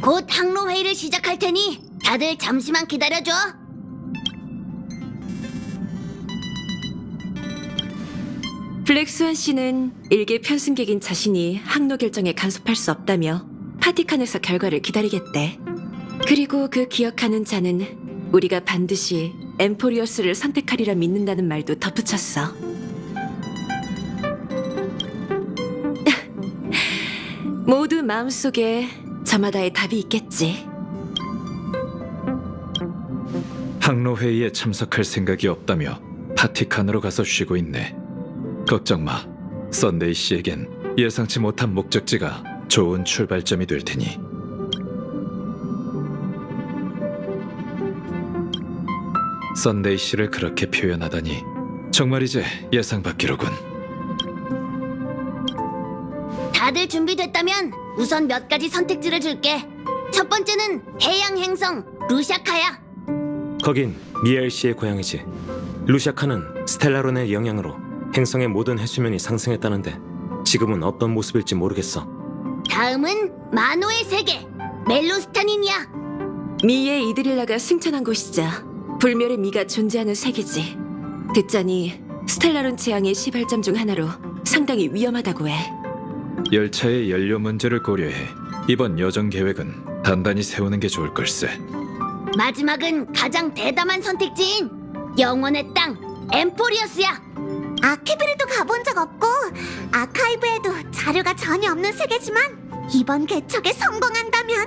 곧 항로 회의를 시작할 테니 다들 잠시만 기다려줘. 블랙스완 씨는 일개 편승객인 자신이 항로 결정에 간섭할 수 없다며 파티칸에서 결과를 기다리겠대. 그리고 그 기억하는 자는 우리가 반드시 엠포리어스를 선택하리라 믿는다는 말도 덧붙였어. 모두 마음속에 저마다의 답이 있겠지. 항로 회의에 참석할 생각이 없다며 파티칸으로 가서 쉬고 있네. 걱정 마. 썬데이 씨에겐 예상치 못한 목적지가 좋은 출발점이 될 테니. 썬데이 씨를 그렇게 표현하다니 정말 이제 예상 밖이로군. 다들 준비됐다면 우선 몇 가지 선택지를 줄게. 첫 번째는 해양 행성 루샤카야. 거긴 미엘 씨의 고향이지. 루샤카는 스텔라론의 영향으로 행성의 모든 해수면이 상승했다는데 지금은 어떤 모습일지 모르겠어. 다음은 마노의 세계 멜로스타닌이야. 미의 이드릴라가 승천한 곳이자 불멸의 미가 존재하는 세계지. 듣자니 스텔라론 재앙의 시발점 중 하나로 상당히 위험하다고 해. 열차의 연료 문제를 고려해 이번 여정 계획은 단단히 세우는 게 좋을 걸세. 마지막은 가장 대담한 선택지인 영원의 땅 엠포리어스야. 아키비르도 가본 적 없고 아카이브에도 자료가 전혀 없는 세계지만 이번 개척에 성공한다면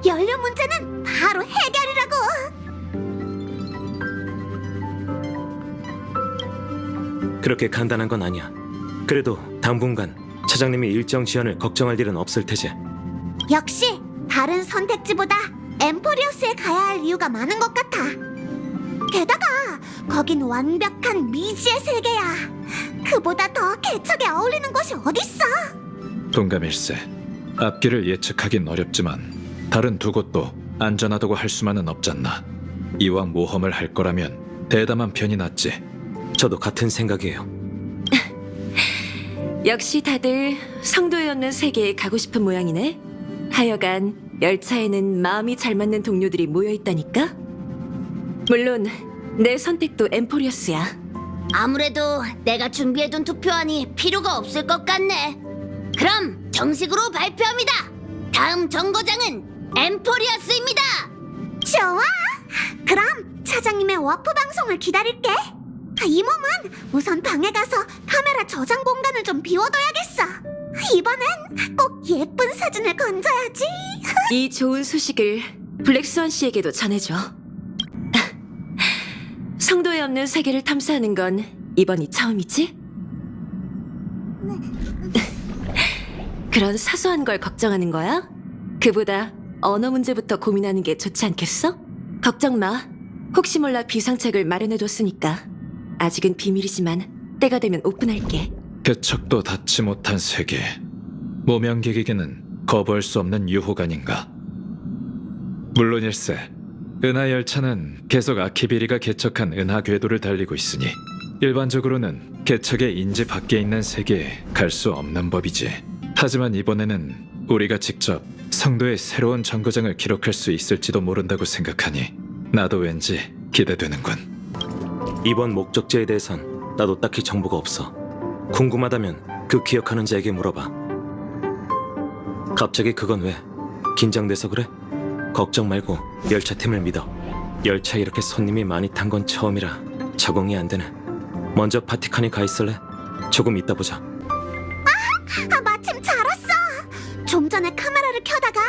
연료 문제는 바로 해결이라고. 그렇게 간단한 건 아니야. 그래도 당분간 차장님이 일정 지연을 걱정할 일은 없을 테지. 역시 다른 선택지보다 엠포리어스에 가야 할 이유가 많은 것 같아. 게다가 거긴 완벽한 미지의 세계야. 그보다 더 개척에 어울리는 곳이 어딨어? 동감일세. 앞길을 예측하긴 어렵지만 다른 두 곳도 안전하다고 할 수만은 없잖나. 이왕 모험을 할 거라면 대담한 편이 낫지. 저도 같은 생각이에요. 역시 다들 성도에 없는 세계에 가고 싶은 모양이네. 하여간 열차에는 마음이 잘 맞는 동료들이 모여있다니까? 물론 내 선택도 엠포리어스야. 아무래도 내가 준비해둔 투표안이 필요가 없을 것 같네. 그럼 정식으로 발표합니다. 다음 정거장은 엠포리어스입니다. 좋아. 그럼 차장님의 워프 방송을 기다릴게. 이 몸은 우선 방에 가서 카메라 저장 공간을 좀 비워둬야겠어. 이번엔 꼭 예쁜 사진을 건져야지. 이 좋은 소식을 블랙스완 씨에게도 전해줘. 성도에 없는 세계를 탐사하는 건 이번이 처음이지? 그런 사소한 걸 걱정하는 거야? 그보다 언어 문제부터 고민하는 게 좋지 않겠어? 걱정 마. 혹시 몰라 비상책을 마련해뒀으니까. 아직은 비밀이지만 때가 되면 오픈할게. 개척도 닿지 못한 세계. 모명객에게는 거부할 수 없는 유호관인가. 물론일세. 은하 열차는 계속 아키비리가 개척한 은하 궤도를 달리고 있으니 일반적으로는 개척의 인지 밖에 있는 세계에 갈 수 없는 법이지. 하지만 이번에는 우리가 직접 성도의 새로운 정거장을 기록할 수 있을지도 모른다고 생각하니 나도 왠지 기대되는군. 이번 목적지에 대해선 나도 딱히 정보가 없어. 궁금하다면 그 기억하는 자에게 물어봐. 갑자기 그건 왜? 긴장돼서 그래? 걱정 말고 열차팀을 믿어. 열차에 이렇게 손님이 많이 탄 건 처음이라 적응이 안 되네. 먼저 파티칸에 가 있을래? 조금 이따 보자. 마침 잘 왔어. 좀 전에 카메라를 켜다가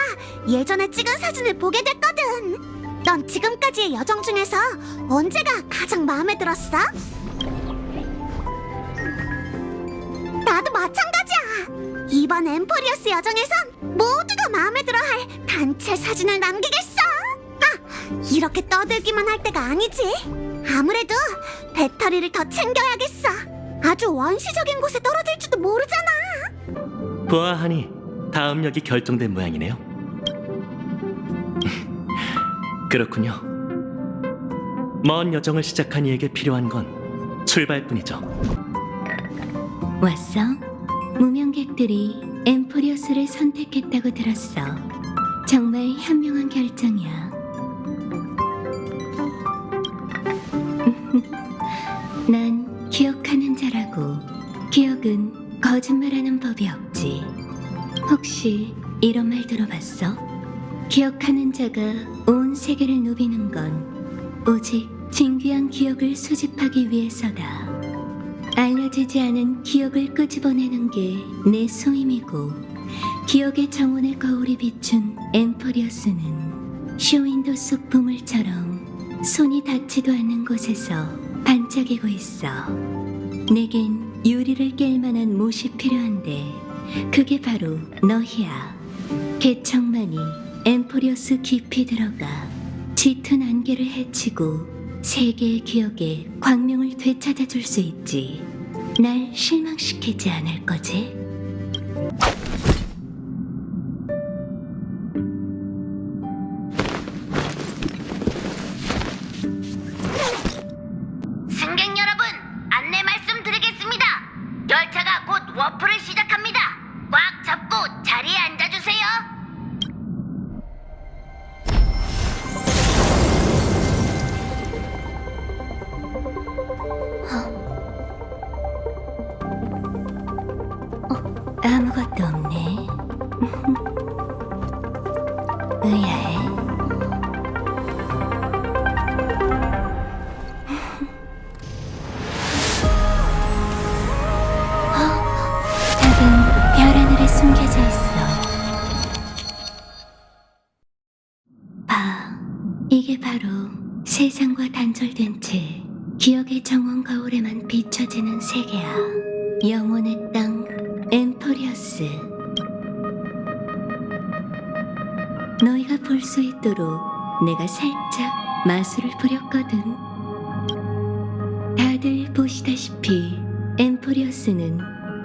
예전에 찍은 사진을 보게 됐거든. 넌 지금까지의 여정 중에서 언제가 가장 마음에 들었어? 나도 마찬가지야. 이번 엠포리어스 여정에선 모두가 마음에 들어할 단체 사진을 남기겠어. 이렇게 떠들기만 할 때가 아니지. 아무래도 배터리를 더 챙겨야겠어. 아주 원시적인 곳에 떨어질지도 모르잖아. 보아하니 다음 역이 결정된 모양이네요. 그렇군요. 먼 여정을 시작한 이에게 필요한 건 출발뿐이죠. 왔어? 무명객들이 엠포리어스를 선택했다고 들었어. 정말 중요한 결정이야. 난 기억하는 자라고. 기억은 거짓말하는 법이 없지. 혹시 이런 말 들어봤어? 기억하는 자가 온 세계를 누비는 건 오직 진귀한 기억을 수집하기 위해서다. 알려지지 않은 기억을 끄집어내는 게 내 소임이고, 기억의 정원의 거울이 비춘 엠포리어스는 쇼윈도 속 보물처럼 손이 닿지도 않는 곳에서 반짝이고 있어. 내겐 유리를 깰 만한 못이 필요한데 그게 바로 너희야. 개척만이 엠포리어스 깊이 들어가 짙은 안개를 헤치고 세계의 기억에 광명을 되찾아줄 수 있지. 날 실망시키지 않을 거지? 승객 여러분, 안내 말씀드리겠습니다. 열차가 곧 워프를 시작합니다. 꽉 잡고 자리에 앉아주세요. 아무것도 없네. 의아해. 답은 별 하늘에 숨겨져 있어. 봐, 이게 바로 세상과 단절된 채 기억의 정원 거울에만 비춰지는 세계야. 영혼의 땅 엠포리어스. 너희가 볼 수 있도록 내가 살짝 마술을 부렸거든. 다들 보시다시피 엠포리어스는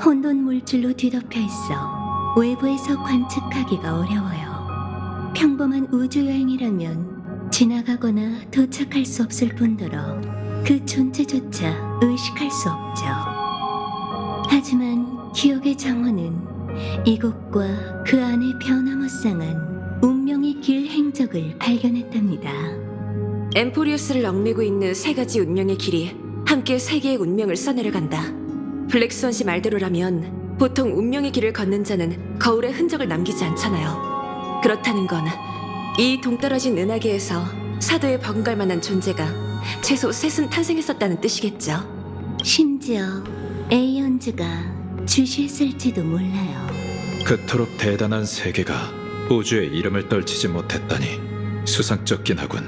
혼돈 물질로 뒤덮여 있어 외부에서 관측하기가 어려워요. 평범한 우주여행이라면 지나가거나 도착할 수 없을 뿐더러 그 존재조차 의식할 수 없죠. 하지만 기억의 정원은 이곳과 그 안의 변화무쌍한 운명의 길 행적을 발견했답니다. 엠포리어스를 얽매고 있는 세 가지 운명의 길이 함께 세계의 운명을 써내려간다. 블랙스완 씨 말대로라면 보통 운명의 길을 걷는 자는 거울에 흔적을 남기지 않잖아요. 그렇다는 건 이 동떨어진 은하계에서 사도에 버금갈 만한 존재가 최소 셋은 탄생했었다는 뜻이겠죠. 심지어 에이언즈가 주시했을지도 몰라요. 그토록 대단한 세계가 우주의 이름을 떨치지 못했다니 수상쩍긴 하군.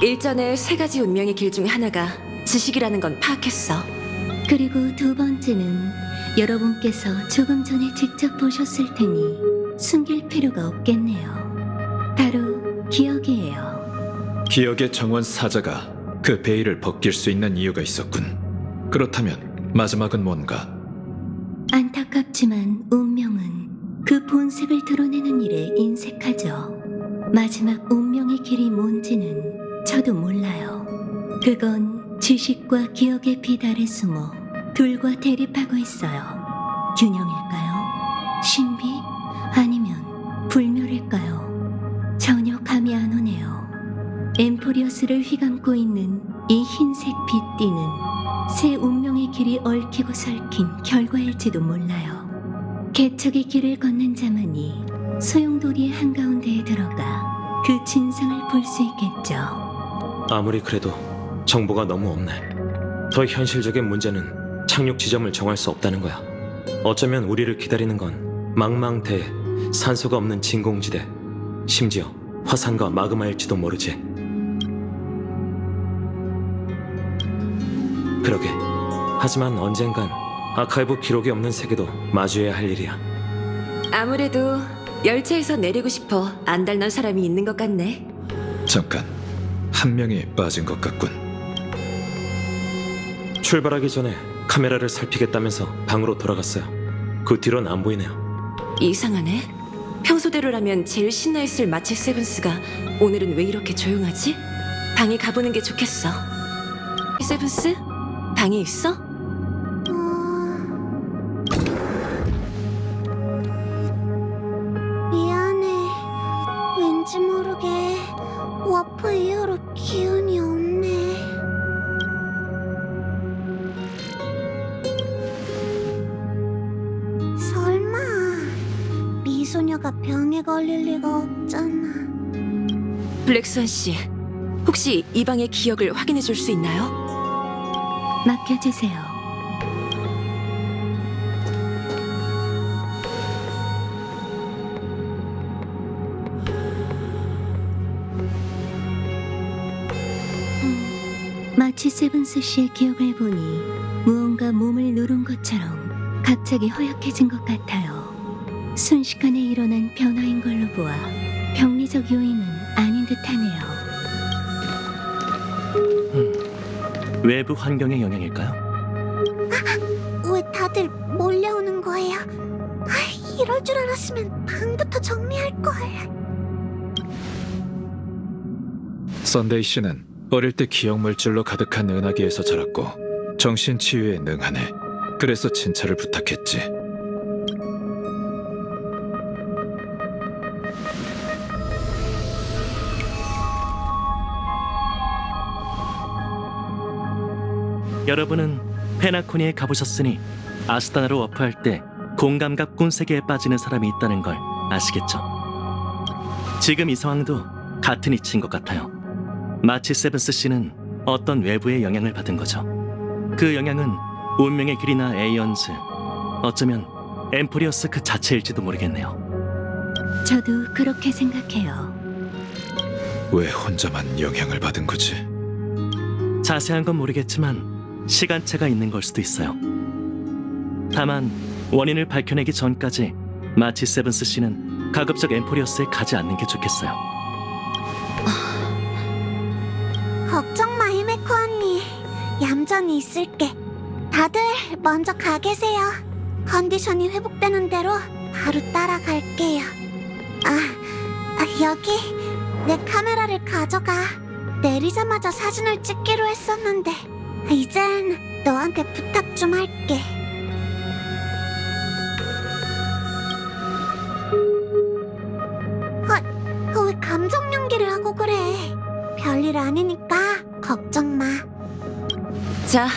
일전에 세 가지 운명의 길 중 하나가 지식이라는 건 파악했어. 그리고 두 번째는 여러분께서 조금 전에 직접 보셨을 테니 숨길 필요가 없겠네요. 바로 기억이에요. 기억의 정원 사자가 그 베일을 벗길 수 있는 이유가 있었군. 그렇다면 마지막은 뭔가? 안타깝지만 운명은 그 본색을 드러내는 일에 인색하죠. 마지막 운명의 길이 뭔지는 저도 몰라요. 그건 지식과 기억의 비달에 숨어 둘과 대립하고 있어요. 균형일까요? 신비? 아니면 불멸일까요? 전혀 감이 안 오네요. 엠포리어스를 휘감고 있는 이 흰색 빛띠는 새 운명의 길이 얽히고 설킨 결과일지도 몰라요. 개척의 길을 걷는 자만이 소용돌이의 한가운데에 들어가 그 진상을 볼 수 있겠죠. 아무리 그래도 정보가 너무 없네. 더 현실적인 문제는 착륙 지점을 정할 수 없다는 거야. 어쩌면 우리를 기다리는 건 망망대해 산소가 없는 진공지대, 심지어 화산과 마그마일지도 모르지. 그러게. 하지만 언젠간 아카이브 기록이 없는 세계도 마주해야 할 일이야. 아무래도 열차에서 내리고 싶어 안달난 사람이 있는 것 같네. 잠깐, 한 명이 빠진 것 같군. 출발하기 전에 카메라를 살피겠다면서 방으로 돌아갔어요. 그 뒤로는 안 보이네요. 이상하네. 평소대로라면 제일 신나했을 마치 세븐스가 오늘은 왜 이렇게 조용하지? 방에 가보는 게 좋겠어. 세븐스? 방에 있어? 미안해. 왠지 모르게 워프 이후로 기운이 없네. 설마 미소녀가 병에 걸릴 리가 없잖아. 블랙스완 씨, 혹시 이 방의 기억을 확인해 줄 수 있나요? 맡겨주세요. 마치 세븐스 씨의 기억을 보니 무언가 몸을 누른 것처럼 갑자기 허약해진 것 같아요. 순식간에 일어난 변화인 걸로 보아 병리적 요인은 아닌 듯하네요. 외부 환경의 영향일까요? 왜 다들 몰려오는 거예요? 이럴 줄 알았으면 방부터 정리할걸. 썬데이 씨는 어릴 때 기억 물질로 가득한 은하계에서 자랐고 정신 치유에 능하네. 그래서 진찰을 부탁했지. 여러분은 페나코니에 가보셨으니 아스타나로 워프할 때 공감각 꾼세계에 빠지는 사람이 있다는 걸 아시겠죠? 지금 이 상황도 같은 이치인 것 같아요. 마치 세븐스 씨는 어떤 외부의 영향을 받은 거죠. 그 영향은 운명의 길이나 에이언즈, 어쩌면 엠포리어스 그 자체일지도 모르겠네요. 저도 그렇게 생각해요. 왜 혼자만 영향을 받은 거지? 자세한 건 모르겠지만 시간차가 있는 걸 수도 있어요. 다만 원인을 밝혀내기 전까지 마치 세븐스 씨는 가급적 엠포리어스에 가지 않는 게 좋겠어요. 걱정 마, 히메코 언니. 얌전히 있을게. 다들 먼저 가 계세요. 컨디션이 회복되는 대로 바로 따라갈게요. 여기 내 카메라를 가져가. 내리자마자 사진을 찍기로 했었는데 이젠 너한테 부탁 좀 할게. 왜 감정 연기를 하고 그래? 별일 아니니까 걱정 마. 자,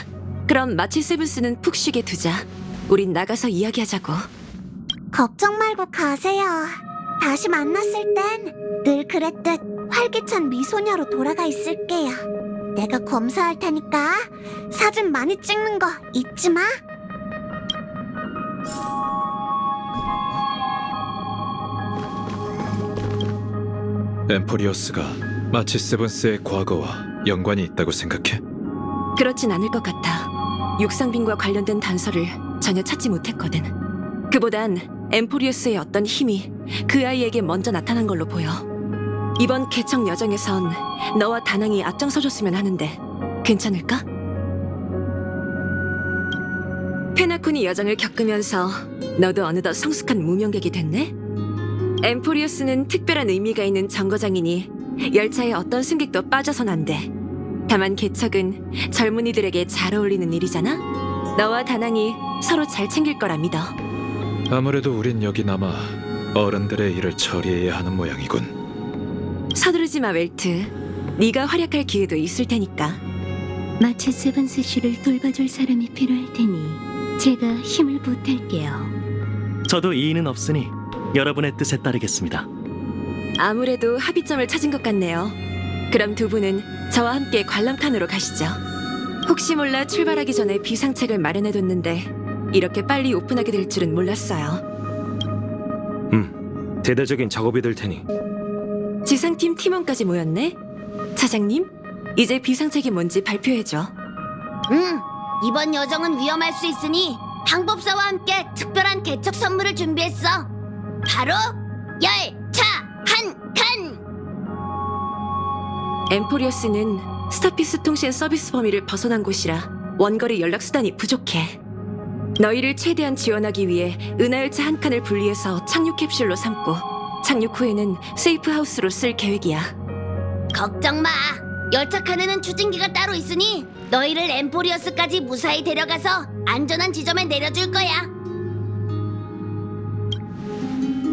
그럼 마치 세븐스는 푹 쉬게 두자. 우린 나가서 이야기하자고. 걱정 말고 가세요. 다시 만났을 땐 늘 그랬듯 활기찬 미소녀로 돌아가 있을게요. 내가 검사할 테니까 사진 많이 찍는 거 잊지 마. 엠포리어스가 마치 세븐스의 과거와 연관이 있다고 생각해? 그렇진 않을 것 같아. 육상빈과 관련된 단서를 전혀 찾지 못했거든. 그보단 엠포리우스의 어떤 힘이 그 아이에게 먼저 나타난 걸로 보여. 이번 개척 여정에선 너와 다낭이 앞장서줬으면 하는데 괜찮을까? 페나코니 여정을 겪으면서 너도 어느덧 성숙한 무명객이 됐네? 엠포리우스는 특별한 의미가 있는 정거장이니 열차에 어떤 승객도 빠져선 안 돼. 다만 개척은 젊은이들에게 잘 어울리는 일이잖아? 너와 다낭이 서로 잘 챙길 거라 믿어. 아무래도 우린 여기 남아 어른들의 일을 처리해야 하는 모양이군. 서두르지 마, 웰트. 네가 활약할 기회도 있을 테니까. 마치 세븐스 씨를 돌봐줄 사람이 필요할 테니 제가 힘을 보탤게요. 저도 이의는 없으니 여러분의 뜻에 따르겠습니다. 아무래도 합의점을 찾은 것 같네요. 그럼 두 분은 저와 함께 관람칸으로 가시죠. 혹시 몰라 출발하기 전에 비상책을 마련해뒀는데 이렇게 빨리 오픈하게 될 줄은 몰랐어요. 대대적인 작업이 될 테니 지상팀 팀원까지 모였네? 차장님, 이제 비상책이 뭔지 발표해줘. 이번 여정은 위험할 수 있으니 항법사와 함께 특별한 개척 선물을 준비했어. 바로 열차 한 칸! 엠포리어스는 스타피스 통신 서비스 범위를 벗어난 곳이라 원거리 연락수단이 부족해. 너희를 최대한 지원하기 위해 은하열차 한 칸을 분리해서 착륙 캡슐로 삼고 착륙 후에는 세이프 하우스로 쓸 계획이야. 걱정 마. 열차 칸에는 추진기가 따로 있으니 너희를 엠포리어스까지 무사히 데려가서 안전한 지점에 내려줄 거야.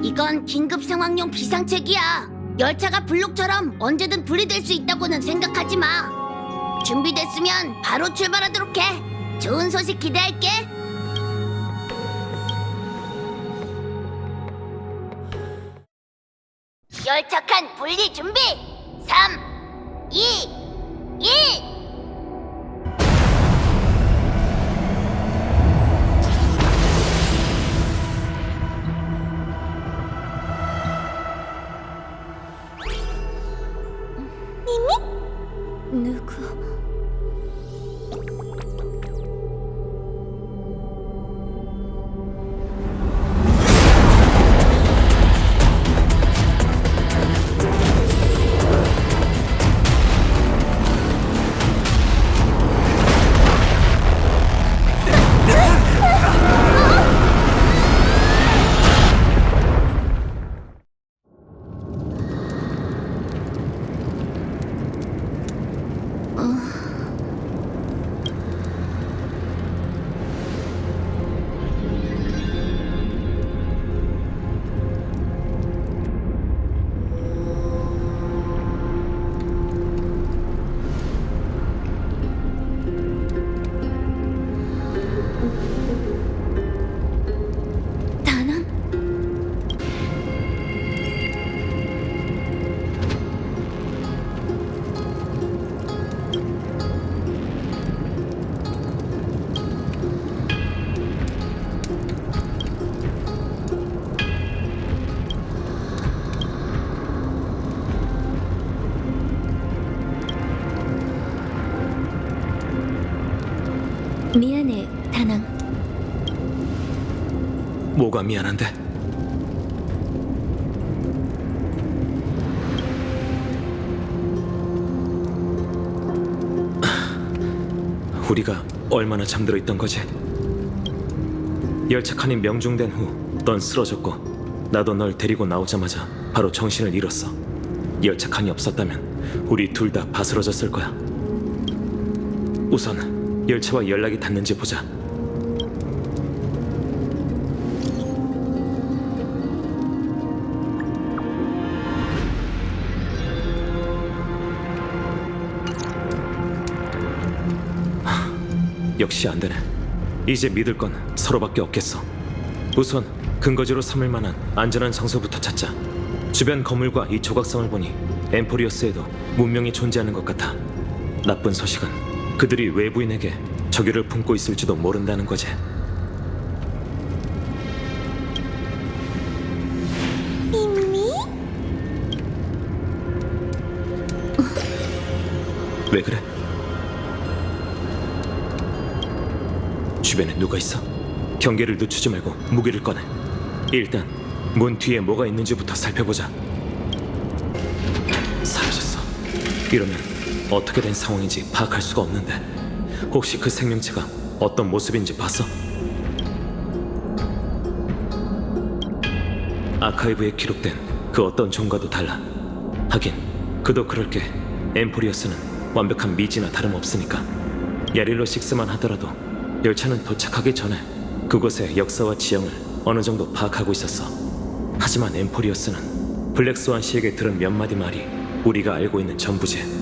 이건 긴급 상황용 비상책이야. 열차가 블록처럼 언제든 분리될 수 있다고는 생각하지 마. 준비됐으면 바로 출발하도록 해. 좋은 소식 기대할게. 열차 칸 분리 준비. 3, 2, 1. 누구? 다낭? 미안해, 다낭. 뭐가 미안한데? 우리가 얼마나 잠들어 있던 거지? 열차 칸이 명중된 후 넌 쓰러졌고 나도 널 데리고 나오자마자 바로 정신을 잃었어. 열차 칸이 없었다면 우리 둘 다 바스러졌을 거야. 우선 열차와 연락이 닿는지 보자. 역시 안 되네. 이제 믿을 건 서로밖에 없겠어. 우선 근거지로 삼을 만한 안전한 장소부터 찾자. 주변 건물과 이 조각상을 보니 엠포리어스에도 문명이 존재하는 것 같아. 나쁜 소식은 그들이 외부인에게 적유를 품고 있을지도 모른다는 거지. 미미? 왜 그래? 주변에 누가 있어? 경계를 늦추지 말고 무기를 꺼내. 일단 문 뒤에 뭐가 있는지부터 살펴보자. 사라졌어. 이러면 어떻게 된 상황인지 파악할 수가 없는데 혹시 그 생명체가 어떤 모습인지 봤어? 아카이브에 기록된 그 어떤 종과도 달라. 하긴 그도 그럴 게 엠포리어스는 완벽한 미지나 다름없으니까. 야릴로 6만 하더라도 열차는 도착하기 전에 그곳의 역사와 지형을 어느 정도 파악하고 있었어. 하지만 엠포리어스는 블랙스완 씨에게 들은 몇 마디 말이 우리가 알고 있는 전부지.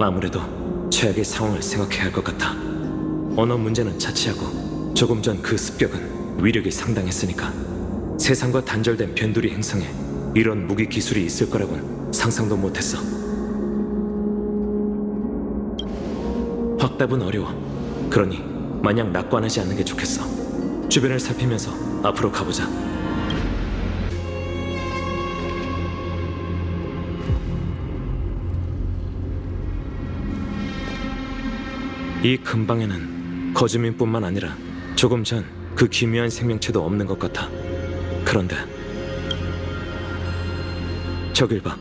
아무래도 최악의 상황을 생각해야 할 것 같아. 언어 문제는 차치하고 조금 전 그 습격은 위력이 상당했으니까. 세상과 단절된 변두리 행성에 이런 무기 기술이 있을 거라곤 상상도 못했어. 확답은 어려워. 그러니 마냥 낙관하지 않는 게 좋겠어. 주변을 살피면서 앞으로 가보자. 이 근방에는 거주민뿐만 아니라 조금 전 그 기묘한 생명체도 없는 것 같아. 그런데 저길 봐.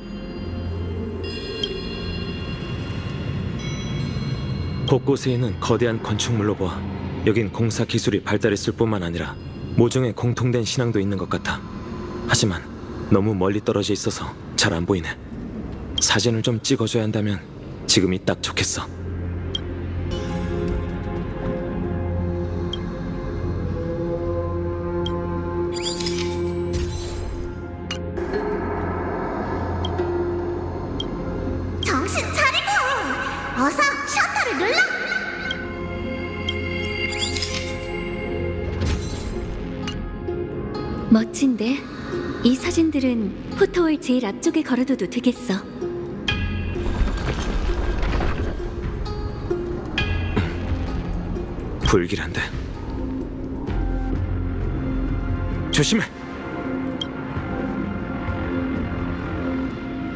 곳곳에 있는 거대한 건축물로 보아 여긴 공사 기술이 발달했을 뿐만 아니라 모종의 공통된 신앙도 있는 것 같아. 하지만 너무 멀리 떨어져 있어서 잘 안 보이네. 사진을 좀 찍어줘야 한다면 지금이 딱 좋겠어. 멋진데? 이 사진들은 포토월 제일 앞쪽에 걸어둬도 되겠어. 불길한데. 조심해.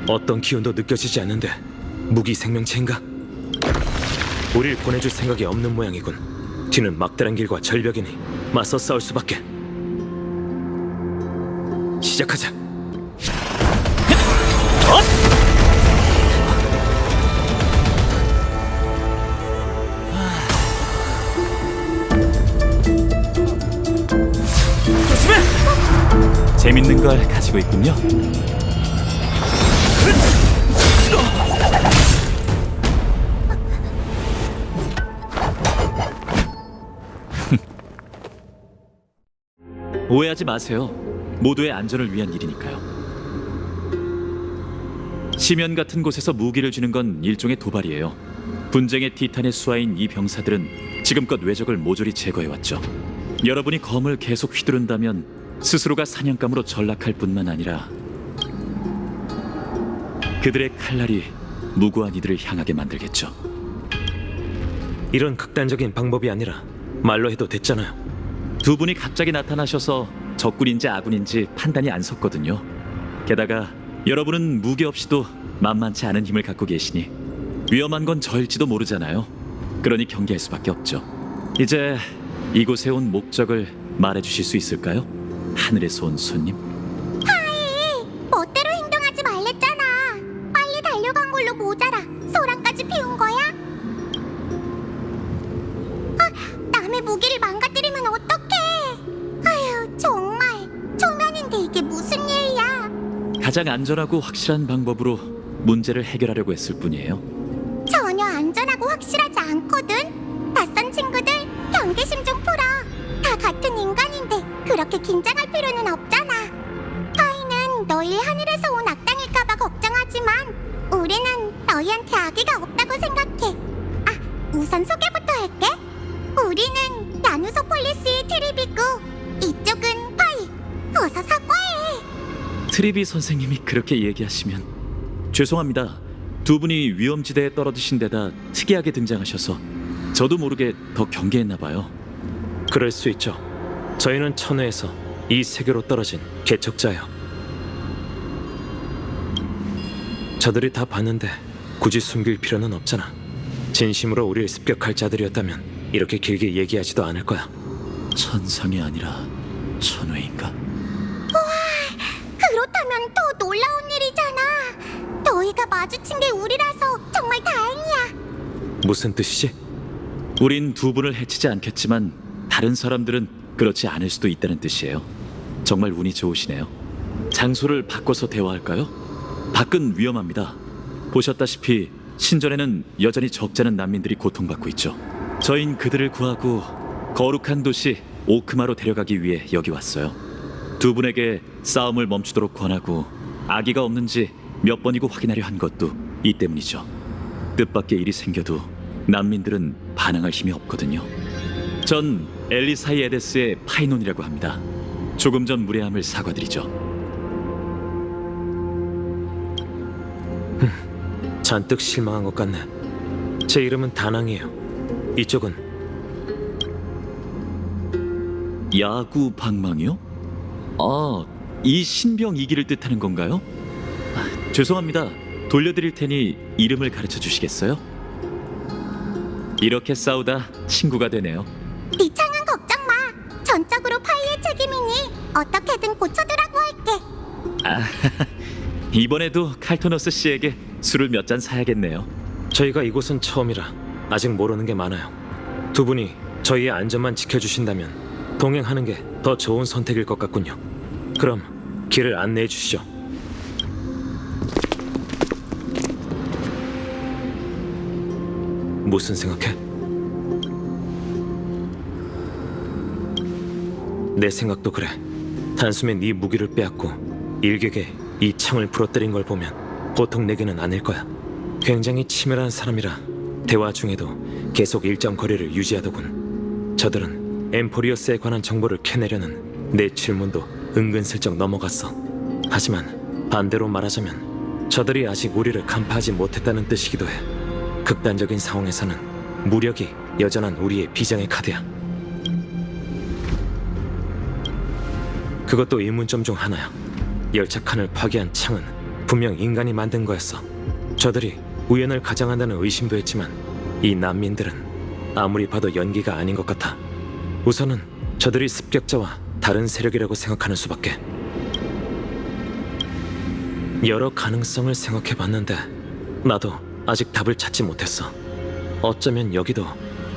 어떤 기운도 느껴지지 않는데 무기 생명체인가? 우릴 보내줄 생각이 없는 모양이군. 뒤는 막다른 길과 절벽이니 맞서 싸울 수밖에. 시작하자. 재밌는 걸 가지고 있군요. 오해하지 마세요. 모두의 안전을 위한 일이니까요. 심연 같은 곳에서 무기를 주는 건 일종의 도발이에요. 분쟁의 티탄의 수하인 이 병사들은 지금껏 외적을 모조리 제거해왔죠. 여러분이 검을 계속 휘두른다면 스스로가 사냥감으로 전락할 뿐만 아니라 그들의 칼날이 무고한 이들을 향하게 만들겠죠. 이런 극단적인 방법이 아니라 말로 해도 됐잖아요. 두 분이 갑자기 나타나셔서 적군인지 아군인지 판단이 안 섰거든요. 게다가 여러분은 무기 없이도 만만치 않은 힘을 갖고 계시니 위험한 건 저일지도 모르잖아요. 그러니 경계할 수밖에 없죠. 이제 이곳에 온 목적을 말해주실 수 있을까요? 하늘에서 온 손님. 멋대로 행동하지 말랬잖아. 빨리 달려간 걸로 모자라. 소란까지 피운 거야? 남의 무기를 망가뜨리면 어떡해? 아휴, 정말. 초면인데 이게 무슨 일이야? 가장 안전하고 확실한 방법으로 문제를 해결하려고 했을 뿐이에요. 전혀 안전하고 확실하지 않거든. 낯선 친구들, 경계심 좀 풀어. 다 같은 인간인데 그렇게 긴장할 필요는 없잖아. 카이는 너희 하늘에서 온 악당일까봐 걱정하지만 우리는 너희한테 악의가 없다고 생각해. 우선 소개부터 할게. 우리는 야누소폴리스의 트리비고 이쪽은 파이. 어서 사과해. 트리비 선생님이 그렇게 얘기하시면 죄송합니다. 두 분이 위험지대에 떨어지신 데다 특이하게 등장하셔서 저도 모르게 더 경계했나 봐요. 그럴 수 있죠. 저희는 천회에서 이 세계로 떨어진 개척자요. 저들이 다 봤는데 굳이 숨길 필요는 없잖아. 진심으로 우리를 습격할 자들이었다면 이렇게 길게 얘기하지도 않을 거야. 천상이 아니라 천회인가? 그렇다면 더 놀라운 일이잖아. 너희가 마주친 게 우리라서 정말 다행이야. 무슨 뜻이지? 우린 두 분을 해치지 않겠지만 다른 사람들은 그렇지 않을 수도 있다는 뜻이에요. 정말 운이 좋으시네요. 장소를 바꿔서 대화할까요? 밖은 위험합니다. 보셨다시피 신전에는 여전히 적지 않은 난민들이 고통받고 있죠. 저흰 그들을 구하고 거룩한 도시 오크마로 데려가기 위해 여기 왔어요. 두 분에게 싸움을 멈추도록 권하고 악의가 없는지 몇 번이고 확인하려 한 것도 이 때문이죠. 뜻밖의 일이 생겨도 난민들은 반항할 힘이 없거든요. 전 엘리사이 에데스의 파이논이라고 합니다. 조금 전 무례함을 사과드리죠. 잔뜩 실망한 것 같네. 제 이름은 다낭이에요. 이쪽은 야구 방망이요? 이 신병 이기를 뜻하는 건가요? 죄송합니다. 돌려드릴 테니 이름을 가르쳐 주시겠어요? 이렇게 싸우다 친구가 되네요. 네 창은 걱정 마. 전적으로 파이의 책임이니 어떻게든 고쳐두라고 할게. 이번에도 칼토너스 씨에게 술을 몇 잔 사야겠네요. 저희가 이곳은 처음이라 아직 모르는 게 많아요. 두 분이 저희의 안전만 지켜주신다면 동행하는 게 더 좋은 선택일 것 같군요. 그럼 길을 안내해 주시죠. 무슨 생각해? 내 생각도 그래. 단숨에 네 무기를 빼앗고 일격에 이 창을 부러뜨린 걸 보면 보통 내게는 아닐 거야. 굉장히 치밀한 사람이라 대화 중에도 계속 일정 거리를 유지하더군. 저들은 엠포리어스에 관한 정보를 캐내려는 내 질문도 은근슬쩍 넘어갔어. 하지만 반대로 말하자면 저들이 아직 우리를 간파하지 못했다는 뜻이기도 해. 극단적인 상황에서는 무력이 여전한 우리의 비장의 카드야. 그것도 의문점 중 하나야. 열차 칸을 파괴한 창은 분명 인간이 만든 거였어. 저들이 우연을 가장한다는 의심도 했지만 이 난민들은 아무리 봐도 연기가 아닌 것 같아. 우선은 저들이 습격자와 다른 세력이라고 생각하는 수밖에. 여러 가능성을 생각해봤는데 나도 아직 답을 찾지 못했어. 어쩌면 여기도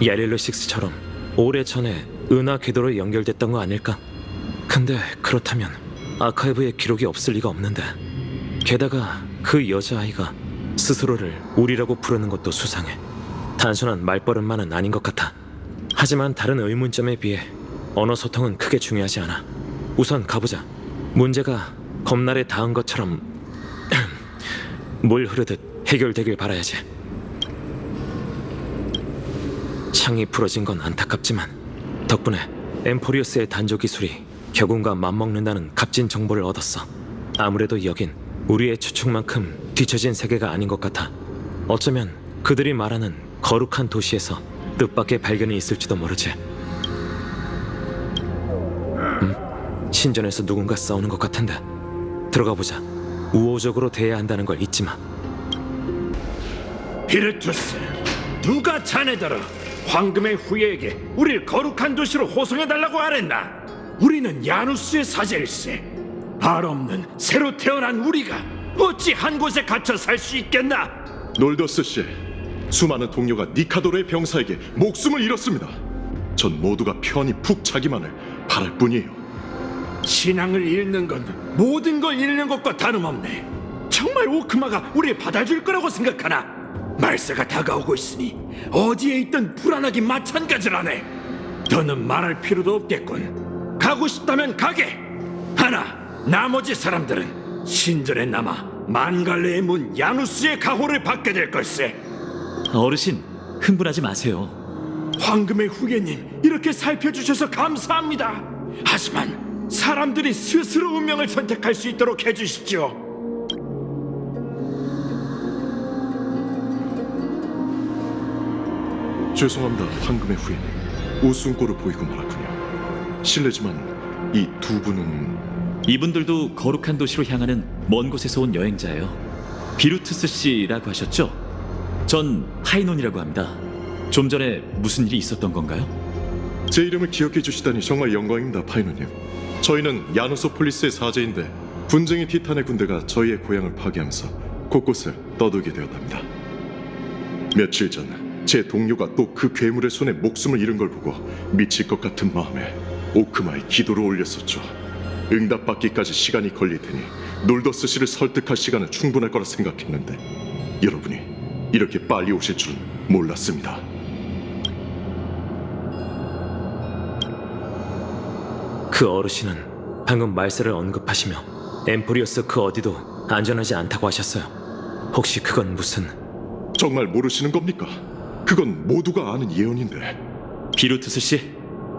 얄릴로6처럼 오래전에 은하 궤도로 연결됐던 거 아닐까? 근데 그렇다면 아카이브에 기록이 없을 리가 없는데, 게다가 그 여자아이가 스스로를 우리라고 부르는 것도 수상해. 단순한 말버릇만은 아닌 것 같아. 하지만 다른 의문점에 비해 언어 소통은 크게 중요하지 않아. 우선 가보자. 문제가 검날에 닿은 것처럼 물 흐르듯 해결되길 바라야지. 창이 부러진 건 안타깝지만 덕분에 엠포리우스의 단조 기술이 격운과 맞먹는다는 값진 정보를 얻었어. 아무래도 여긴 우리의 추측만큼 뒤처진 세계가 아닌 것 같아. 어쩌면 그들이 말하는 거룩한 도시에서 뜻밖의 발견이 있을지도 모르지. 신전에서 누군가 싸우는 것 같은데 들어가 보자. 우호적으로 대해야 한다는 걸 잊지 마. 비르투스, 누가 자네더러 황금의 후예에게 우리를 거룩한 도시로 호송해달라고 하랬나? 우리는 야누스의 사제일세. 발 없는 새로 태어난 우리가 어찌 한 곳에 갇혀 살 수 있겠나? 놀더스 씨, 수많은 동료가 니카도르의 병사에게 목숨을 잃었습니다. 전 모두가 편히 푹 자기만을 바랄 뿐이에요. 신앙을 잃는 건 모든 걸 잃는 것과 다름없네. 정말 오크마가 우리 받아줄 거라고 생각하나? 말세가 다가오고 있으니 어디에 있든 불안하기 마찬가지라네. 더는 말할 필요도 없겠군. 가고 싶다면 가게. 하나, 나머지 사람들은 신전에 남아 만갈레의 문 야누스의 가호를 받게 될 걸세. 어르신, 흥분하지 마세요. 황금의 후예님, 이렇게 살펴주셔서 감사합니다. 하지만 사람들이 스스로 운명을 선택할 수 있도록 해주시죠. 죄송합니다, 황금의 후예님. 우스운꼴을 보이고 말았군요. 실례지만 이 두 분은... 이분들도 거룩한 도시로 향하는 먼 곳에서 온 여행자예요. 비루투스 씨라고 하셨죠? 전 파이논이라고 합니다. 좀 전에 무슨 일이 있었던 건가요? 제 이름을 기억해 주시다니 정말 영광입니다, 파이노님. 저희는 야누소폴리스의 사제인데 분쟁의 티탄의 군대가 저희의 고향을 파괴하면서 곳곳을 떠돌게 되었답니다. 며칠 전 제 동료가 또 그 괴물의 손에 목숨을 잃은 걸 보고 미칠 것 같은 마음에 오크마의 기도를 올렸었죠. 응답받기까지 시간이 걸릴 테니 놀더스 씨를 설득할 시간은 충분할 거라 생각했는데 여러분이 이렇게 빨리 오실 줄은 몰랐습니다. 그 어르신은 방금 말세를 언급하시며 엠포리우스 그 어디도 안전하지 않다고 하셨어요. 혹시 그건 무슨... 정말 모르시는 겁니까? 그건 모두가 아는 예언인데. 비루투스 씨,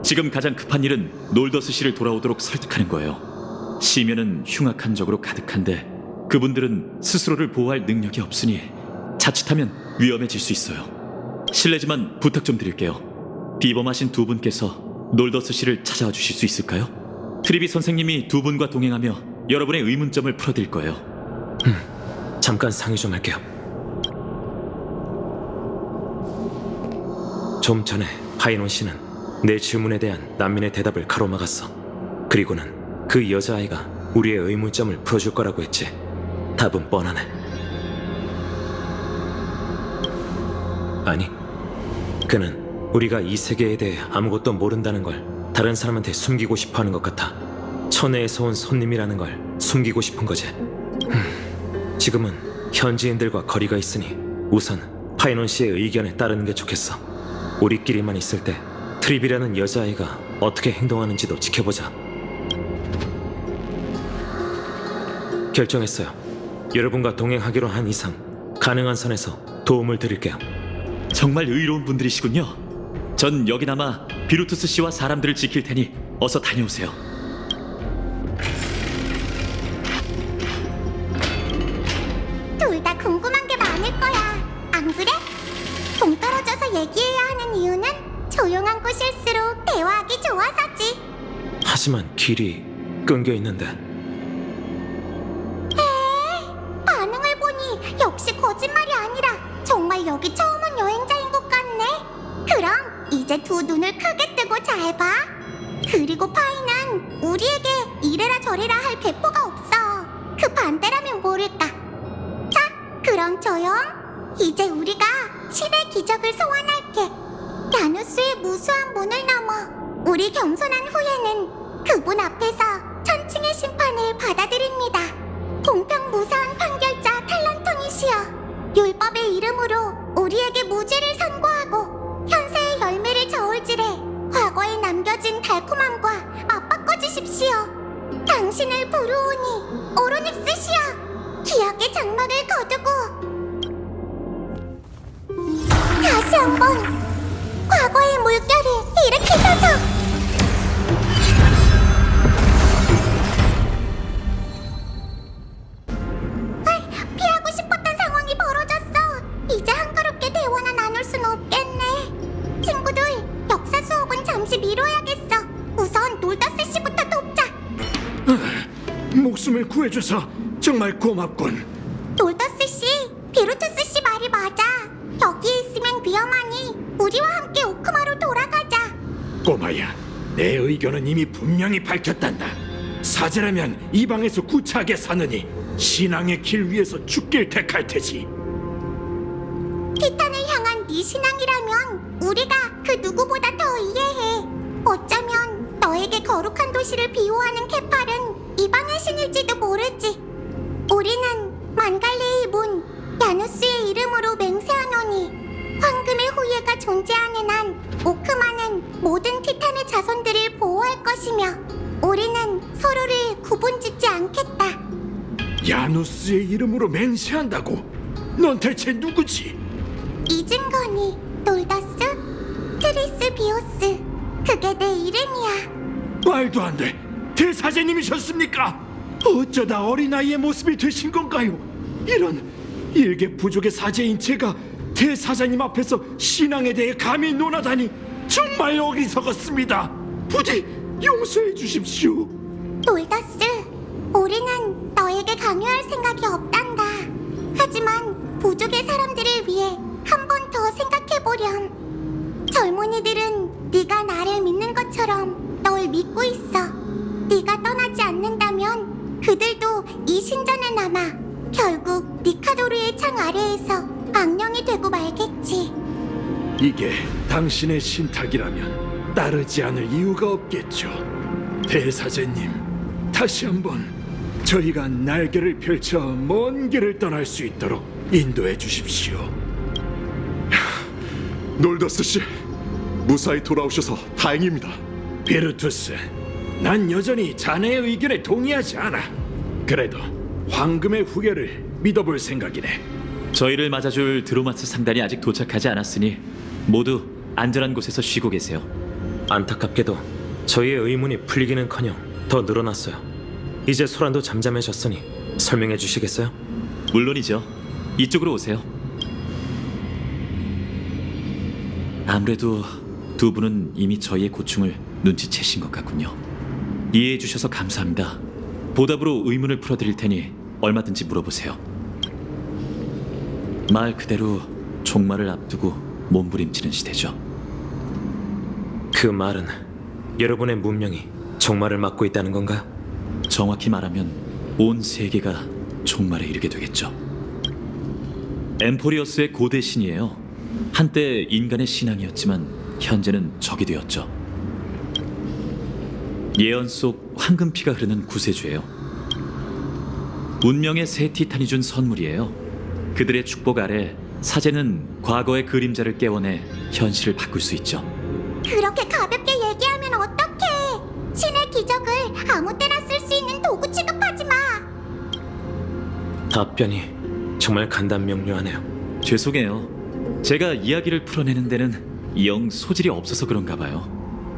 지금 가장 급한 일은 놀더스 씨를 돌아오도록 설득하는 거예요. 시면은 흉악한 적으로 가득한데 그분들은 스스로를 보호할 능력이 없으니 자칫하면 위험해질 수 있어요. 실례지만 부탁 좀 드릴게요. 비범하신 두 분께서 놀더스 씨를 찾아와 주실 수 있을까요? 트리비 선생님이 두 분과 동행하며 여러분의 의문점을 풀어드릴 거예요. 잠깐 상의 좀 할게요. 좀 전에 파이논 씨는 내 질문에 대한 난민의 대답을 가로막았어. 그리고는 그 여자아이가 우리의 의문점을 풀어줄 거라고 했지. 답은 뻔하네. 아니, 그는 우리가 이 세계에 대해 아무것도 모른다는 걸 다른 사람한테 숨기고 싶어하는 것 같아. 천혜에서 온 손님이라는 걸 숨기고 싶은 거지. 지금은 현지인들과 거리가 있으니 우선 파이논 씨의 의견에 따르는 게 좋겠어. 우리끼리만 있을 때 트립이라는 여자아이가 어떻게 행동하는지도 지켜보자. 결정했어요. 여러분과 동행하기로 한 이상 가능한 선에서 도움을 드릴게요. 정말 의로운 분들이시군요. 전 여기 남아 비루투스 씨와 사람들을 지킬 테니 어서 다녀오세요. 알아서지. 하지만 길이 끊겨 있는데. 반응을 보니 역시 거짓말이 아니라 정말 여기 처음 온 여행자인 것 같네. 그럼 이제 두 눈을 크게 뜨고 잘 봐. 그리고 파이는 우리에게 이래라 저래라 할 배포가 없어. 그 반대라면 모를까. 자, 그럼 조용. 이제 우리가 신의 기적을 소환할게. 야누스의 무수한 문을 넘어 우리 겸손한 후예는 그분 앞에서 천칭의 심판을 받아들입니다. 공평무사한 판결자 탈란토니시여, 율법의 이름으로 우리에게 무죄를 선고하고 현세의 열매를 저울질해 과거에 남겨진 달콤함과 맞바꿔 주십시오. 당신을 부르오니 오로닉스시여, 기억의 장막을 거두고 다시 한번 과거의 물결을 일으키소서. 피하고 싶었던 상황이 벌어졌어. 이제 한가롭게 대화나 나눌 순 없겠네. 친구들, 역사 수업은 잠시 미뤄야겠어. 우선 놀더스 씨부터 돕자. 목숨을 구해줘서 정말 고맙군. 놀더스 씨, 비루투스 씨 말이 맞아. 여기에 있으면 위험하니 우리와 함께 오크마로 돌아가자. 꼬마야, 내 의견은 이미 분명히 밝혔단다. 사제라면 이 방에서 구차하게 사느니 신앙의 길 위에서 죽길 택할 테지. 티탄을 향한 네 신앙이라면 우리가 그 누구보다 더 이해해. 어쩌면 너에게 거룩한 도시를 비호하는 케팔은 이방의 신일지도 모르지. 우리는 만갈레의 문 야누스의 이름으로 맹세하노니 황금의 후예가 존재하는 한 오크마는 모든 티탄의 자손들을 보호할 것이며 우리는 서로를 구분짓지 않겠다. 야누스의 이름으로 맹세한다고? 넌 대체 누구지? 잊은 거니, 놀더스? 트리스 비오스. 그게 내 이름이야. 말도 안 돼. 대사제님이셨습니까? 어쩌다 어린아이의 모습이 되신 건가요? 이런 일개 부족의 사제인 제가 대사장님 앞에서 신앙에 대해 감히 논하다니 정말 어리석었습니다. 부디 용서해 주십시오. 놀더스, 우리는 너에게 강요할 생각이 없단다. 하지만 부족의 사람들을 위해 한 번 더 생각해보렴. 젊은이들은 네가 나를 믿는 것처럼 널 믿고 있어. 네가 떠나지 않는다면 그들도 이 신전에 남아 결국 니카도르의 창 아래에서 악령이 되고 말겠지. 이게 당신의 신탁이라면 따르지 않을 이유가 없겠죠. 대사제님, 다시 한번 저희가 날개를 펼쳐 먼 길을 떠날 수 있도록 인도해 주십시오. 놀더스 씨, 무사히 돌아오셔서 다행입니다. 비르투스, 난 여전히 자네의 의견에 동의하지 않아. 그래도 황금의 후계를 믿어볼 생각이네. 저희를 맞아줄 드로마스 상단이 아직 도착하지 않았으니 모두 안전한 곳에서 쉬고 계세요. 안타깝게도 저희의 의문이 풀리기는커녕 더 늘어났어요. 이제 소란도 잠잠해졌으니 설명해 주시겠어요? 물론이죠. 이쪽으로 오세요. 아무래도 두 분은 이미 저희의 고충을 눈치채신 것 같군요. 이해해 주셔서 감사합니다. 보답으로 의문을 풀어드릴 테니 얼마든지 물어보세요. 말 그대로 종말을 앞두고 몸부림치는 시대죠. 그 말은 여러분의 문명이 종말을 맞고 있다는 건가? 정확히 말하면 온 세계가 종말에 이르게 되겠죠. 엠포리어스의 고대 신이에요. 한때 인간의 신앙이었지만 현재는 적이 되었죠. 예언 속 황금피가 흐르는 구세주예요. 운명의 새 티탄이 준 선물이에요. 그들의 축복 아래 사제는 과거의 그림자를 깨워내 현실을 바꿀 수 있죠. 그렇게 가볍게 얘기하면 어떡해. 신의 기적을 아무 때나 쓸 수 있는 도구 취급하지 마. 답변이 정말 간단명료하네요. 죄송해요. 제가 이야기를 풀어내는 데는 영 소질이 없어서 그런가 봐요.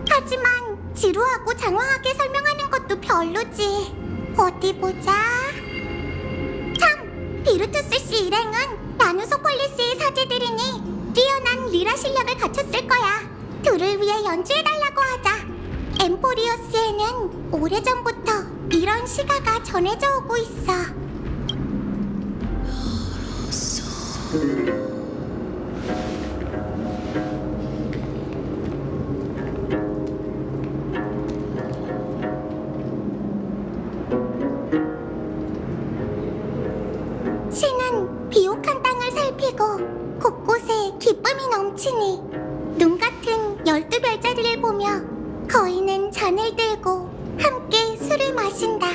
하지만 지루하고 장황하게 설명하는 것도 별로지. 어디 보자. 참, 비루투스 씨 일행은 나누소폴리스의 사제들이니 뛰어난 리라 실력을 갖췄을 거야. 둘을 위해 연주해달라고 하자. 엠포리어스에는 오래전부터 이런 시가가 전해져 오고 있어. 신은 비옥한 땅을 살피고 곳곳에 기쁨이 넘치니 눈 같은 12별자리를 보며 거인은 잔을 들고 함께 술을 마신다.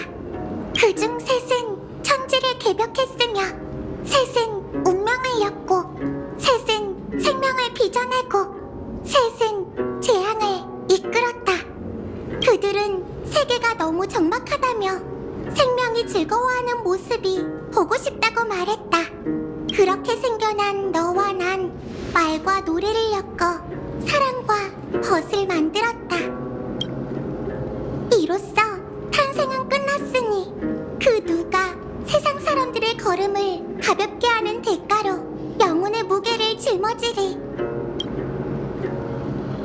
그중 셋은 천지를 개벽했으며 셋은 운명을 엮고 셋은 생명을 빚어내고 셋은 재앙을 이끌었다. 그들은 세계가 너무 적막하다며 생명이 즐거워하는 모습이 보고 싶다고 말했다. 그렇게 생겨난 너와 난 말과 노래를 엮어 사랑과 벗을 만들었다. 이로써 탄생은 끝났으니 그 누가 세상 사람들의 걸음을 가볍게 하는 대가로 영혼의 무게를 짊어지리.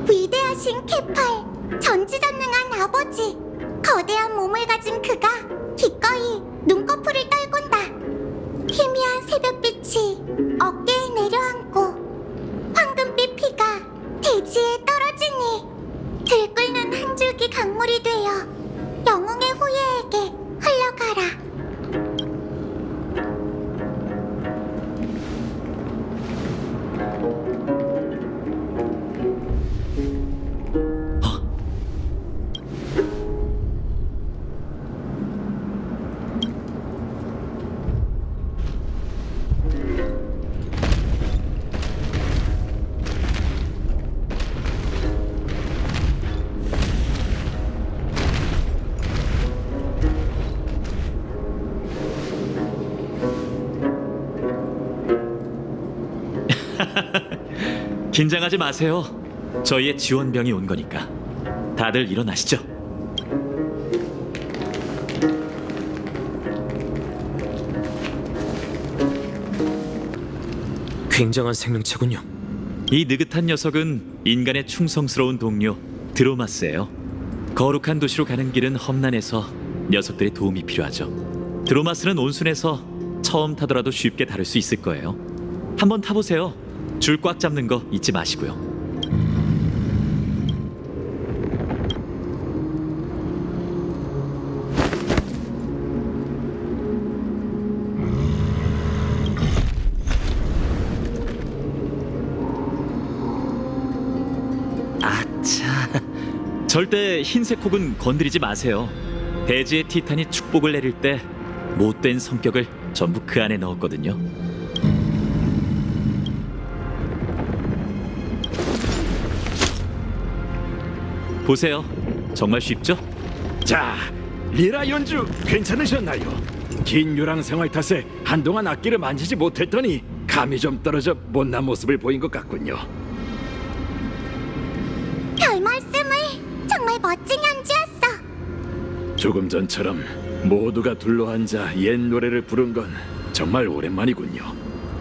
위대하신 케팔, 전지전능한 아버지, 거대한 몸을 가진 그가 기꺼이 눈꺼풀을 떨군다. 희미한 새벽빛이 어깨에 내려앉고 황금빛 피가 대지에 떨어지니 들끓는 한 줄기 강물이 되어 영웅의 후예에게 흘러가라. 긴장하지 마세요. 저희의 지원병이 온 거니까. 다들 일어나시죠. 굉장한 생명체군요. 이 느긋한 녀석은 인간의 충성스러운 동료 드로마스예요. 거룩한 도시로 가는 길은 험난해서 녀석들의 도움이 필요하죠. 드로마스는 온순해서 처음 타더라도 쉽게 다룰 수 있을 거예요. 한번 타보세요. 줄 꽉 잡는 거 잊지 마시고요. 아차. 절대 흰색 혹은 건드리지 마세요. 대지의 티탄이 축복을 내릴 때 못된 성격을 전부 그 안에 넣었거든요. 보세요. 정말 쉽죠? 자, 리라 연주 괜찮으셨나요? 긴 유랑 생활 탓에 한동안 악기를 만지지 못했더니 감이 좀 떨어져 못난 모습을 보인 것 같군요. 별 말씀을. 정말 멋진 연주였어. 조금 전처럼 모두가 둘러앉아 옛 노래를 부른 건 정말 오랜만이군요.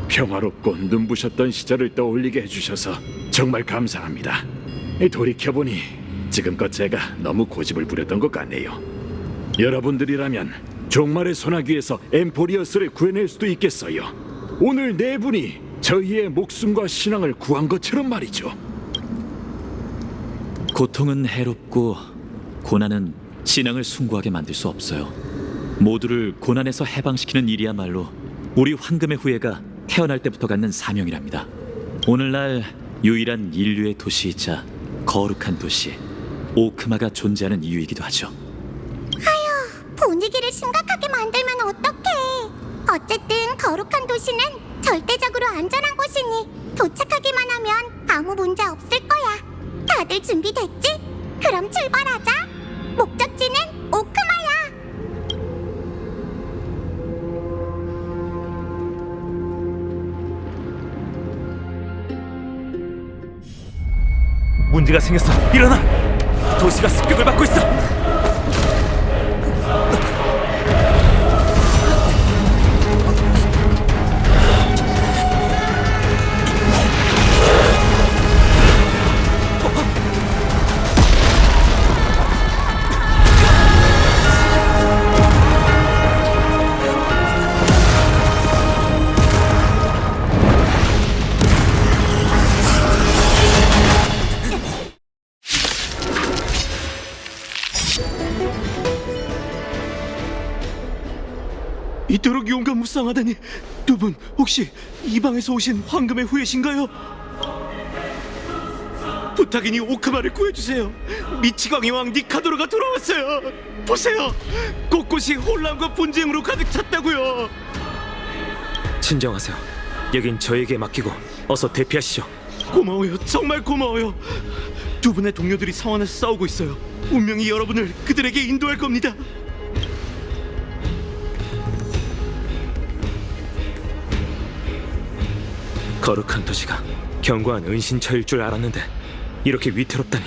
평화롭고 눈부셨던 시절을 떠올리게 해주셔서 정말 감사합니다. 돌이켜보니 지금껏 제가 너무 고집을 부렸던 것 같네요. 여러분들이라면 종말의 소나기에서 엠포리어스를 구해낼 수도 있겠어요. 오늘 네 분이 저희의 목숨과 신앙을 구한 것처럼 말이죠. 고통은 해롭고 고난은 신앙을 숭고하게 만들 수 없어요. 모두를 고난에서 해방시키는 일이야말로 우리 황금의 후예가 태어날 때부터 갖는 사명이랍니다. 오늘날 유일한 인류의 도시이자 거룩한 도시 오크마가 존재하는 이유이기도 하죠. 분위기를 심각하게 만들면 어떡해. 어쨌든 거룩한 도시는 절대적으로 안전한 곳이니 도착하기만 하면 아무 문제 없을 거야. 다들 준비됐지? 그럼 출발하자. 목적지는 오크마야. 문제가 생겼어. 일어나! 도시가 습격을 받고 있어. 이토록 용감무쌍하다니. 두 분 혹시 이 방에서 오신 황금의 후예신가요? 부탁이니 오크마를 구해주세요. 미치광이 왕 니카도르가 돌아왔어요. 보세요, 곳곳이 혼란과 분쟁으로 가득 찼다고요. 진정하세요. 여긴 저에게 맡기고 어서 대피하시죠. 고마워요, 정말 고마워요. 두 분의 동료들이 상원에서 싸우고 있어요. 운명이 여러분을 그들에게 인도할 겁니다. 거룩한 도시가 견고한 은신처일 줄 알았는데 이렇게 위태롭다니.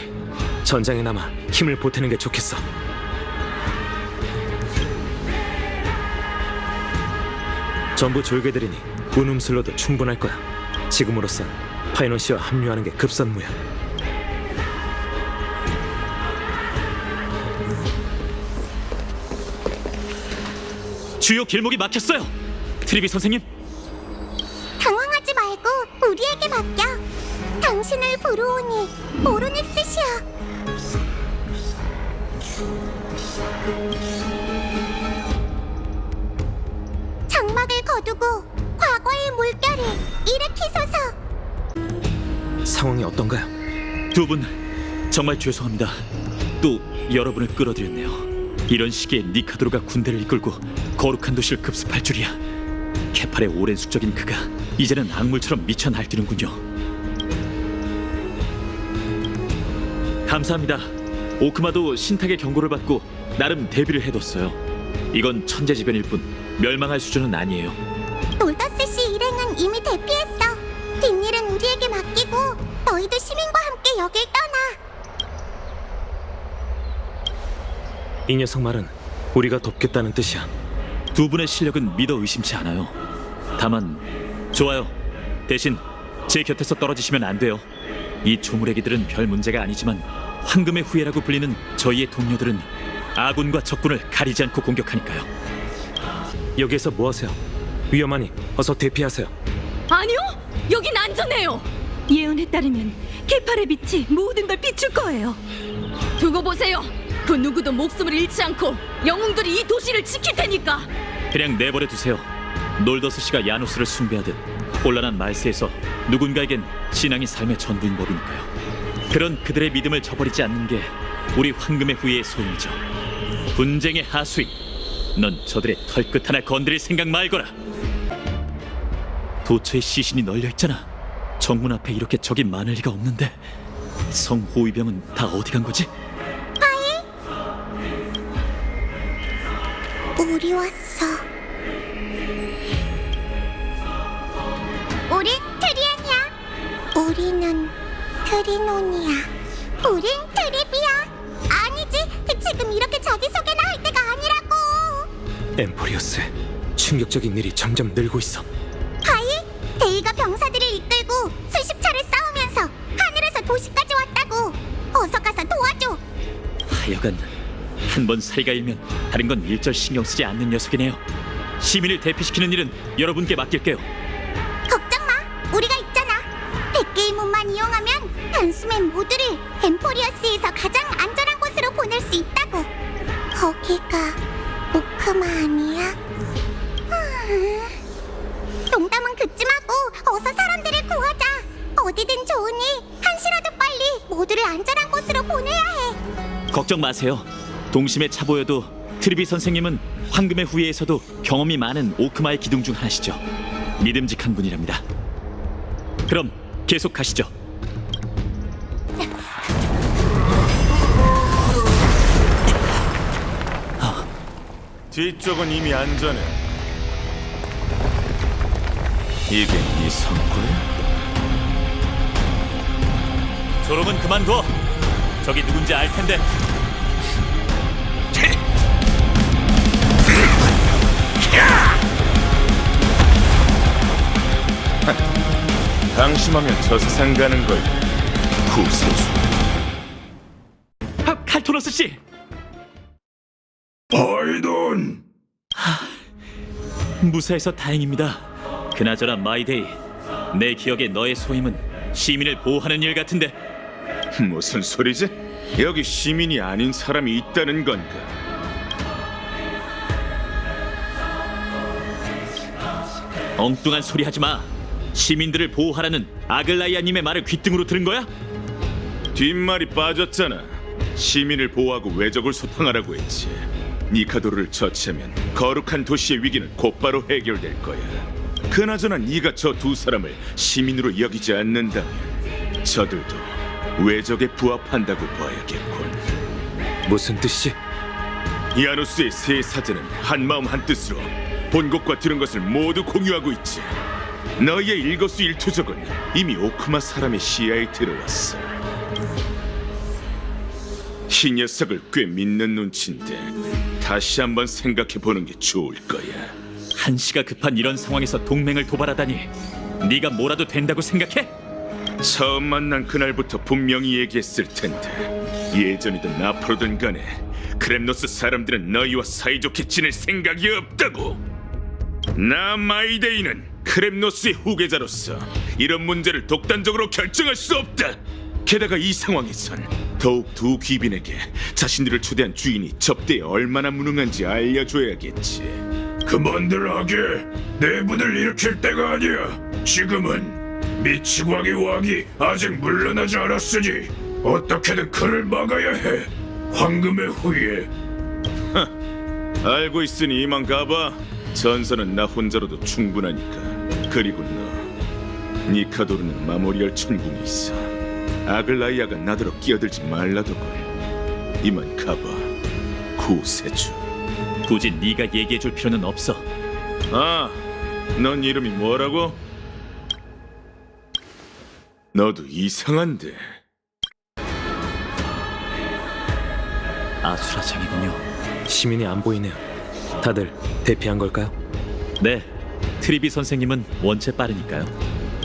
전장에 남아 힘을 보태는 게 좋겠어. 전부 졸개들이니 운음술로도 충분할 거야. 지금으로선 파이논 씨와 합류하는 게 급선무야. 주요 길목이 막혔어요. 트리비 선생님, 당황하지 말고 우리에게 맡겨. 당신을 부르오니 오르닉스시여. 장막을 거두고 과거의 물결을 일으키소서. 상황이 어떤가요? 두 분 정말 죄송합니다. 또 여러분을 끌어들였네요. 이런 시기에 니카도르가 군대를 이끌고 거룩한 도시를 급습할 줄이야. 케팔의 오랜 숙적인 그가 이제는 악물처럼 미쳐 날뛰는군요. 감사합니다. 오크마도 신탁의 경고를 받고 나름 대비를 해뒀어요. 이건 천재지변일 뿐 멸망할 수준은 아니에요. 놀더스 씨 일행은 이미 대피했어. 뒷일은 우리에게 맡기고 너희도 시민과 함께 여길 떠나. 이 녀석 말은 우리가 돕겠다는 뜻이야. 두 분의 실력은 믿어 의심치 않아요. 다만 좋아요. 대신 제 곁에서 떨어지시면 안 돼요. 이 조물애기들은 별 문제가 아니지만 황금의 후예라고 불리는 저희의 동료들은 아군과 적군을 가리지 않고 공격하니까요. 여기에서 뭐 하세요? 위험하니 어서 대피하세요. 아니요, 여긴 안전해요. 예언에 따르면 케팔의 빛이 모든 걸 비출 거예요. 두고 보세요. 그 누구도 목숨을 잃지 않고 영웅들이 이 도시를 지킬 테니까. 그냥 내버려 두세요. 놀더스 씨가 야누스를 숭배하듯 혼란한 말세에서 누군가에겐 신앙이 삶의 전부인 법이니까요. 그런 그들의 믿음을 저버리지 않는 게 우리 황금의 후예의 소임이죠. 분쟁의 하수인, 넌 저들의 털끝 하나 건드릴 생각 말거라. 도처에 시신이 널려있잖아. 정문 앞에 이렇게 적이 많을 리가 없는데 성 호위병은 다 어디 간 거지? 우리 왔어. 우린 트리안이야. 우리는 트리논이야. 우린 트리비야. 아니지, 지금 이렇게 자기소개나 할 때가 아니라고. 엠포리어스, 충격적인 일이 점점 늘고 있어. 하이, 데이가 병사들을 이끌고 수십 차례 싸우면서 하늘에서 도시까지 왔다고. 어서 가서 도와줘. 하여간 한 번 사리가 일면 다른 건 일절 신경 쓰지 않는 녀석이네요. 시민을 대피시키는 일은 여러분께 맡길게요. 걱정 마, 우리가 있잖아. 100개의 문만 이용하면 단숨에 모두를 엠포리어스에서 가장 안전한 곳으로 보낼 수 있다고. 거기가 오크마 아니야? 농담은 그쯤하고 어서 사람들을 구하자. 어디든 좋으니 한시라도 빨리 모두를 안전한 곳으로 보내야 해. 걱정 마세요. 동심에 차 보여도 트리비 선생님은 황금의 후예에서도 경험이 많은 오크마의 기둥 중 하나시죠. 믿음직한 분이랍니다. 그럼 계속 가시죠. 뒤쪽은 이미 안전해. 이게 네 성과야? 조롱은 그만둬. 저기 누군지 알 텐데. 방심하면 저 세상 가는 걸. 구세주. 칼토너스 씨. 파이논. 무사해서 다행입니다. 그나저나 마이데이, 내 기억에 너의 소임은 시민을 보호하는 일 같은데. 무슨 소리지? 여기 시민이 아닌 사람이 있다는 건가? 엉뚱한 소리 하지 마. 시민들을 보호하라는 아글라이아님의 말을 귓등으로 들은 거야? 뒷말이 빠졌잖아. 시민을 보호하고 외적을 소탕하라고 했지. 니카도르를 처치하면 거룩한 도시의 위기는 곧바로 해결될 거야. 그나저나 네가 저 두 사람을 시민으로 여기지 않는다면 저들도 외적에 부합한다고 봐야겠군. 무슨 뜻이지? 야누스의 세 사제는 한마음 한뜻으로 본 것과 들은 것을 모두 공유하고 있지. 너희의 일거수일투족은 이미 오크마 사람의 시야에 들어왔어. 이 녀석을 꽤 믿는 눈치인데 다시 한번 생각해보는 게 좋을 거야. 한시가 급한 이런 상황에서 동맹을 도발하다니 네가 뭐라도 된다고 생각해? 처음 만난 그날부터 분명히 얘기했을 텐데 예전이든 앞으로든 간에 크렘노스 사람들은 너희와 사이좋게 지낼 생각이 없다고. 나 마이데이는 크렘노스의 후계자로서 이런 문제를 독단적으로 결정할 수 없다. 게다가 이 상황에선 더욱 두 귀빈에게 자신들을 초대한 주인이 접대에 얼마나 무능한지 알려줘야겠지. 그만들 하게. 내분을 일으킬 때가 아니야. 지금은 미치광이 왕이 아직 물러나지 않았으니 어떻게든 그를 막아야 해. 황금의 후예. 알고 있으니 이만 가봐. 전선은 나 혼자로도 충분하니까. 그리고 너, 니카도르는 마모리알 천궁이 있어. 아글라이아가 나더러 끼어들지 말라더군. 이만 가봐. 구세주. 굳이 네가 얘기해줄 필요는 없어. 아, 넌 이름이 뭐라고? 너도 이상한데. 아수라장이군요. 시민이 안 보이네요. 다들 대피한 걸까요? 네, 트리비 선생님은 원체 빠르니까요.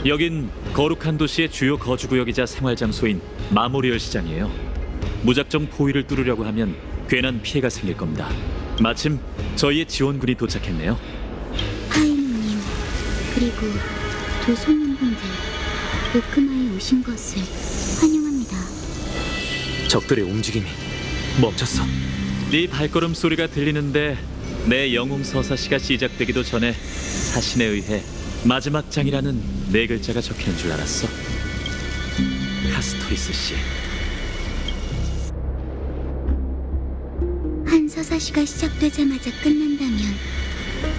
여긴 거룩한 도시의 주요 거주구역이자 생활장소인 마모리얼 시장이에요. 무작정 포위를 뚫으려고 하면 괜한 피해가 생길 겁니다. 마침 저희의 지원군이 도착했네요. 하이누님, 그리고 두 손님분들, 오크마에 오신 것을 환영합니다. 적들의 움직임이 멈췄어. 네 발걸음 소리가 들리는데 내 영웅 서사시가 시작되기도 전에 사신에 의해 마지막 장이라는 네 글자가 적혀있는 줄 알았어. 카스토리스 씨. 한 서사시가 시작되자마자 끝난다면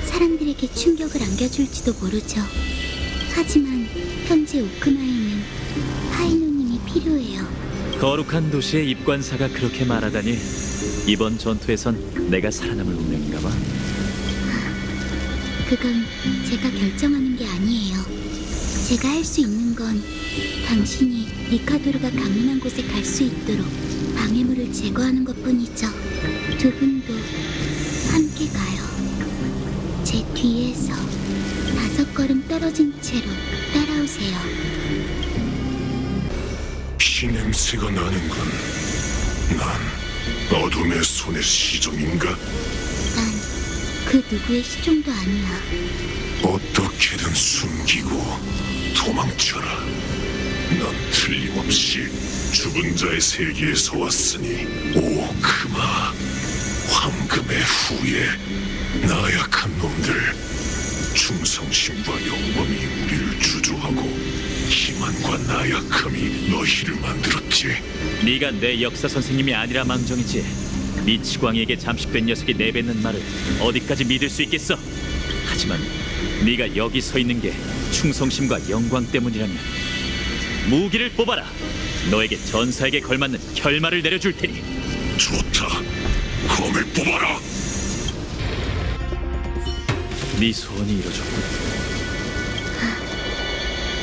사람들에게 충격을 안겨줄지도 모르죠. 하지만 현재 오크마에는 하이노님이 필요해요. 거룩한 도시의 입관사가 그렇게 말하다니 이번 전투에선 내가 살아남을 운명인가 봐. 그건 제가 결정하는 게 아니에요. 제가 할 수 있는 건 당신이 니카도르가 강림한 곳에 갈 수 있도록 방해물을 제거하는 것뿐이죠. 두 분도 함께 가요. 제 뒤에서 5걸음 떨어진 채로 따라오세요. 피 냄새가 나는군. 난 어둠의 손의 시종인가? 난 그 누구의 시종도 아니야. 어떻게든 숨기고 도망쳐라. 넌 틀림없이 죽은 자의 세계에서 왔으니 오크마, 황금의 후예. 나약한 놈들, 충성심과 영광이 우리를 주조하고 기만과 나약함이 너희를 만들었지. 네가 내 역사 선생님이 아니라 망정이지. 미치광이에게 잠식된 녀석이 내뱉는 말을 어디까지 믿을 수 있겠어? 하지만 네가 여기 서 있는 게 충성심과 영광 때문이라면 무기를 뽑아라. 너에게 전사에게 걸맞는 결말을 내려줄 테니. 좋다. 검을 뽑아라. 네 소원이 이루어졌군.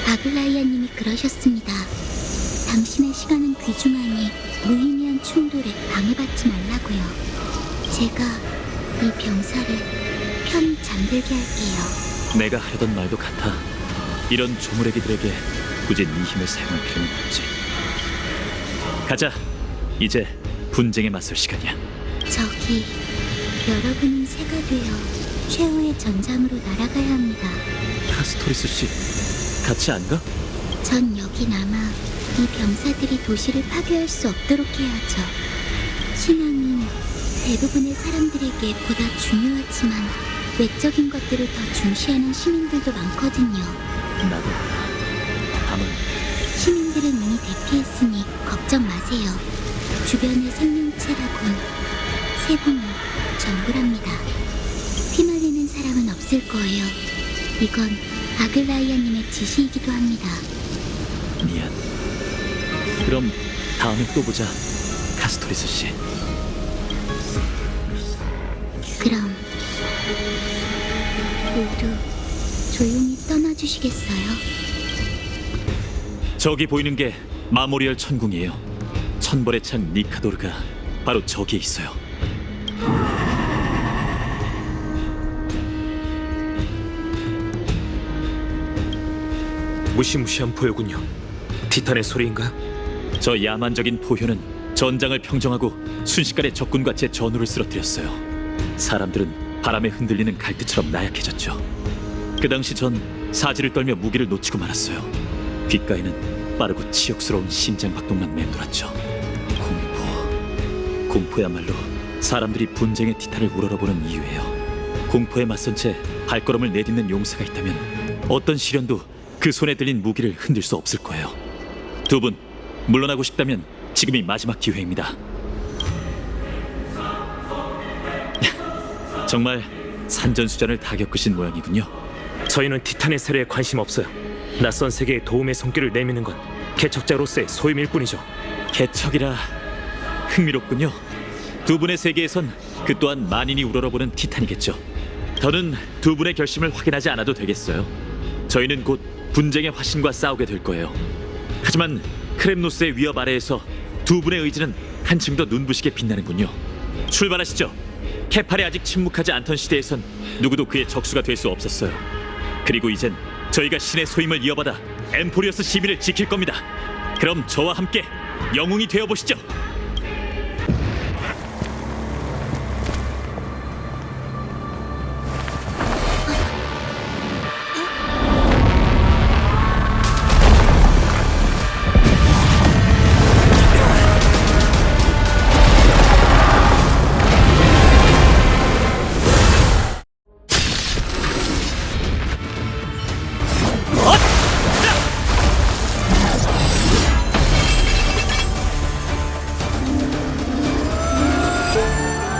아글라이아님이 그러셨습니다. 당신의 시간은 귀중하니 무의미한 충돌에 방해받지 말라고요. 제가 이 병사를 편히 잠들게 할게요. 내가 하려던 말도 같아. 이런 조물애기들에게 굳이 네 힘을 사용할 필요는 없지. 가자. 이제 분쟁에 맞설 시간이야. 저기, 여러분은 새가 되어 최후의 전장으로 날아가야 합니다. 카스토리스 씨, 같이 안 가? 전 여기 남아 이 병사들이 도시를 파괴할 수 없도록 해야죠. 신앙은 대부분의 사람들에게 보다 중요하지만 외적인 것들을 더 중시하는 시민들도 많거든요. 나도. 다만 시민들은 이미 대피했으니 걱정 마세요. 주변의 생명체라곤 세분이 전부랍니다. 휘말리는 사람은 없을 거예요. 이건 아글라이아님의 지시이기도 합니다. 미안. 그럼 다음에 또 보자, 카스토리스 씨. 그럼 모두 조용히 떠나주시겠어요? 저기 보이는 게 마모리얼 천궁이에요. 천벌의 창 니카도르가 바로 저기에 있어요. 무시무시한 포효군요. 티탄의 소리인가요? 저 야만적인 포효는 전장을 평정하고 순식간에 적군과 제 전우를 쓰러뜨렸어요. 사람들은 바람에 흔들리는 갈대처럼 나약해졌죠. 그 당시 전 사지를 떨며 무기를 놓치고 말았어요. 귓가에는 빠르고 치욕스러운 심장박동만 맴돌았죠. 공포야말로 사람들이 분쟁의 티탄을 우러러보는 이유예요. 공포에 맞선 채 발걸음을 내딛는 용사가 있다면 어떤 시련도 그 손에 들린 무기를 흔들 수 없을 거예요. 두 분, 물러나고 싶다면 지금이 마지막 기회입니다. 정말 산전수전을 다 겪으신 모양이군요. 저희는 티탄의 세례에 관심 없어요. 낯선 세계에 도움의 손길을 내미는 건 개척자로서의 소임일 뿐이죠. 개척이라 흥미롭군요. 두 분의 세계에선 그 또한 만인이 우러러보는 티탄이겠죠. 더는 두 분의 결심을 확인하지 않아도 되겠어요. 저희는 곧 분쟁의 화신과 싸우게 될 거예요. 하지만 크렘노스의 위협 아래에서 두 분의 의지는 한층 더 눈부시게 빛나는군요. 출발하시죠. 케팔이 아직 침묵하지 않던 시대에선 누구도 그의 적수가 될 수 없었어요. 그리고 이젠 저희가 신의 소임을 이어받아 엠포리어스 시민을 지킬 겁니다. 그럼 저와 함께 영웅이 되어보시죠.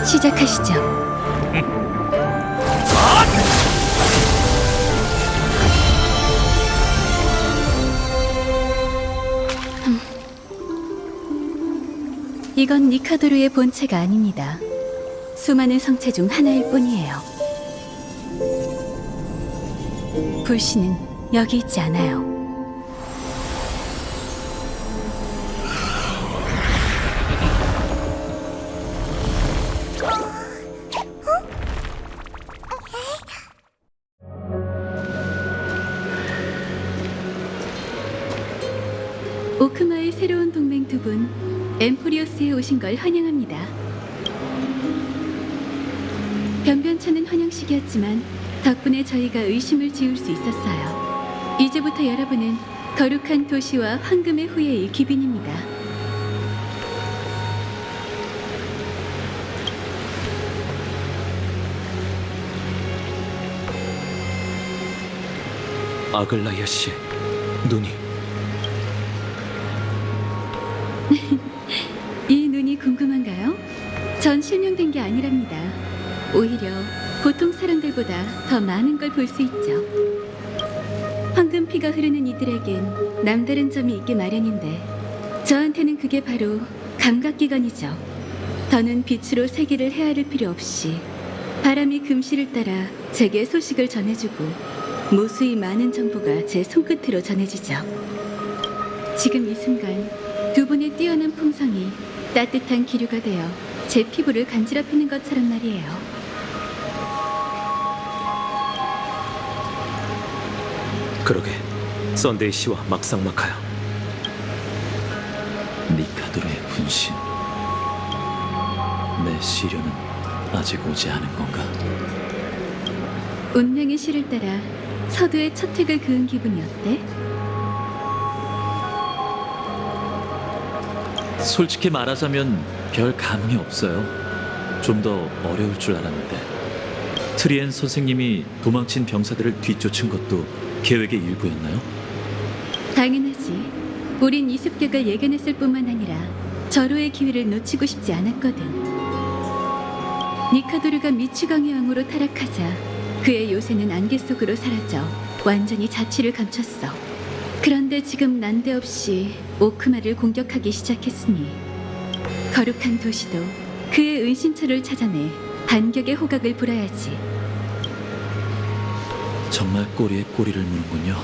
시작하시죠. 이건 니카도르의 본체가 아닙니다. 수많은 성체 중 하나일 뿐이에요. 불씨는 여기 있지 않아요. 오크마의 새로운 동맹 두 분, 엠포리어스에 오신 걸 환영합니다. 변변찮은 환영식이었지만 덕분에 저희가 의심을 지울 수 있었어요. 이제부터 여러분은 거룩한 도시와 황금의 후예의 귀빈입니다. 아글라이아 씨의 눈이 이 눈이 궁금한가요? 전 실명된 게 아니랍니다. 오히려 보통 사람들보다 더 많은 걸 볼 수 있죠. 황금피가 흐르는 이들에겐 남다른 점이 있기 마련인데 저한테는 그게 바로 감각기관이죠. 더는 빛으로 세계를 헤아릴 필요 없이 바람이 금시를 따라 제게 소식을 전해주고 무수히 많은 정보가 제 손끝으로 전해지죠. 지금 이 순간 두 분의 뛰어난 품성이 따뜻한 기류가 되어 제 피부를 간지럽히는 것처럼 말이에요. 그러게 썬데이 씨와 막상막하야. 니카도르의 분신. 내 시련은 아직 오지 않은 건가? 운명의 실을 따라 서두의 첫 획을 그은 기분이 어때? 솔직히 말하자면 별 감흥이 없어요. 좀 더 어려울 줄 알았는데. 트리엔 선생님이 도망친 병사들을 뒤쫓은 것도 계획의 일부였나요? 당연하지. 우린 이 습격을 예견했을 뿐만 아니라 절호의 기회를 놓치고 싶지 않았거든. 니카도르가 미치광이 왕으로 타락하자 그의 요새는 안개 속으로 사라져 완전히 자취를 감췄어. 그런데 지금 난데없이 오크마를 공격하기 시작했으니 거룩한 도시도 그의 은신처를 찾아내 반격의 호각을 불어야지. 정말 꼬리에 꼬리를 무는군요.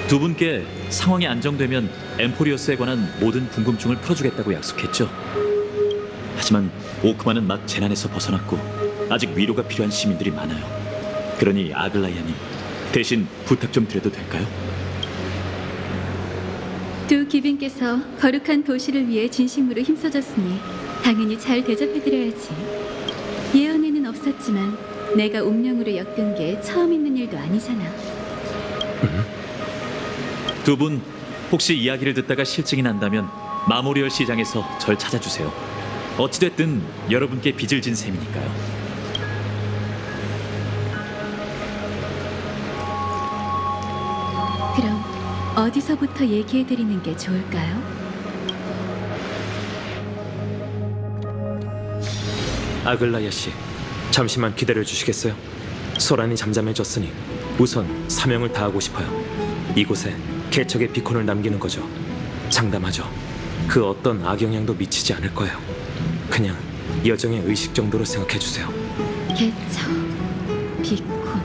두 분께 상황이 안정되면 엠포리어스에 관한 모든 궁금증을 풀어주겠다고 약속했죠. 하지만 오크만은 막 재난에서 벗어났고 아직 위로가 필요한 시민들이 많아요. 그러니 아글라이아님, 대신 부탁 좀 드려도 될까요? 두 귀빈께서 거룩한 도시를 위해 진심으로 힘써줬으니 당연히 잘 대접해드려야지. 예언에는 없었지만 내가 운명으로 엮은 게 처음 있는 일도 아니잖아. 두 분 혹시 이야기를 듣다가 실증이 난다면 마모리얼 시장에서 절 찾아주세요. 어찌됐든 여러분께 빚을 진 셈이니까요. 그럼 어디서부터 얘기해드리는 게 좋을까요? 아글라야 씨, 잠시만 기다려 주시겠어요? 소란이 잠잠해졌으니 우선 사명을 다하고 싶어요. 이곳에 개척의 비콘을 남기는 거죠. 장담하죠. 그 어떤 악영향도 미치지 않을 거예요. 그냥 여정의 의식 정도로 생각해 주세요. 개척, 비콘.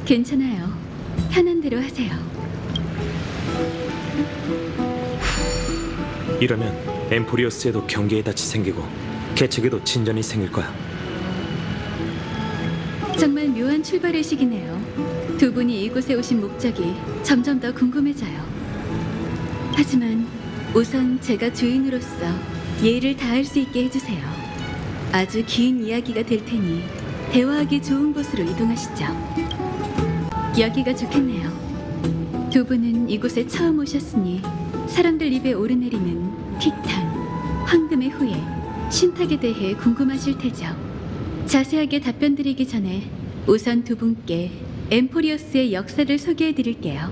괜찮아요. 편한 대로 하세요. 이러면 엠포리어스에도 경계의 닻이 생기고 개척에도 진전이 생길 거야. 정말 묘한 출발의식이네요. 두 분이 이곳에 오신 목적이 점점 더 궁금해져요. 하지만 우선 제가 주인으로서 예의를 다할 수 있게 해주세요. 아주 긴 이야기가 될 테니 대화하기 좋은 곳으로 이동하시죠. 여기가 좋겠네요. 두 분은 이곳에 처음 오셨으니 사람들 입에 오르내리는 티탄, 황금의 후예, 신탁에 대해 궁금하실 테죠. 자세하게 답변드리기 전에 우선 두 분께 엠포리어스의 역사를 소개해드릴게요.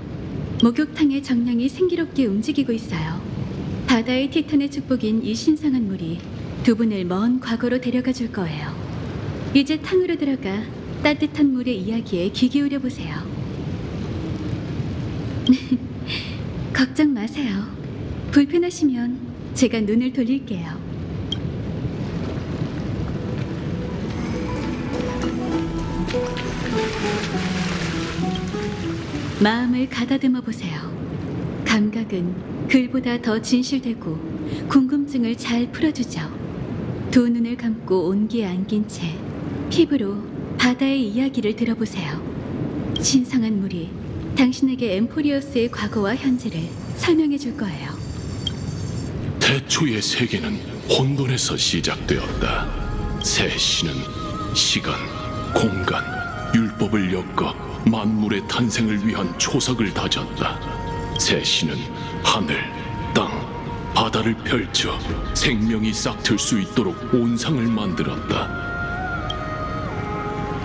목욕탕의 정령이 생기롭게 움직이고 있어요. 바다의 티탄의 축복인 이 신성한 물이 두 분을 먼 과거로 데려가 줄 거예요. 이제 탕으로 들어가 따뜻한 물의 이야기에 귀 기울여 보세요. 걱정 마세요. 불편하시면 제가 눈을 돌릴게요. 마음을 가다듬어 보세요. 감각은 글보다 더 진실되고 궁금증을 잘 풀어주죠. 두 눈을 감고 온기에 안긴 채 피부로 바다의 이야기를 들어보세요. 신성한 물이 당신에게 엠포리어스의 과거와 현재를 설명해 줄 거예요. 태초의 세계는 혼돈에서 시작되었다. 새 신은 시간, 공간, 율법을 엮어 만물의 탄생을 위한 초석을 다졌다. 새 신은 하늘, 땅, 바다를 펼쳐 생명이 싹틀 수 있도록 온상을 만들었다.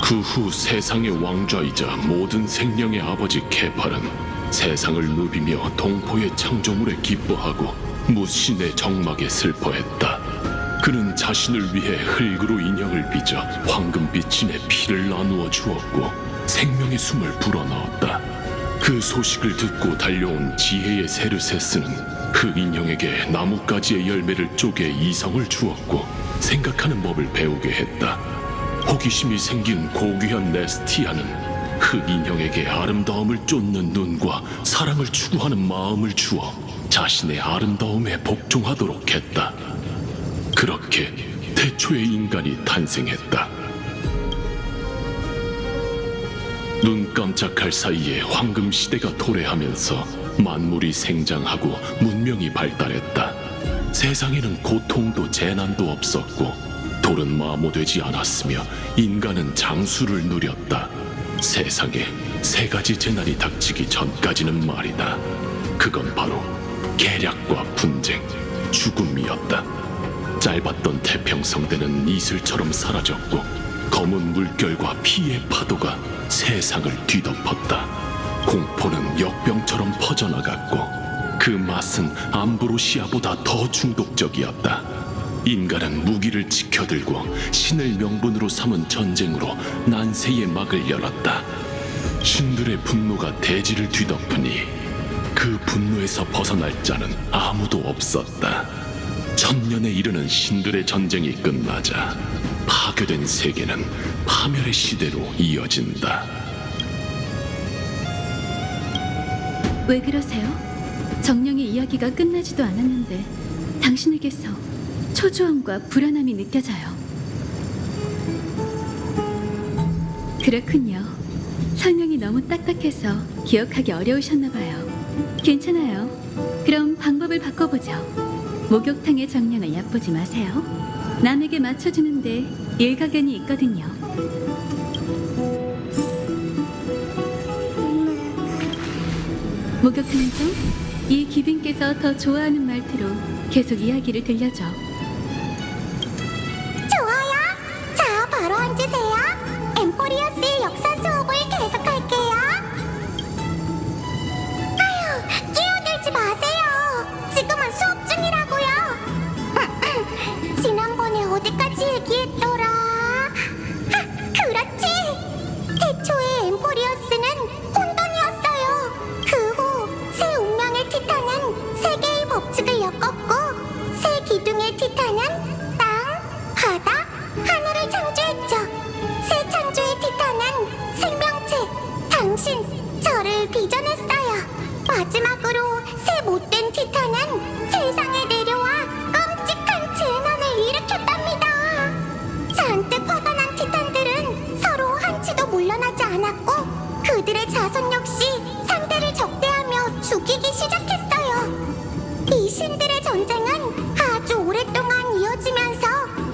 그 후 세상의 왕좌이자 모든 생명의 아버지 케팔은 세상을 누비며 동포의 창조물에 기뻐하고 무신의 정막에 슬퍼했다. 그는 자신을 위해 흙으로 인형을 빚어 황금빛인의 피를 나누어 주었고 생명의 숨을 불어넣었다. 그 소식을 듣고 달려온 지혜의 세르세스는 그 인형에게 나뭇가지의 열매를 쪼개 이성을 주었고 생각하는 법을 배우게 했다. 호기심이 생긴 고귀한 네스티아는 흙 인형에게 아름다움을 쫓는 눈과 사랑을 추구하는 마음을 주어 자신의 아름다움에 복종하도록 했다. 그렇게 태초의 인간이 탄생했다. 눈 깜짝할 사이에 황금 시대가 도래하면서 만물이 생장하고 문명이 발달했다. 세상에는 고통도 재난도 없었고 돌은 마모되지 않았으며 인간은 장수를 누렸다. 세상에 세 가지 재난이 닥치기 전까지는 말이다. 그건 바로 계략과 분쟁, 죽음이었다. 짧았던 태평성대는 이슬처럼 사라졌고 검은 물결과 피의 파도가 세상을 뒤덮었다. 공포는 역병처럼 퍼져나갔고 그 맛은 암브로시아보다 더 중독적이었다. 인간은 무기를 지켜들고 신을 명분으로 삼은 전쟁으로 난세의 막을 열었다. 신들의 분노가 대지를 뒤덮으니 그 분노에서 벗어날 자는 아무도 없었다. 1000년에 이르는 신들의 전쟁이 끝나자 파괴된 세계는 파멸의 시대로 이어진다. 왜 그러세요? 정령의 이야기가 끝나지도 않았는데 당신에게서 초조함과 불안함이 느껴져요. 그렇군요. 설명이 너무 딱딱해서 기억하기 어려우셨나 봐요. 괜찮아요. 그럼 방법을 바꿔보죠. 목욕탕의 정령을 얕보지 마세요. 남에게 맞춰주는데 일가견이 있거든요. 목욕탕은 좀 이 귀빈께서 더 좋아하는 말투로 계속 이야기를 들려줘. 좋아요. 자, 바로 앉으세요. 엠포리어스의 역사 수업을 계속할게요. 아휴, 끼어들지 마세요. 지금은 수업 중이라고요. 지난번에 어디까지 얘기했더라? 그렇지. 태초에 엠포리어스는 혼돈이었어요. 그 후 새 운명의 티탄은 세계의 법칙을 엮었고 새 기둥의 티탄은 땅, 바다, 하늘을 창조했죠. 새 창조의 티탄은 생명체, 당신, 저를 빚어냈어요. 마지막으로 새 못된 티탄은 세상에 내려와 끔찍한 재난을 일으켰답니다. 잔뜩 화가 난 티탄들은 서로 한치도 물러나지 않았고 그들의 자손 역시 상대를 적대하며 죽이기 시작했어요. 이 신들의 전쟁은 아주 오랫동안 이어지면서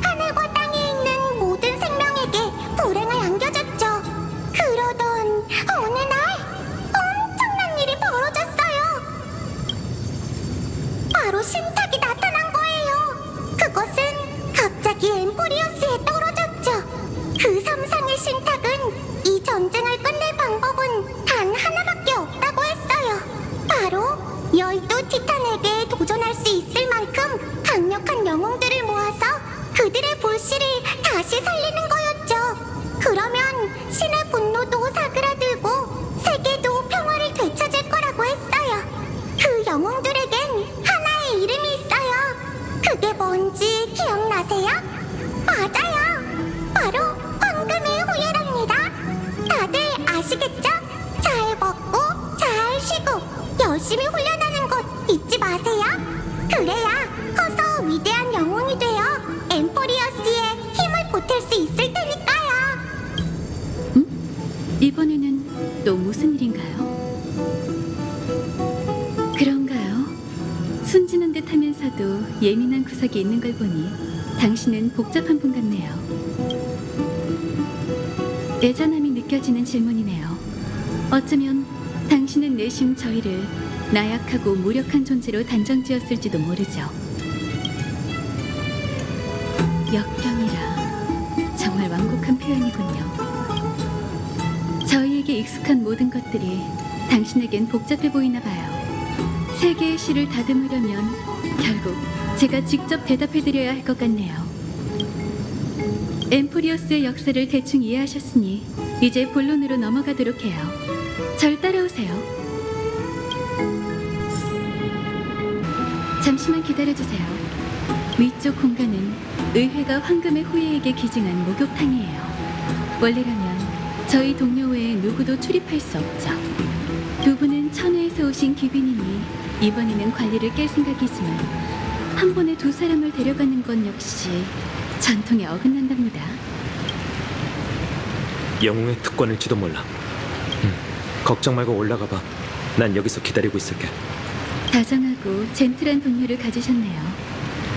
하늘과 땅에 있는 모든 생명에게 불행을 안겨줬죠. 그러던 어느 날 엄청난 일이 벌어졌어요. 바로 신탁이 나타난 거예요. 그것은 갑자기 엠포리어스에 떨어졌죠. 그 삼상의 신탁은 이 전쟁을 끝낼 방법은 단 하나밖에 없다고 했어요. 바로 12 티탄에게 도전할 수 있을 만큼 강력한 영웅들을 모아서 그들의 불씨를 다시 살리는 거였죠. 그러면 신의 분노도 사그라들고 세계도 평화를 되찾을 거라고 했어요. 그 영웅들에겐 하나의 이름이 있어요. 그게 뭔지 기억나세요? 맞아요. 바로 황금의 후예랍니다. 다들 아시겠죠? 잘 먹고 잘 쉬고 열심히 훈련하는 것 잊지 마세요. 그래야 커서 위대한 영웅이 되어 엠포리어스에 힘을 보탤 수 있을 테니까요. 이번에는 또 무슨 일인가요? 그런가요? 순진한 듯 하면서도 예민한 구석이 있는 걸 보니 당신은 복잡한 분 같네요. 애잔함이 느껴지는 질문이네요. 어쩌면 당신은 내심 저희를 나약하고 무력한 존재로 단정지었을지도 모르죠. 역경이라 정말 완곡한 표현이군요. 저희에게 익숙한 모든 것들이 당신에겐 복잡해 보이나 봐요. 세계의 시를 다듬으려면 결국 제가 직접 대답해드려야 할 것 같네요. 엠포리어스의 역사를 대충 이해하셨으니 이제 본론으로 넘어가도록 해요. 절 따라오세요. 잠시만 기다려주세요. 위쪽 공간은 의회가 황금의 후예에게 기증한 목욕탕이에요. 원래라면 저희 동료 외에 누구도 출입할 수 없죠. 두 분은 천회에서 오신 귀빈이니 이번에는 관리를 깰 생각이지만 한 번에 두 사람을 데려가는 건 역시 전통에 어긋난답니다. 영웅의 특권일지도 몰라. 걱정 말고 올라가 봐. 난 여기서 기다리고 있을게. 다정하고 젠틀한 동료를 가지셨네요.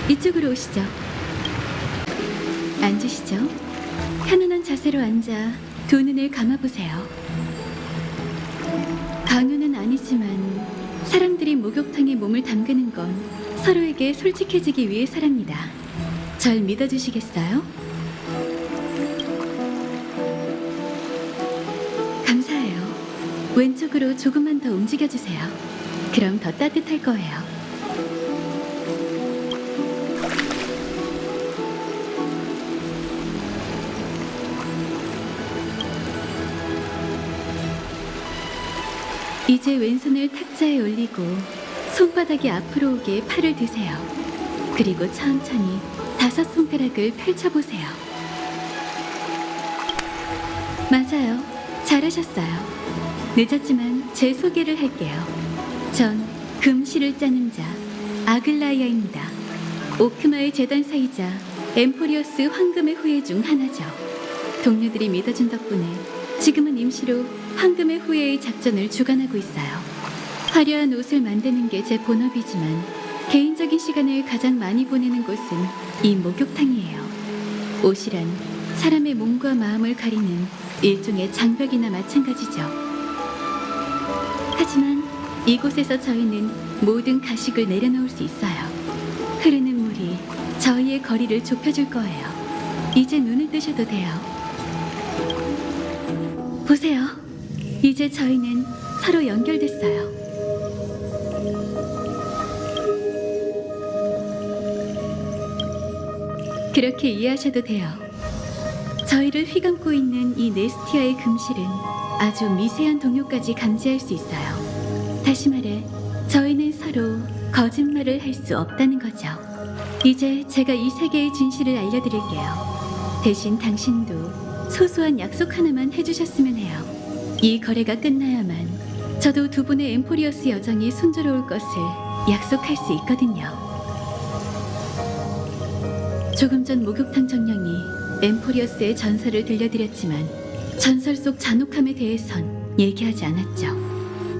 이쪽으로 오시죠. 앉으시죠. 편안한 자세로 앉아 두 눈을 감아보세요. 강요는 아니지만 사람들이 목욕탕에 몸을 담그는 건 서로에게 솔직해지기 위해서랍니다. 절 믿어주시겠어요? 감사해요. 왼쪽으로 조금만 더 움직여주세요. 그럼 더 따뜻할 거예요. 이제 왼손을 탁자에 올리고 손바닥이 앞으로 오게 팔을 드세요. 그리고 천천히 5 손가락을 펼쳐보세요. 맞아요. 잘하셨어요. 늦었지만 제 소개를 할게요. 전 금실을 짜는 자 아글라이아입니다. 오크마의 재단사이자 엠포리어스 황금의 후예 중 하나죠. 동료들이 믿어준 덕분에 지금은 임시로 황금의 후예의 작전을 주관하고 있어요. 화려한 옷을 만드는 게 제 본업이지만 개인적인 시간을 가장 많이 보내는 곳은 이 목욕탕이에요. 옷이란 사람의 몸과 마음을 가리는 일종의 장벽이나 마찬가지죠. 하지만 이곳에서 저희는 모든 가식을 내려놓을 수 있어요. 흐르는 물이 저희의 거리를 좁혀줄 거예요. 이제 눈을 뜨셔도 돼요. 보세요. 이제 저희는 서로 연결됐어요. 그렇게 이해하셔도 돼요. 저희를 휘감고 있는 이 네스티아의 금실은 아주 미세한 동요까지 감지할 수 있어요. 다시 말해, 저희는 서로 거짓말을 할 수 없다는 거죠. 이제 제가 이 세계의 진실을 알려드릴게요. 대신 당신도 소소한 약속 하나만 해주셨으면 해요. 이 거래가 끝나야만 저도 두 분의 엠포리어스 여정이 순조로울 것을 약속할 수 있거든요. 조금 전 목욕탕 정령이 엠포리어스의 전설을 들려드렸지만 전설 속 잔혹함에 대해선 얘기하지 않았죠.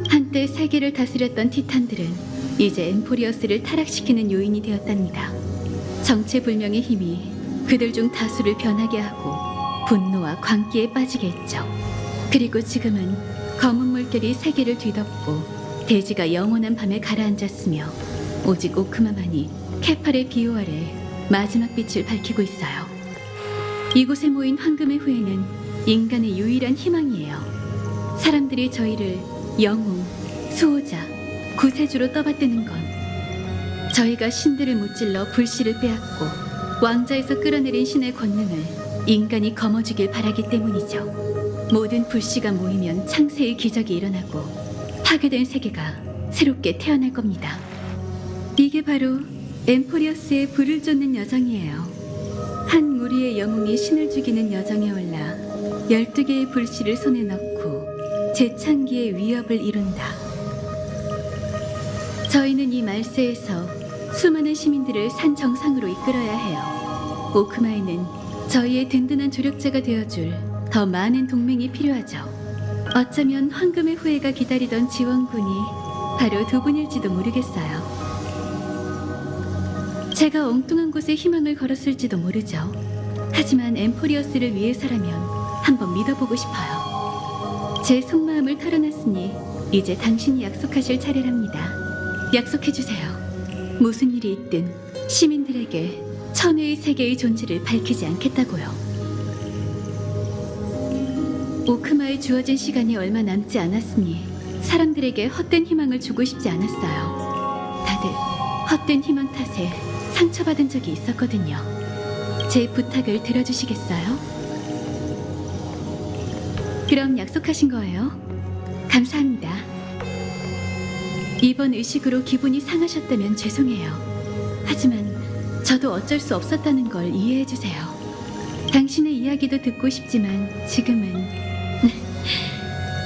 한때 세계를 다스렸던 티탄들은 이제 엠포리어스를 타락시키는 요인이 되었답니다. 정체불명의 힘이 그들 중 다수를 변하게 하고 분노와 광기에 빠지게 했죠. 그리고 지금은 검은 물결이 세계를 뒤덮고 대지가 영원한 밤에 가라앉았으며 오직 오크마만이 케팔의 비호 아래 마지막 빛을 밝히고 있어요. 이곳에 모인 황금의 후예는 인간의 유일한 희망이에요. 사람들이 저희를 영웅, 수호자, 구세주로 떠받드는 건 저희가 신들을 무찔러 불씨를 빼앗고 왕자에서 끌어내린 신의 권능을 인간이 거머쥐길 바라기 때문이죠. 모든 불씨가 모이면 창세의 기적이 일어나고 파괴된 세계가 새롭게 태어날 겁니다. 이게 바로 엠포리어스의 불을 쫓는 여정이에요. 한 무리의 영웅이 신을 죽이는 여정에 올라 12개의 불씨를 손에 넣고 재창기의 위협을 이룬다. 저희는 이 말세에서 수많은 시민들을 산 정상으로 이끌어야 해요. 오크마에는 저희의 든든한 조력자가 되어줄 더 많은 동맹이 필요하죠. 어쩌면 황금의 후예가 기다리던 지원군이 바로 두 분일지도 모르겠어요. 제가 엉뚱한 곳에 희망을 걸었을지도 모르죠. 하지만 엠포리어스를 위해서라면 한번 믿어보고 싶어요. 제 속마음을 털어놨으니 이제 당신이 약속하실 차례랍니다. 약속해주세요. 무슨 일이 있든 시민들에게 천혜의 세계의 존재를 밝히지 않겠다고요. 오크마에 주어진 시간이 얼마 남지 않았으니 사람들에게 헛된 희망을 주고 싶지 않았어요. 다들 헛된 희망 탓에 상처받은 적이 있었거든요. 제 부탁을 들어주시겠어요? 그럼 약속하신 거예요? 감사합니다. 이번 의식으로 기분이 상하셨다면 죄송해요. 하지만 저도 어쩔 수 없었다는 걸 이해해 주세요. 당신의 이야기도 듣고 싶지만 지금은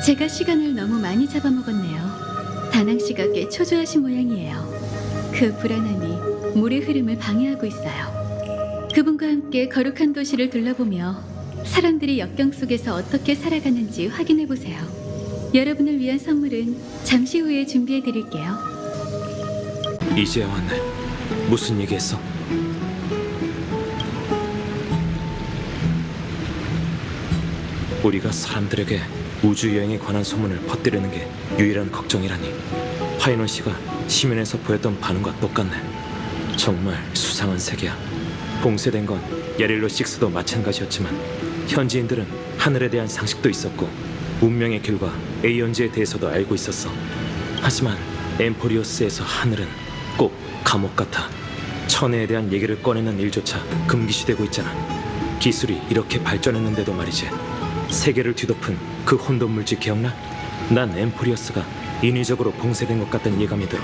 제가 시간을 너무 많이 잡아먹었네요. 다낭 씨가 꽤 초조하신 모양이에요. 그 불안함이 물의 흐름을 방해하고 있어요. 그분과 함께 거룩한 도시를 둘러보며 사람들이 역경 속에서 어떻게 살아가는지 확인해 보세요. 여러분을 위한 선물은 잠시 후에 준비해 드릴게요. 이제야 왔네. 무슨 얘기했어? 우리가 사람들에게 우주여행에 관한 소문을 퍼뜨리는 게 유일한 걱정이라니. 파이논 씨가 시민에서 보였던 반응과 똑같네. 정말 수상한 세계야. 봉쇄된 건 야릴로 6도 마찬가지였지만 현지인들은 하늘에 대한 상식도 있었고 운명의 길과 에이언즈에 대해서도 알고 있었어. 하지만 엠포리오스에서 하늘은 꼭 감옥 같아. 천혜에 대한 얘기를 꺼내는 일조차 금기시되고 있잖아. 기술이 이렇게 발전했는데도 말이지. 세계를 뒤덮은 그 혼돈 물질 기억나? 난 엠포리오스가 인위적으로 봉쇄된 것 같다는 예감이 들어.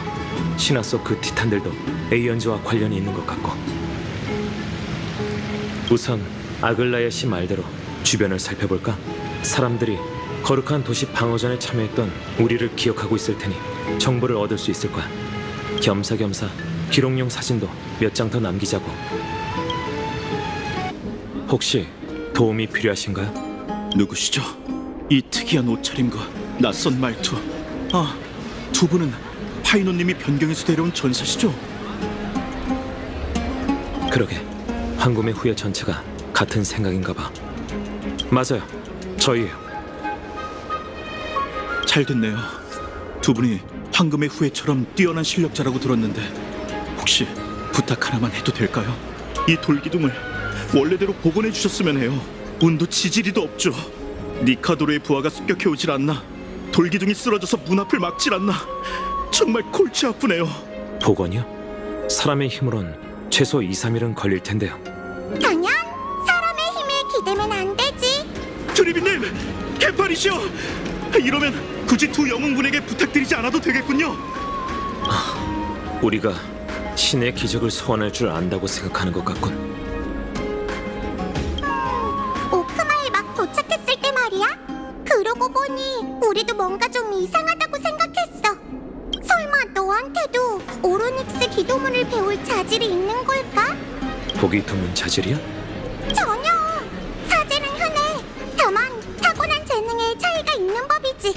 신화 속 그 티탄들도 에이언즈와 관련이 있는 것 같고. 우선 아글라야 씨 말대로 주변을 살펴볼까? 사람들이 거룩한 도시 방어전에 참여했던 우리를 기억하고 있을 테니 정보를 얻을 수 있을 거야. 겸사겸사 기록용 사진도 몇 장 더 남기자고. 혹시 도움이 필요하신가요? 누구시죠? 이 특이한 옷차림과 낯선 말투. 아, 두 분은 파이노님이 변경해서 데려온 전사시죠? 그러게, 황금의 후예 전체가 같은 생각인가 봐. 맞아요, 저희예요. 잘 됐네요. 두 분이 황금의 후예처럼 뛰어난 실력자라고 들었는데 혹시 부탁 하나만 해도 될까요? 이 돌기둥을 원래대로 복원해 주셨으면 해요. 운도 지지리도 없죠. 니카도르의 부하가 습격해오질 않나. 돌기둥이 쓰러져서 문 앞을 막질 않나. 정말 골치 아프네요. 복원이요? 사람의 힘으론 최소 2-3일은 걸릴 텐데요. 당연 사람의 힘에 기대면 안 되지. 드리비님, 개판이시오. 이러면 굳이 두 영웅분에게 부탁드리지 않아도 되겠군요. 우리가 신의 기적을 소환할 줄 안다고 생각하는 것 같군. 오크마에 막 도착했을 때 말이야. 그러고 보니 우리도 뭔가 좀 이상하다고 생각했어. 설마 너한테도 오로닉스 기도문을 배울 자질이 있는 걸까? 보기 드문 자질이야? 전혀. 사제는 흔해. 다만 타고난 재능에 차이가 있는 법이지.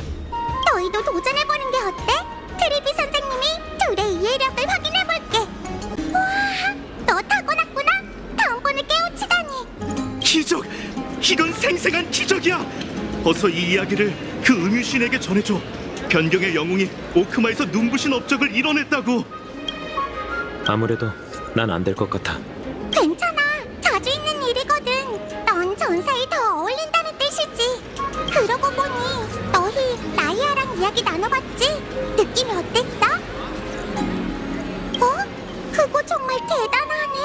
너희도 도전해보는 게 어때? 트리비 선생님이 둘의 이해력을 확인해볼게. 와, 너 타고났구나. 다음번에 깨우치다니. 기적! 이건 생생한 기적이야! 어서 이 이야기를 그 음유신에게 전해줘. 변경의 영웅이 오크마에서 눈부신 업적을 이뤄냈다고. 아무래도 난 안 될 것 같아. 괜찮아. 자주 있는 일이거든. 넌 전사에 더 어울린다는 뜻이지. 그러고 보니 너희 라이아랑 이야기 나눠봤지? 느낌이 어땠어? 어? 그거 정말 대단하네.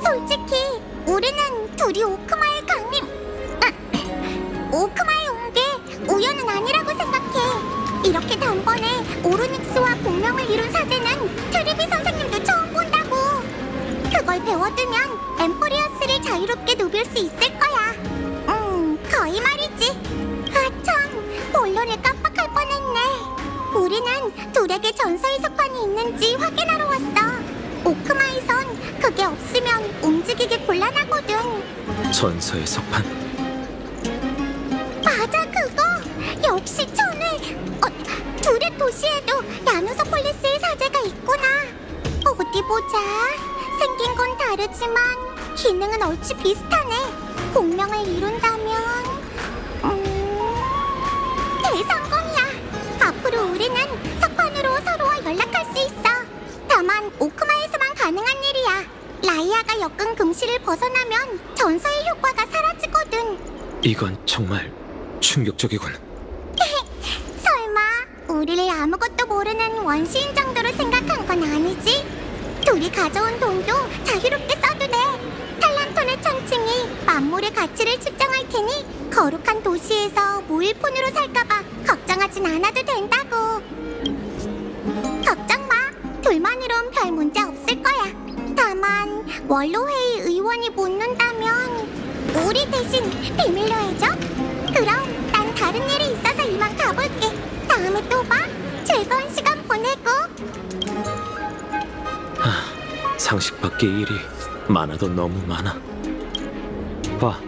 솔직히 우리는 둘이 오크마의 강림 오크마에 온 게 우연은 아니라고 생각해. 이렇게 단번에 오로닉스와 공명을 이룬 사제는 트리비 선생님도 처음 본다고. 그걸 배워두면 엠포리어스를 자유롭게 누빌 수 있을 거야. 거의 말이지. 아참, 본론을 깜빡할 뻔했네. 우리는 둘에게 전서의 석판이 있는지 확인하러 왔어. 오크마에선 그게 없으면 움직이기 곤란하거든. 전서의 석판? 맞아, 그거. 역시 천을. 둘의 도시에도 야누소폴리스의 사제가 있구나. 어디 보자. 생긴 건 다르지만 기능은 얼추 비슷하네. 공명을 이룬다면 대성공이야. 앞으로 우리는 석판으로 서로와 연락할 수 있어. 다만 오크마에서만 가능한 일이야. 라이아가 엮은 금실을 벗어나면 전서의 효과가 사라지거든. 이건 정말 충격적이군. 설마 우리를 아무것도 모르는 원시인 정도로 생각한 건 아니지? 둘이 가져온 돈도 자유롭게 써도 돼. 탈란톤의 천칭이 만물의 가치를 측정할 테니 거룩한 도시에서 무일푼으로 살까봐 걱정하진 않아도 된다고. 걱정 마. 둘만으론 별 문제 없을 거야. 다만 원로회의 의원이 묻는다면 우리 대신 비밀로 해줘. 그럼 난 다른 일이 있어서 이만 가볼게. 다음에 또 봐. 즐거운 시간 보내고. 상식 밖의 일이 많아도 너무 많아. 봐,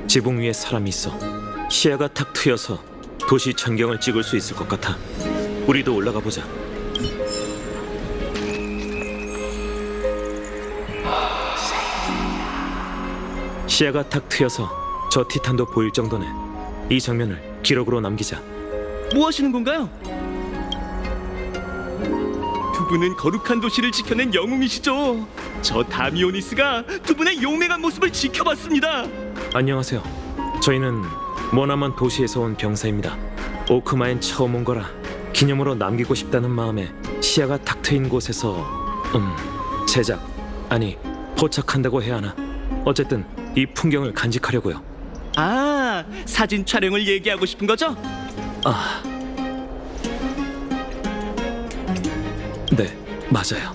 지붕 위에 사람이 있어. 시야가 탁 트여서 도시 전경을 찍을 수 있을 것 같아. 우리도 올라가 보자. 시야가 탁 트여서 저 티탄도 보일 정도네. 이 장면을 기록으로 남기자. 뭐 하시는 건가요? 두 분은 거룩한 도시를 지켜낸 영웅이시죠. 저 다미오니스가 두 분의 용맹한 모습을 지켜봤습니다. 안녕하세요. 저희는 머나먼 도시에서 온 병사입니다. 오크마엔 처음 온 거라 기념으로 남기고 싶다는 마음에 시야가 탁 트인 곳에서 제작, 아니 포착한다고 해야 하나. 어쨌든 이 풍경을 간직하려고요. 아, 사진 촬영을 얘기하고 싶은 거죠? 아... 네, 맞아요.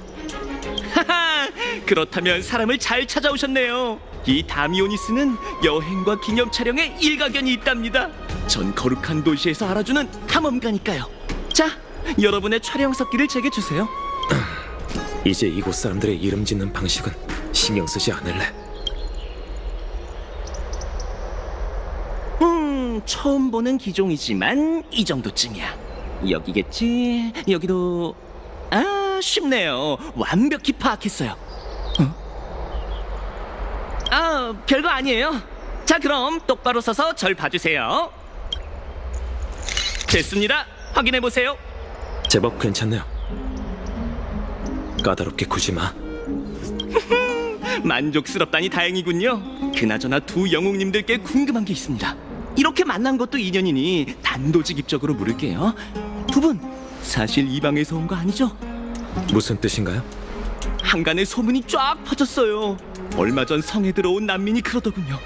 하하, 그렇다면 사람을 잘 찾아오셨네요. 이 다미오니스는 여행과 기념 촬영에 일가견이 있답니다. 전 거룩한 도시에서 알아주는 탐험가니까요. 자, 여러분의 촬영 섭기를 제게 주세요. 이제 이곳 사람들의 이름 짓는 방식은 신경 쓰지 않을래. 처음 보는 기종이지만 이 정도쯤이야. 여기겠지? 여기도... 아, 쉽네요. 완벽히 파악했어요. 아, 별거 아니에요. 자, 그럼 똑바로 서서 절 봐주세요. 됐습니다. 확인해보세요. 제법 괜찮네요. 까다롭게 구지 마. 만족스럽다니 다행이군요. 그나저나 두 영웅님들께 궁금한 게 있습니다. 이렇게 만난 것도 인연이니 단도직입적으로 물을게요. 두 분 사실 이 방에서 온 거 아니죠? 무슨 뜻인가요? 한간에 소문이 쫙 퍼졌어요. 얼마 전 성에 들어온 난민이 그러더군요.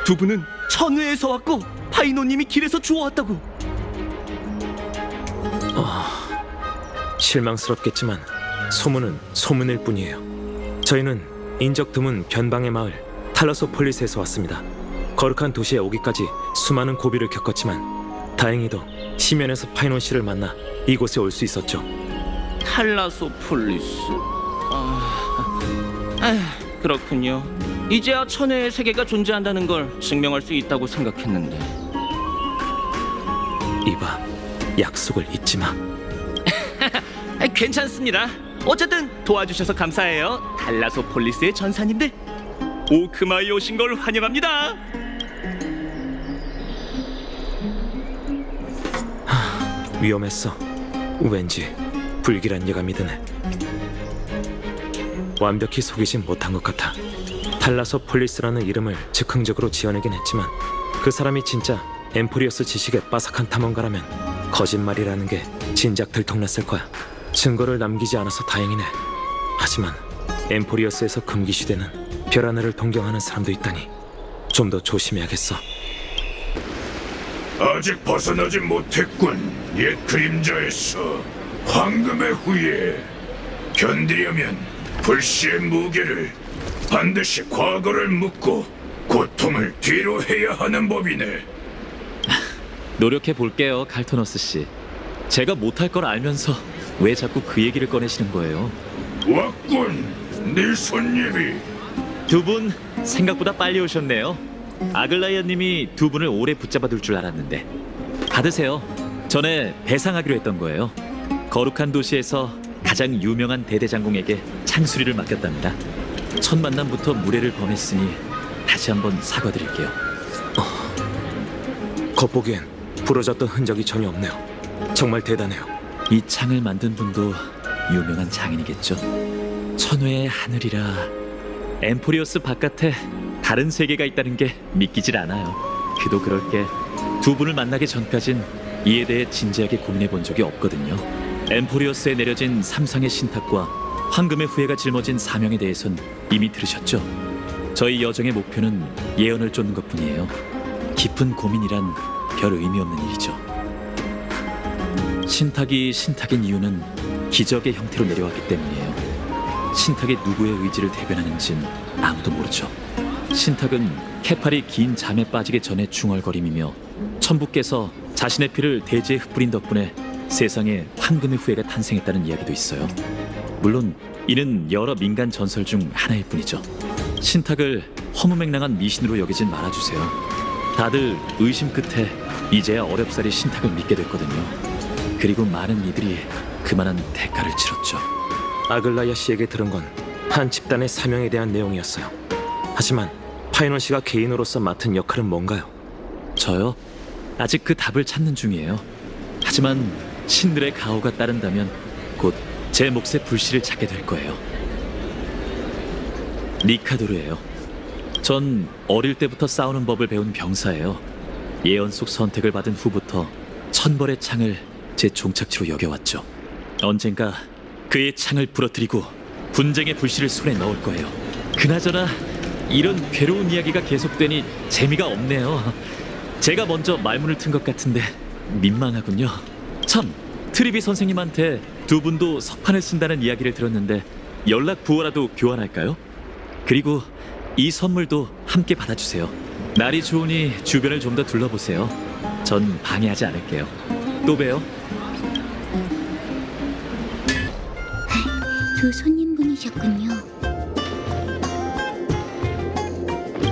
두 분은 천회에서 왔고 파이노님이 길에서 주워왔다고. 실망스럽겠지만 소문은 소문일 뿐이에요. 저희는 인적 드문 변방의 마을 탈라소폴리스에서 왔습니다. 거룩한 도시에 오기까지 수많은 고비를 겪었지만 다행히도 시면에서 파이논 씨를 만나 이곳에 올 수 있었죠. 탈라소폴리스... 그렇군요. 이제야 천혜의 세계가 존재한다는 걸 증명할 수 있다고 생각했는데. 이봐, 약속을 잊지 마. 괜찮습니다. 어쨌든 도와주셔서 감사해요. 탈라소폴리스의 전사님들. 오크마에 오신 걸 환영합니다. 위험했어. 왠지 불길한 예감이 드네. 완벽히 속이진 못한 것 같아. 탈라소폴리스라는 이름을 즉흥적으로 지어내긴 했지만 그 사람이 진짜 엠포리어스 지식의 빠삭한 탐험가라면 거짓말이라는 게 진작 들통났을 거야. 증거를 남기지 않아서 다행이네. 하지만 엠포리어스에서 금기시되는 별 하늘을 동경하는 사람도 있다니 좀 더 조심해야겠어. 아직 벗어나지 못했군. 옛 그림자에서 황금의 후예. 견디려면 불씨의 무게를 반드시 과거를 묻고 고통을 뒤로 해야 하는 법이네. 노력해 볼게요, 칼토너스 씨. 제가 못할 걸 알면서 왜 자꾸 그 얘기를 꺼내시는 거예요? 왔군, 네 손님이. 두 분 생각보다 빨리 오셨네요. 아글라이아님이 두 분을 오래 붙잡아둘 줄 알았는데. 받으세요. 전에 배상하기로 했던 거예요. 거룩한 도시에서 가장 유명한 대대장공에게 찬수리를 맡겼답니다. 첫 만남부터 무례를 범했으니 다시 한번 사과드릴게요. 겉보기엔 부러졌던 흔적이 전혀 없네요. 정말 대단해요. 이 창을 만든 분도 유명한 장인이겠죠. 천회의 하늘이라 엠포리어스 바깥에 다른 세계가 있다는 게 믿기질 않아요. 그도 그럴 게 두 분을 만나기 전까진 이에 대해 진지하게 고민해 본 적이 없거든요. 엠포리어스에 내려진 삼상의 신탁과 황금의 후예가 짊어진 사명에 대해선 이미 들으셨죠? 저희 여정의 목표는 예언을 쫓는 것뿐이에요. 깊은 고민이란 별 의미 없는 일이죠. 신탁이 신탁인 이유는 기적의 형태로 내려왔기 때문이에요. 신탁이 누구의 의지를 대변하는진 아무도 모르죠. 신탁은 케팔이 긴 잠에 빠지기 전에 중얼거림이며 천부께서 자신의 피를 대지에 흩뿌린 덕분에 세상에 황금의 후예가 탄생했다는 이야기도 있어요. 물론 이는 여러 민간 전설 중 하나일 뿐이죠. 신탁을 허무맹랑한 미신으로 여기진 말아주세요. 다들 의심 끝에 이제야 어렵사리 신탁을 믿게 됐거든요. 그리고 많은 이들이 그만한 대가를 치렀죠. 아글라이아 씨에게 들은 건 한 집단의 사명에 대한 내용이었어요. 하지만 파이논 씨가 개인으로서 맡은 역할은 뭔가요? 저요? 아직 그 답을 찾는 중이에요. 하지만 신들의 가호가 따른다면 곧 제 몫의 불씨를 찾게 될 거예요. 리카도르예요. 전 어릴 때부터 싸우는 법을 배운 병사예요. 예언 속 선택을 받은 후부터 천벌의 창을 제 종착지로 여겨왔죠. 언젠가 그의 창을 부러뜨리고 분쟁의 불씨를 손에 넣을 거예요. 그나저나 이런 괴로운 이야기가 계속되니 재미가 없네요. 제가 먼저 말문을 튼 것 같은데 민망하군요. 참, 트리비 선생님한테 두 분도 석판을 쓴다는 이야기를 들었는데 연락 부호라도 교환할까요? 그리고 이 선물도 함께 받아주세요. 날이 좋으니 주변을 좀 더 둘러보세요. 전 방해하지 않을게요. 또 봬요. 두 손님분이셨군요.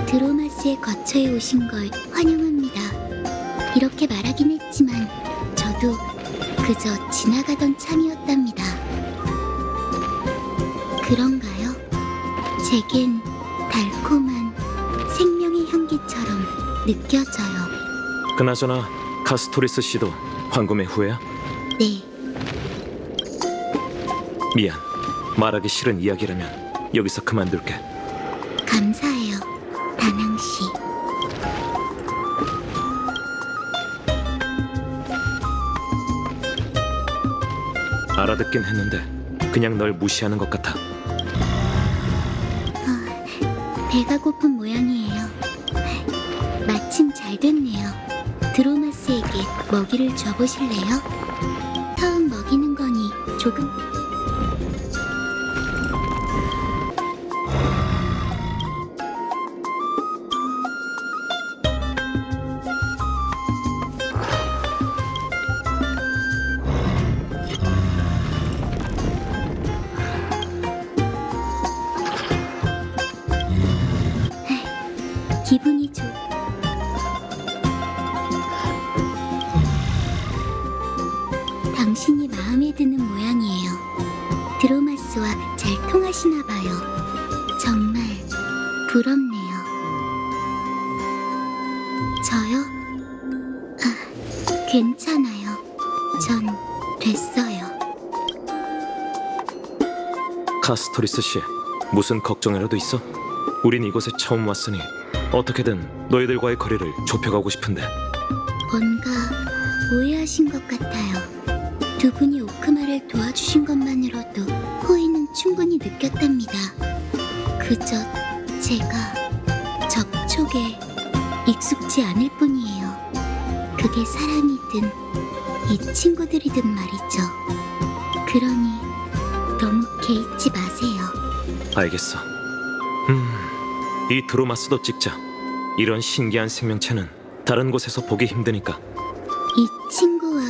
드로마스의 거처에 오신 걸 환영합니다. 이렇게 말하긴 했지만 저도 그저 지나가던 참이었답니다. 그런가요? 제겐 달콤한 생명의 향기처럼 느껴져요. 그나저나 카스토리스 씨도 황금의 후예야? 네, 미안. 말하기 싫은 이야기라면 여기서 그만둘게. 감사해요, 다낭 씨. 알아듣긴 했는데 그냥 널 무시하는 것 같아. 배가 고픈 모양이에요. 마침 잘 됐네요. 드로마스에게 먹이를 줘보실래요? 처음 먹이는 거니 조금... 기분이 좋... 당신이 마음에 드는 모양이에요. 드로마스와 잘 통하시나 봐요. 정말 부럽네요. 저요? 괜찮아요. 전 됐어요. 카스토리스 씨, 무슨 걱정이라도 있어? 우린 이곳에 처음 왔으니 어떻게든 너희들과의 거리를 좁혀가고 싶은데. 뭔가 오해하신 것 같아요. 두 분이 오크마를 도와주신 것만으로도 호의는 충분히 느꼈답니다. 그저 제가 접촉에 익숙지 않을 뿐이에요. 그게 사람이든 이 친구들이든 말이죠. 그러니 너무 개의치 마세요. 알겠어. 이 드로마스도 찍자. 이런 신기한 생명체는 다른 곳에서 보기 힘드니까. 이 친구와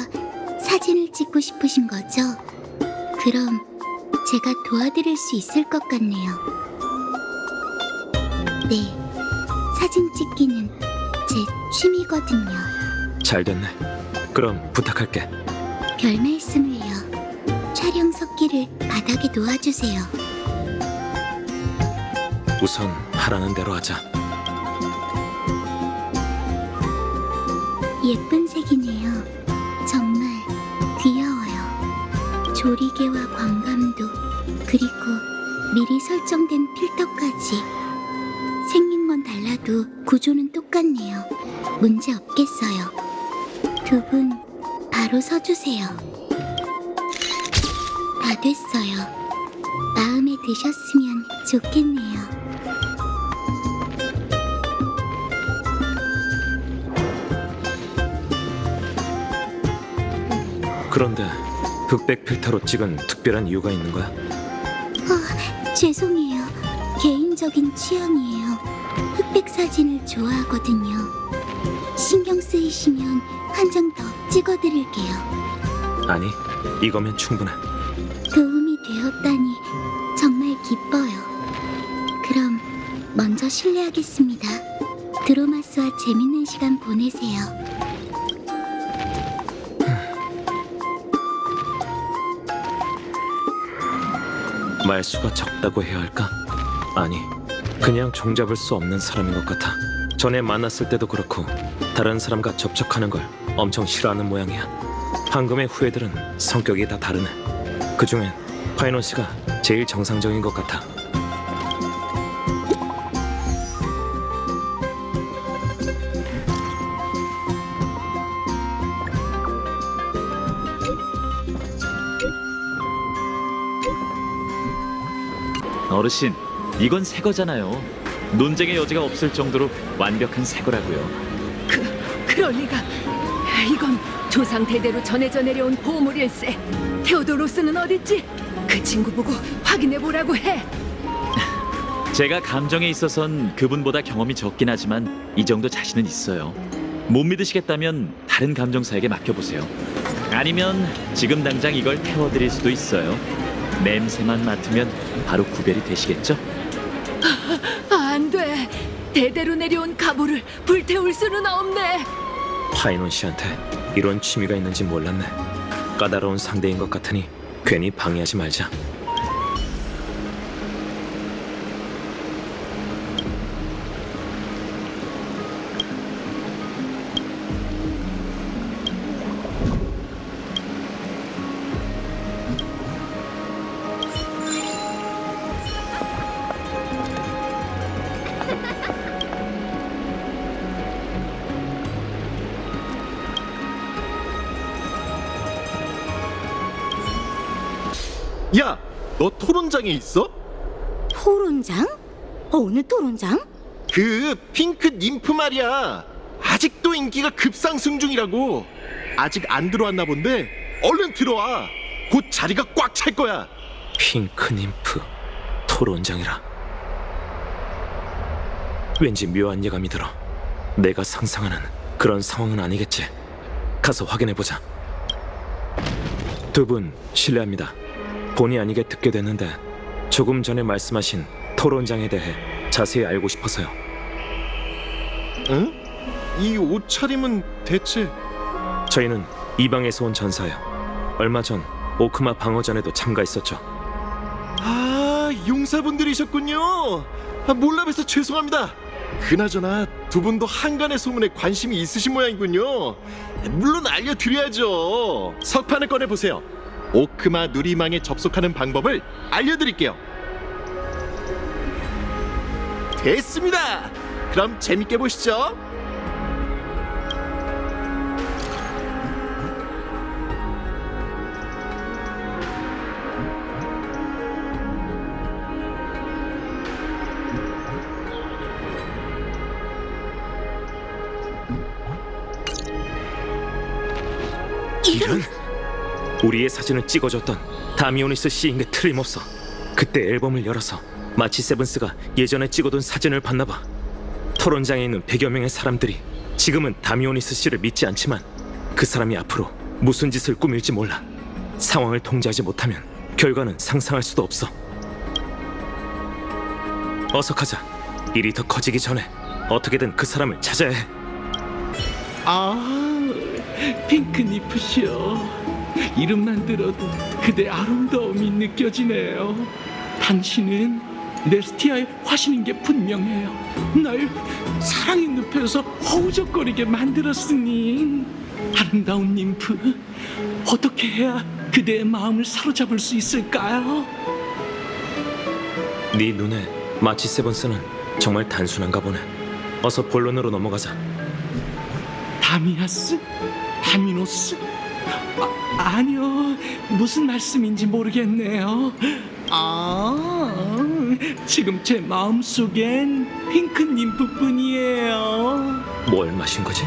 사진을 찍고 싶으신 거죠? 그럼 제가 도와드릴 수 있을 것 같네요. 네, 사진 찍기는 제 취미거든요. 잘 됐네. 그럼 부탁할게. 별 말씀을요. 촬영 석기를 바닥에 놓아주세요. 우선 하라는 대로 하자. 예쁜 색이네요. 정말 귀여워요. 조리개와 광감도, 그리고 미리 설정된 필터까지. 생김만 달라도 구조는 똑같네요. 문제 없겠어요. 두 분 바로 서주세요. 다 됐어요. 마음에 드셨으면 좋겠네요. 그런데 흑백 필터로 찍은 특별한 이유가 있는 거야? 죄송해요. 개인적인 취향이에요. 흑백 사진을 좋아하거든요. 신경 쓰이시면 한 장 더 찍어드릴게요. 아니, 이거면 충분해. 도움이 되었다니 정말 기뻐요. 그럼 먼저 실례하겠습니다. 드로마스와 재밌는 시간 보내세요. 말수가 적다고 해야 할까? 아니, 그냥 종잡을 수 없는 사람인 것 같아. 전에 만났을 때도 그렇고 다른 사람과 접촉하는 걸 엄청 싫어하는 모양이야. 황금의 후예들은 성격이 다 다르네. 그중엔 파이논 씨가 제일 정상적인 것 같아. 어르신, 이건 새 거잖아요. 논쟁의 여지가 없을 정도로 완벽한 새 거라고요. 그럴 리가. 이건 조상 대대로 전해져 내려온 보물일세. 테오도로스는 어딨지? 그 친구 보고 확인해 보라고 해. 제가 감정에 있어선 그분보다 경험이 적긴 하지만 이 정도 자신은 있어요. 못 믿으시겠다면 다른 감정사에게 맡겨보세요. 아니면 지금 당장 이걸 태워드릴 수도 있어요. 냄새만 맡으면 바로 구별이 되시겠죠? 안 돼. 대대로 내려온 가보를 불태울 수는 없네. 파이논 씨한테 이런 취미가 있는지 몰랐네. 까다로운 상대인 것 같으니 괜히 방해하지 말자. 야, 너 토론장에 있어? 토론장? 어느 토론장? 그 핑크 님프 말이야. 아직도 인기가 급상승 중이라고. 아직 안 들어왔나 본데 얼른 들어와. 곧 자리가 꽉 찰 거야. 핑크 님프 토론장이라. 왠지 묘한 예감이 들어. 내가 상상하는 그런 상황은 아니겠지. 가서 확인해보자. 두 분 실례합니다. 본의 아니게 듣게 됐는데 조금 전에 말씀하신 토론장에 대해 자세히 알고 싶어서요. 응? 이 옷차림은 대체... 저희는 이방에서 온 전사예요. 얼마 전 오크마 방어전에도 참가했었죠. 아, 용사분들이셨군요. 몰라 뵈서 죄송합니다. 그나저나 두 분도 한간의 소문에 관심이 있으신 모양이군요. 물론 알려드려야죠. 석판을 꺼내보세요. 오크마 누리망에 접속하는 방법을 알려드릴게요. 됐습니다. 그럼 재밌게 보시죠. 이런! 우리의 사진을 찍어줬던 다미오니스 씨인 게 틀림없어. 그때 앨범을 열어서 마치 세븐스가 예전에 찍어둔 사진을 봤나봐. 토론장에 있는 100여 명의 사람들이 지금은 다미오니스 씨를 믿지 않지만 그 사람이 앞으로 무슨 짓을 꾸밀지 몰라. 상황을 통제하지 못하면 결과는 상상할 수도 없어. 어서 가자. 일이 더 커지기 전에 어떻게든 그 사람을 찾아야 해. 핑크니프시여, 이름만 들어도 그대 아름다움이 느껴지네요. 당신은 네스티아의 화신인 게 분명해요. 날 사랑의 늪에서 허우적거리게 만들었으니. 아름다운 님프, 어떻게 해야 그대의 마음을 사로잡을 수 있을까요? 네 눈에 마치 세븐스는 정말 단순한가 보네. 어서 본론으로 넘어가자. 다미아스? 다미노스? 아니요, 무슨 말씀인지 모르겠네요. 지금 제 마음속엔 핑크 님프뿐이에요. 뭘 마신 거지?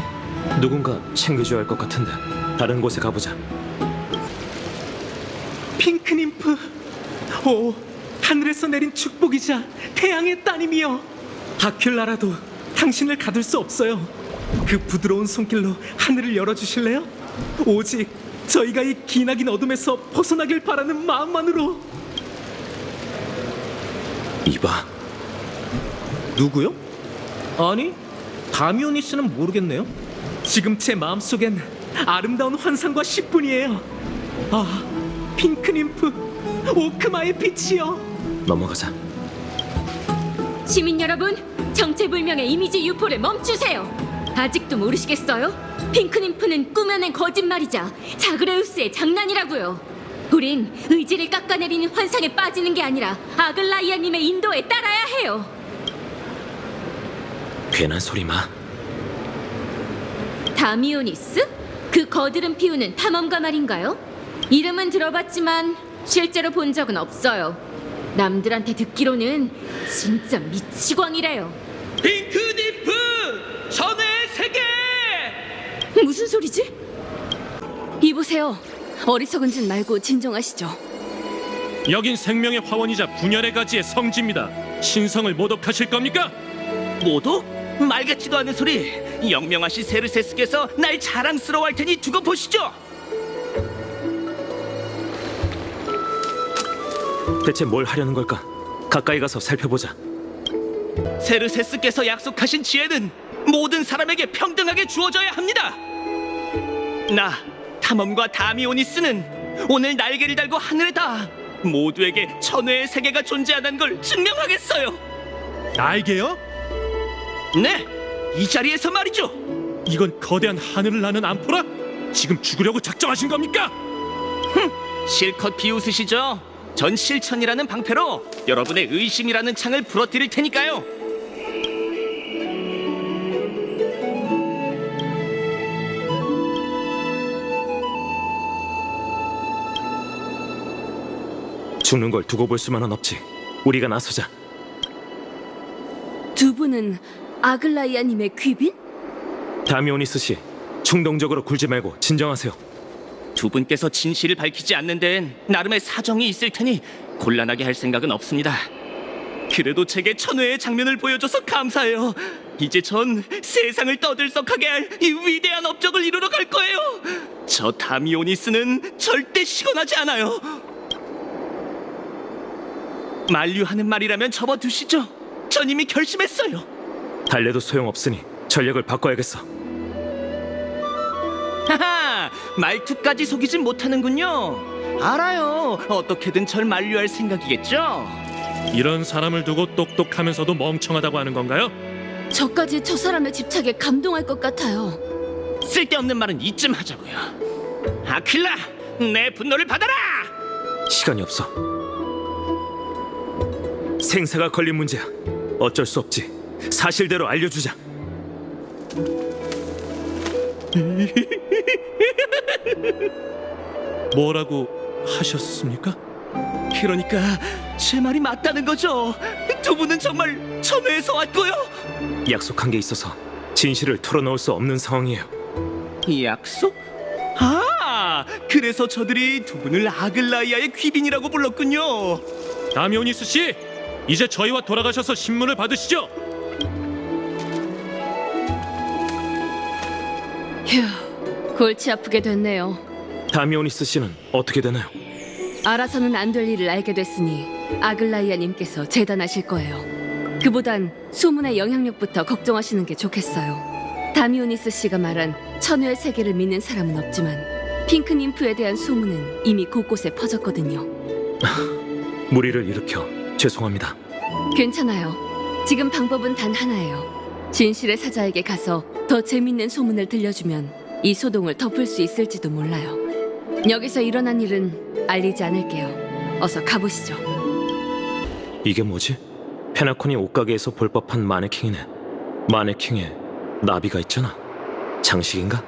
누군가 챙겨줘야 할 것 같은데 다른 곳에 가보자. 핑크 님프, 오, 하늘에서 내린 축복이자 태양의 따님이여. 아큘라라도 당신을 가둘 수 없어요. 그 부드러운 손길로 하늘을 열어주실래요? 오직 저희가 이 기나긴 어둠에서 벗어나길 바라는 마음만으로. 이봐. 누구요? 아니, 다미오니스는 모르겠네요. 지금 제 마음속엔 아름다운 환상과 시뿐이에요. 아, 핑크님프, 오크마의 빛이요. 넘어가자. 시민 여러분, 정체불명의 이미지 유포를 멈추세요. 아직도 모르시겠어요? 핑크님프는 꾸며낸 거짓말이자 자그레우스의 장난이라고요. 우린 의지를 깎아내리는 환상에 빠지는 게 아니라 아글라이아님의 인도에 따라야 해요. 괜한 소리 마. 다미오니스? 그 거드름 피우는 탐험가 말인가요? 이름은 들어봤지만 실제로 본 적은 없어요. 남들한테 듣기로는 진짜 미치광이래요. 핑크니프! 천의 세계! 무슨 소리지? 이보세요. 어리석은 짓 말고 진정하시죠. 여긴 생명의 화원이자 분열의 가지의 성지입니다. 신성을 모독하실 겁니까? 모독? 말 같지도 않은 소리. 영명하신 세르세스께서 날 자랑스러워할 테니 두고 보시죠. 대체 뭘 하려는 걸까? 가까이 가서 살펴보자. 세르세스께서 약속하신 지혜는 모든 사람에게 평등하게 주어져야 합니다. 나 탐험가 다미오니스는 오늘 날개를 달고 하늘에 닿아 모두에게 천회의 세계가 존재하는 걸 증명하겠어요. 날개요? 네, 이 자리에서 말이죠. 이건 거대한 하늘을 나는 암포라? 지금 죽으려고 작정하신 겁니까? 실컷 비웃으시죠. 전 실천이라는 방패로 여러분의 의심이라는 창을 부러뜨릴 테니까요. 죽는 걸 두고 볼 수만은 없지. 우리가 나서자. 두 분은 아글라이아님의 귀빈? 다미오니스 씨, 충동적으로 굴지 말고 진정하세요. 두 분께서 진실을 밝히지 않는 데엔 나름의 사정이 있을 테니 곤란하게 할 생각은 없습니다. 그래도 제게 천회의 장면을 보여줘서 감사해요. 이제 전 세상을 떠들썩하게 할 이 위대한 업적을 이루러 갈 거예요. 저 다미오니스는 절대 시건하지 않아요. 만류하는 말이라면 접어두시죠. 전 이미 결심했어요. 달래도 소용없으니 전략을 바꿔야겠어. 하하, 말투까지 속이진 못하는군요. 알아요. 어떻게든 절 만류할 생각이겠죠? 이런 사람을 두고 똑똑하면서도 멍청하다고 하는 건가요? 저까지 저 사람의 집착에 감동할 것 같아요. 쓸데없는 말은 이쯤 하자고요. 아킬라, 내 분노를 받아라! 시간이 없어. 생사가 걸린 문제야. 어쩔 수 없지. 사실대로 알려주자. 뭐라고 하셨습니까? 그러니까 제 말이 맞다는 거죠. 두 분은 정말 천회에서 왔고요. 약속한 게 있어서 진실을 털어놓을 수 없는 상황이에요. 약속? 아, 그래서 저들이 두 분을 아글라이아의 귀빈이라고 불렀군요. 다미오니스 씨, 이제 저희와 돌아가셔서 신문을 받으시죠. 휴, 골치 아프게 됐네요. 다미오니스 씨는 어떻게 되나요? 알아서는 안 될 일을 알게 됐으니 아글라이아님께서 재단하실 거예요. 그보단 소문의 영향력부터 걱정하시는 게 좋겠어요. 다미오니스 씨가 말한 천회의 세계를 믿는 사람은 없지만 핑크님프에 대한 소문은 이미 곳곳에 퍼졌거든요. 무리를 일으켜 죄송합니다. 괜찮아요. 지금 방법은 단 하나예요. 진실의 사자에게 가서 더 재밌는 소문을 들려주면 이 소동을 덮을 수 있을지도 몰라요. 여기서 일어난 일은 알리지 않을게요. 어서 가보시죠. 이게 뭐지? 페나콘이 옷가게에서 볼 법한 마네킹이네. 마네킹에 나비가 있잖아. 장식인가?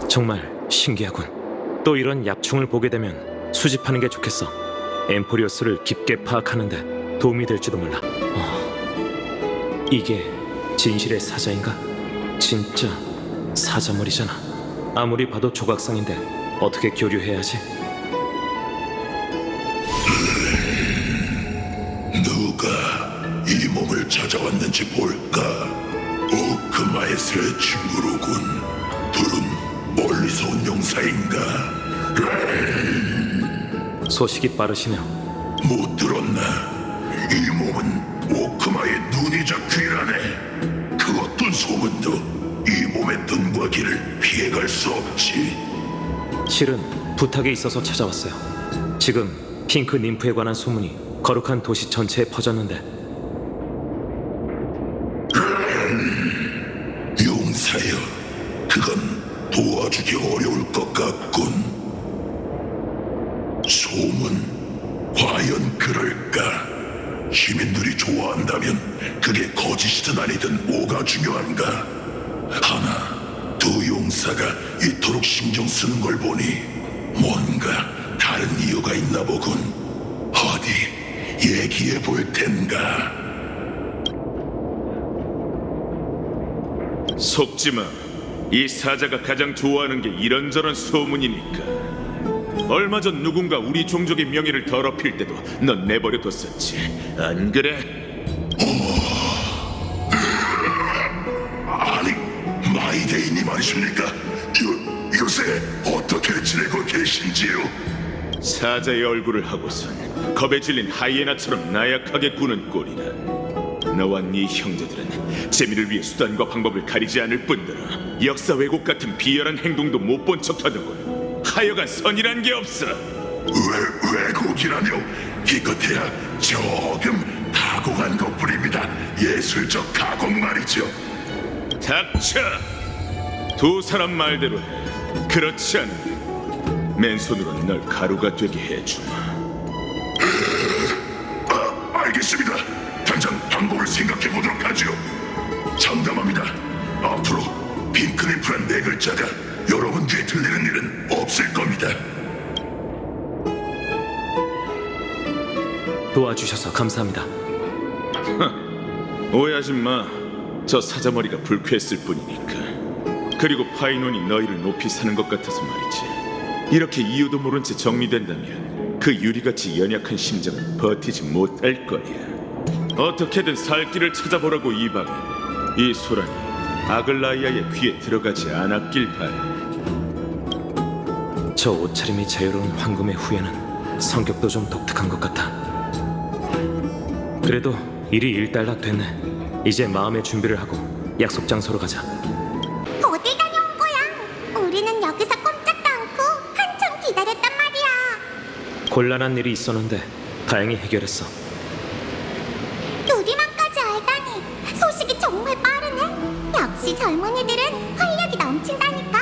정말 신기하군. 또 이런 약충을 보게 되면 수집하는 게 좋겠어. 엠포리오스를 깊게 파악하는데 도움이 될지도 몰라. 이게 진실의 사자인가? 진짜 사자머리잖아. 아무리 봐도 조각상인데 어떻게 교류해야 하지? 누가 이 몸을 찾아왔는지 볼까? 오크마에스의 친구로군. 둘은 멀리서 온 용사인가? 소식이 빠르시네요. 못 들었나? 이 몸은 오크마의 눈이자 귀라네. 그 어떤 소문도 이 몸의 눈과 귀를 피해갈 수 없지. 실은 부탁이 있어서 찾아왔어요. 지금 핑크 님프에 관한 소문이 거룩한 도시 전체에 퍼졌는데 용사여, 그건 도와주기 어려울 것 같군. 소문, 과연 그럴까? 시민들이 좋아한다면 그게 거짓이든 아니든 뭐가 중요한가? 하나, 두 용사가 이토록 신경 쓰는 걸 보니 뭔가 다른 이유가 있나 보군. 어디 얘기해 볼 텐가? 속지마. 이 사자가 가장 좋아하는 게 이런저런 소문이니까. 얼마 전 누군가 우리 종족의 명예를 더럽힐 때도 넌 내버려뒀었지, 안 그래? 아니, 마이데이님 아니십니까? 요새 어떻게 지내고 계신지요? 사자의 얼굴을 하고선 겁에 질린 하이에나처럼 나약하게 구는 꼴이다. 너와 네 형제들은 재미를 위해 수단과 방법을 가리지 않을 뿐더러 역사 왜곡 같은 비열한 행동도 못 본 척하더군. 하여간 선이란 게 없어. 왜곡이라뇨? 기껏해야 조금 가공한 것뿐입니다. 예술적 가공 말이죠. 닥쳐! 두 사람 말대로 해. 그렇지 않으면 맨손으로 널 가루가 되게 해주마. 알겠습니다. 당장 방법을 생각해 보도록 하죠. 장담합니다. 앞으로 핑크리프란 네 글자가 여러분 귀에 들리는 일은 없을 겁니다. 도와주셔서 감사합니다. 오해하지 마. 저 사자머리가 불쾌했을 뿐이니까. 그리고 파이논이 너희를 높이 사는 것 같아서 말이지. 이렇게 이유도 모른 채 정리된다면 그 유리같이 연약한 심장은 버티지 못할 거야. 어떻게든 살 길을 찾아보라고 이방인. 이 소란이 아글라이아의 귀에 들어가지 않았길 바래. 저 옷차림이 자유로운 황금의 후예는 성격도 좀 독특한 것 같아. 그래도 일이 일단락 됐네. 이제 마음의 준비를 하고 약속 장소로 가자. 어딜 다녀온 거야? 우리는 여기서 꼼짝도 않고 한참 기다렸단 말이야. 곤란한 일이 있었는데 다행히 해결했어. 요리만까지 알다니 소식이 정말 빠르네. 역시 젊은이들은 활력이 넘친다니까.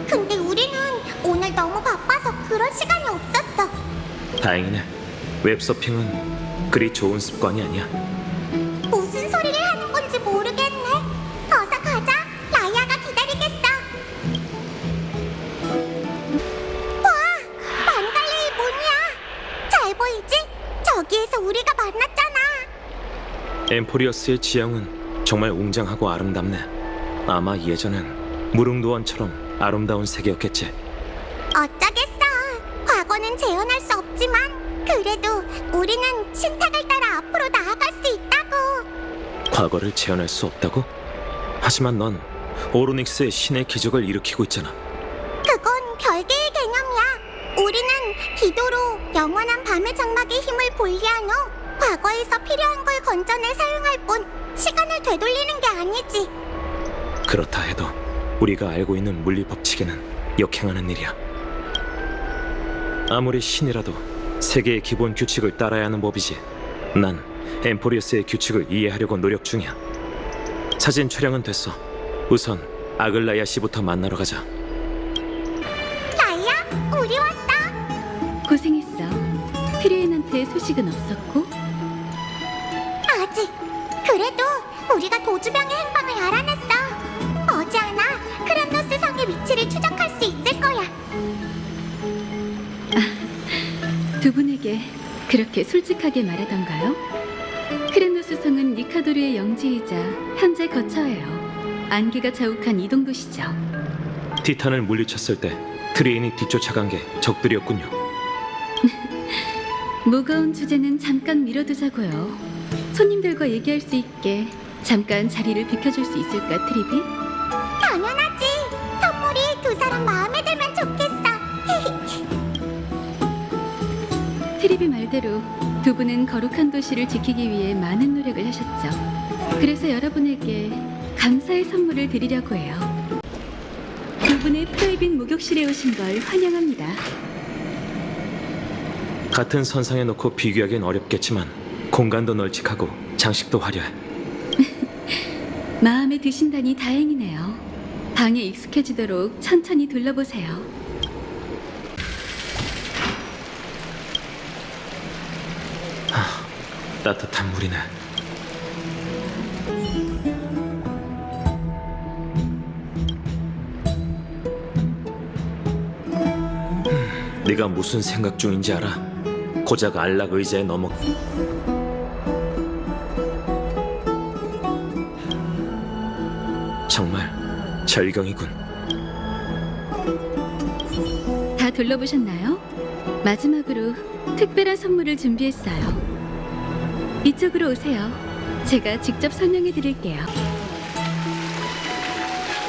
근데 우리는 오늘 너무 바빠서 그럴 시간이 없었어. 다행이네. 웹서핑은 그리 좋은 습관이 아니야. 무슨 소리를 하는 건지 모르겠네. 어서 가자. 라이아가 기다리겠어. 와, 만갈레의 문이야. 잘 보이지? 저기에서 우리가 만났잖아. 엠포리어스의 지형은 정말 웅장하고 아름답네. 아마 예전엔 무릉도원처럼 아름다운 세계였겠지. 어쩌겠어. 과거는 재현할 수 없지만 그래도 우리는 신탁을 따라 앞으로 나아갈 수 있다고. 과거를 재현할 수 없다고? 하지만 넌 오로닉스의 신의 기적을 일으키고 있잖아. 그건 별개의 개념이야. 우리는 기도로 영원한 밤의 장막의 힘을 분리한 후 과거에서 필요한 걸 건져내 사용할 뿐 시간을 되돌리는 게 아니지. 그렇다 해도 우리가 알고 있는 물리 법칙에는 역행하는 일이야. 아무리 신이라도 세계의 기본 규칙을 따라야 하는 법이지. 난 엠포리어스의 규칙을 이해하려고 노력 중이야. 사진 촬영은 됐어. 우선 아글라이아 씨부터 만나러 가자. 라이아, 우리 왔다. 고생했어. 트리엔한테 소식은 없었고? 아직. 그래도 우리가 도주병의 행방을 알아냈어. 머지않아 크람노스 성의 위치를 추적할 수 있을 거야. 두 분에게 그렇게 솔직하게 말하던가요? 크렘노스 성은 니카도르의 영지이자 현재 거처예요. 안개가 자욱한 이동 도시죠. 티탄을 물리쳤을 때 트리엔이 뒤쫓아간 게 적들이었군요. 무거운 주제는 잠깐 미뤄두자고요. 손님들과 얘기할 수 있게 잠깐 자리를 비켜줄 수 있을까, 트리비? 당연하지. 선물이 두 사람 마음에 들면 좋겠어. 트리비 말대로 두 분은 거룩한 도시를 지키기 위해 많은 노력을 하셨죠. 그래서 여러분에게 감사의 선물을 드리려고 해요. 두 분의 프라이빗 목욕실에 오신 걸 환영합니다. 같은 선상에 놓고 비교하기는 어렵겠지만 공간도 널찍하고 장식도 화려해. 마음에 드신다니 다행이네요. 방에 익숙해지도록 천천히 둘러보세요. 따뜻한 물이네. 네가 무슨 생각 중인지 알아? 고작 안락 의자에 넘어. 정말 절경이군. 다 둘러보셨나요? 마지막으로 특별한 선물을 준비했어요. 이쪽으로 오세요. 제가 직접 설명해 드릴게요.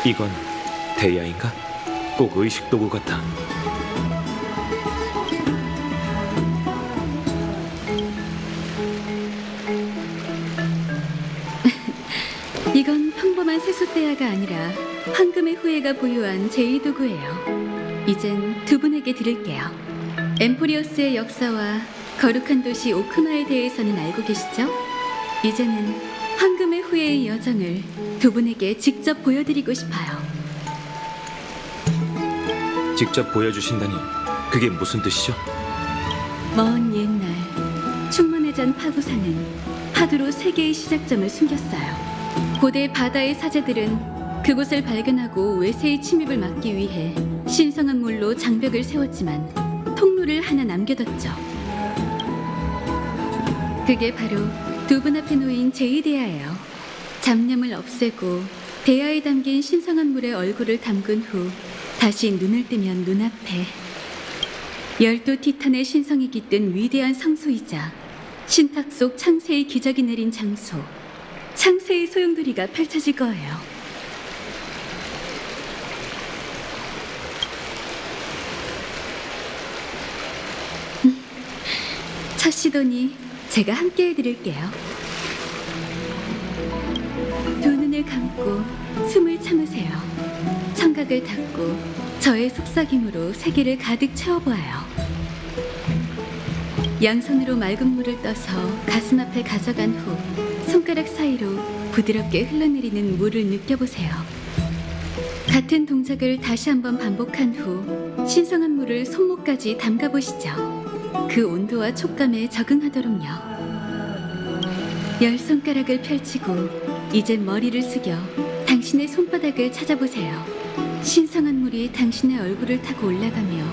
이건 대야인가? 꼭 의식 도구 같아. 이건 평범한 세숫대야가 아니라 황금의 후예가 보유한 제2도구예요. 이젠 두 분에게 드릴게요. 엠포리어스의 역사와 거룩한 도시 오크마에 대해서는 알고 계시죠? 이제는 황금의 후예의 여정을 두 분에게 직접 보여드리고 싶어요. 직접 보여주신다니 그게 무슨 뜻이죠? 먼 옛날 충만해전 파고사는 파도로 세계의 시작점을 숨겼어요. 고대 바다의 사제들은 그곳을 발견하고 외세의 침입을 막기 위해 신성한 물로 장벽을 세웠지만 통로를 하나 남겨뒀죠. 그게 바로 두 분 앞에 놓인 제2대야예요. 잡념을 없애고 대야에 담긴 신성한 물에 얼굴을 담근 후 다시 눈을 뜨면 눈앞에 12 티탄의 신성이 깃든 위대한 성소이자 신탁 속 창세의 기적이 내린 장소, 창세의 소용돌이가 펼쳐질 거예요. 첫 시도니 제가 함께 해드릴게요. 두 눈을 감고 숨을 참으세요. 청각을 닫고 저의 속삭임으로 세계를 가득 채워보아요. 양손으로 맑은 물을 떠서 가슴 앞에 가져간 후 손가락 사이로 부드럽게 흘러내리는 물을 느껴보세요. 같은 동작을 다시 한번 반복한 후 신성한 물을 손목까지 담가보시죠. 그 온도와 촉감에 적응하도록요. 10손가락을 펼치고 이제 머리를 숙여 당신의 손바닥을 찾아보세요. 신성한 물이 당신의 얼굴을 타고 올라가며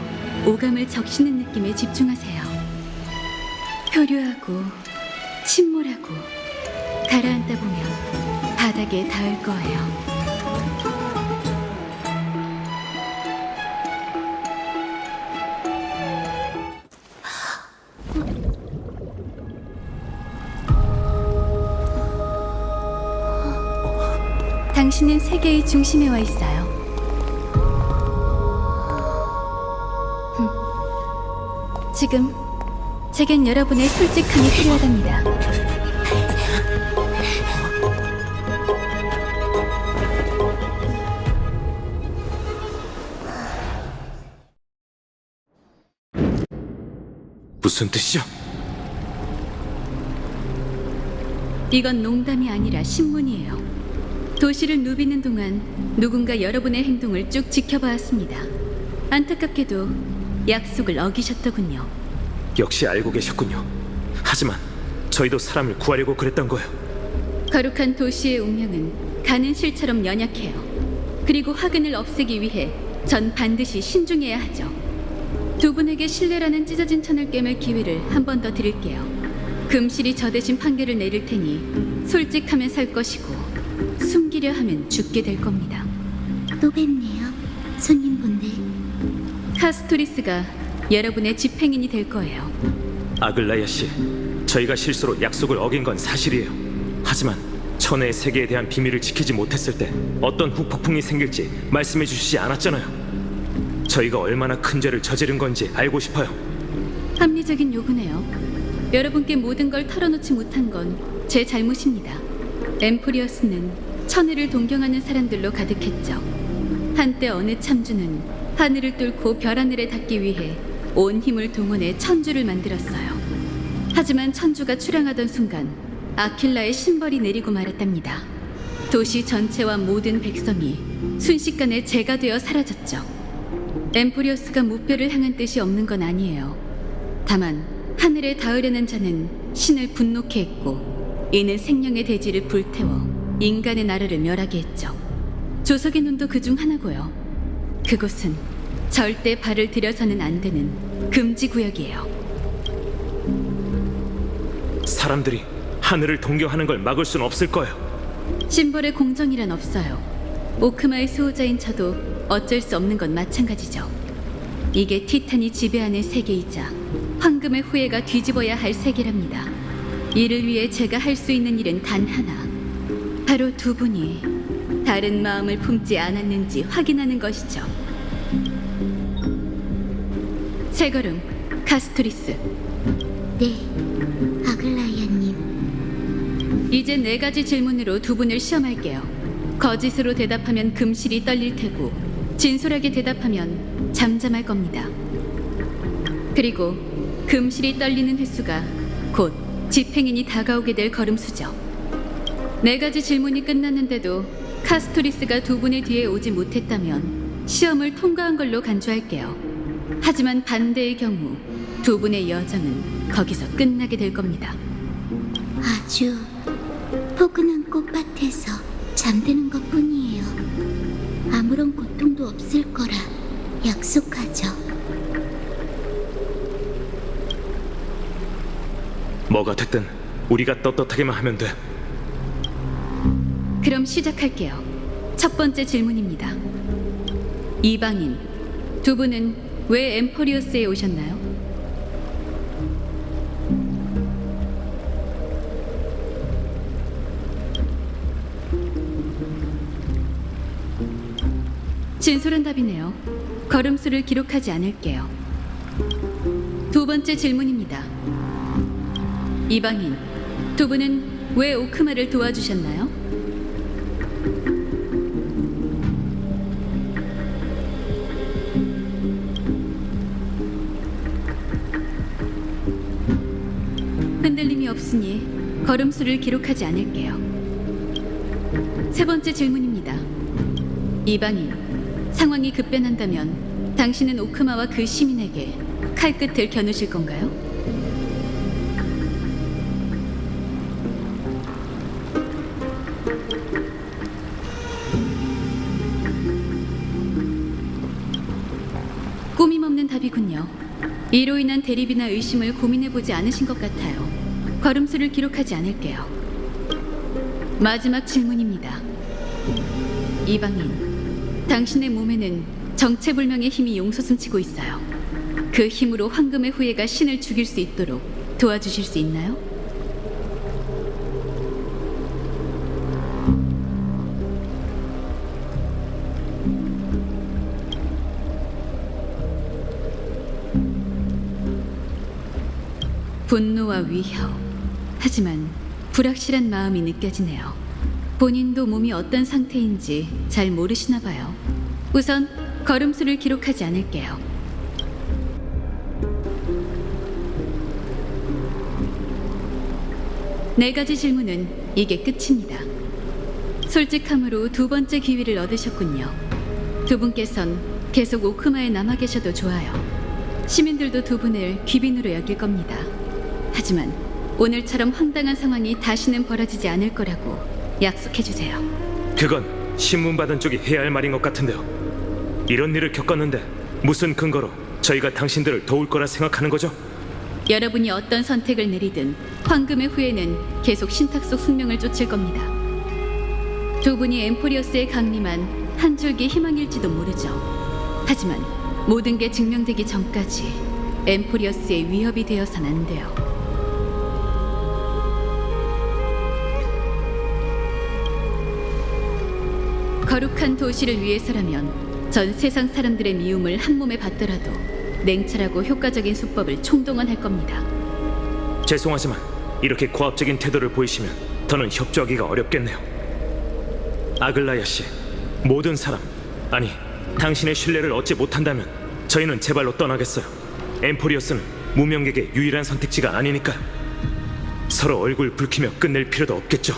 오감을 적시는 느낌에 집중하세요. 표류하고 침몰하고 가라앉다 보면 바닥에 닿을 거예요. 당신은 세계의 중심에 와 있어요. 지금 제겐 여러분의 솔직함이 필요하답니다. 무슨 뜻이죠? 이건 농담이 아니라 신문이에요. 도시를 누비는 동안 누군가 여러분의 행동을 쭉 지켜봐왔습니다. 안타깝게도 약속을 어기셨더군요. 역시 알고 계셨군요. 하지만 저희도 사람을 구하려고 그랬던 거예요. 거룩한 도시의 운명은 가는 실처럼 연약해요. 그리고 화근을 없애기 위해 전 반드시 신중해야 하죠. 두 분에게 신뢰라는 찢어진 천을 깨물 기회를 한 번 더 드릴게요. 금실이 저 대신 판결을 내릴 테니 솔직하면 살 것이고 숨기려 하면 죽게 될 겁니다. 또 뵙네요, 손님분들. 카스토리스가 여러분의 집행인이 될 거예요. 아글라야 씨, 저희가 실수로 약속을 어긴 건 사실이에요. 하지만 천혜의 세계에 대한 비밀을 지키지 못했을 때 어떤 후폭풍이 생길지 말씀해 주시지 않았잖아요. 저희가 얼마나 큰 죄를 저지른 건지 알고 싶어요. 합리적인 요구네요. 여러분께 모든 걸 털어놓지 못한 건 제 잘못입니다. 엠포리어스는 천혜를 동경하는 사람들로 가득했죠. 한때 어느 참주는 하늘을 뚫고 별 하늘에 닿기 위해 온 힘을 동원해 천주를 만들었어요. 하지만 천주가 출항하던 순간 아킬라의 신벌이 내리고 말았답니다. 도시 전체와 모든 백성이 순식간에 재가 되어 사라졌죠. 엠포리어스가 목표를 향한 뜻이 없는 건 아니에요. 다만 하늘에 닿으려는 자는 신을 분노케 했고, 이는 생명의 대지를 불태워 인간의 나라를 멸하게 했죠. 조석의 눈도 그중 하나고요. 그곳은 절대 발을 들여서는 안 되는 금지 구역이에요. 사람들이 하늘을 동경하는 걸 막을 순 없을 거예요. 심벌의 공정이란 없어요. 오크마의 수호자인 저도 어쩔 수 없는 건 마찬가지죠. 이게 티탄이 지배하는 세계이자 황금의 후예가 뒤집어야 할 세계랍니다. 이를 위해 제가 할 수 있는 일은 단 하나, 바로 두 분이 다른 마음을 품지 않았는지 확인하는 것이죠. 세 걸음, 카스토리스. 네, 아글라이아님. 이제 4가지 질문으로 두 분을 시험할게요. 거짓으로 대답하면 금실이 떨릴 테고, 진솔하게 대답하면 잠잠할 겁니다. 그리고 금실이 떨리는 횟수가 곧 집행인이 다가오게 될 걸음수죠. 4가지 질문이 끝났는데도 카스토리스가 두 분의 뒤에 오지 못했다면 시험을 통과한 걸로 간주할게요. 하지만 반대의 경우 두 분의 여정은 거기서 끝나게 될 겁니다. 아주 포근한 꽃밭에서 잠드는 것뿐이에요. 아무런 고통도 없을 거라 약속하죠. 뭐가 됐든 우리가 떳떳하게만 하면 돼. 그럼 시작할게요. 첫 번째 질문입니다. 이방인, 두 분은 왜 엠포리오스에 오셨나요? 진솔한 답이네요. 걸음수를 기록하지 않을게요. 두 번째 질문입니다. 이방인, 두 분은 왜 오크마를 도와주셨나요? 흔들림이 없으니 걸음수를 기록하지 않을게요. 세 번째 질문입니다. 이방인, 상황이 급변한다면 당신은 오크마와 그 시민에게 칼끝을 겨누실 건가요? 꾸밈없는 답이군요. 이로 인한 대립이나 의심을 고민해보지 않으신 것 같아요. 걸음수를 기록하지 않을게요. 마지막 질문입니다. 이방인, 당신의 몸에는 정체불명의 힘이 용솟음치고 있어요. 그 힘으로 황금의 후예가 신을 죽일 수 있도록 도와주실 수 있나요? 분노와 위협, 하지만 불확실한 마음이 느껴지네요. 본인도 몸이 어떤 상태인지 잘 모르시나 봐요. 우선 걸음수를 기록하지 않을게요. 네 가지 질문은 이게 끝입니다. 솔직함으로 두 번째 기회를 얻으셨군요. 두 분께선 계속 오크마에 남아 계셔도 좋아요. 시민들도 두 분을 귀빈으로 여길 겁니다. 하지만 오늘처럼 황당한 상황이 다시는 벌어지지 않을 거라고 약속해주세요. 그건 신문 받은 쪽이 해야 할 말인 것 같은데요. 이런 일을 겪었는데 무슨 근거로 저희가 당신들을 도울 거라 생각하는 거죠? 여러분이 어떤 선택을 내리든 황금의 후예는 계속 신탁 속 숙명을 쫓을 겁니다. 두 분이 엠포리어스에 강림한 한 줄기 희망일지도 모르죠. 하지만 모든 게 증명되기 전까지 엠포리어스의 위협이 되어선 안 돼요. 거룩한 도시를 위해서라면 전 세상 사람들의 미움을 한 몸에 받더라도 냉철하고 효과적인 수법을 총동원할 겁니다. 죄송하지만 이렇게 고압적인 태도를 보이시면 더는 협조하기가 어렵겠네요. 아글라야 씨, 모든 사람, 아니 당신의 신뢰를 얻지 못한다면 저희는 제 발로 떠나겠어요. 엠포리어스는 무명에게 유일한 선택지가 아니니까 서로 얼굴 붉히며 끝낼 필요도 없겠죠.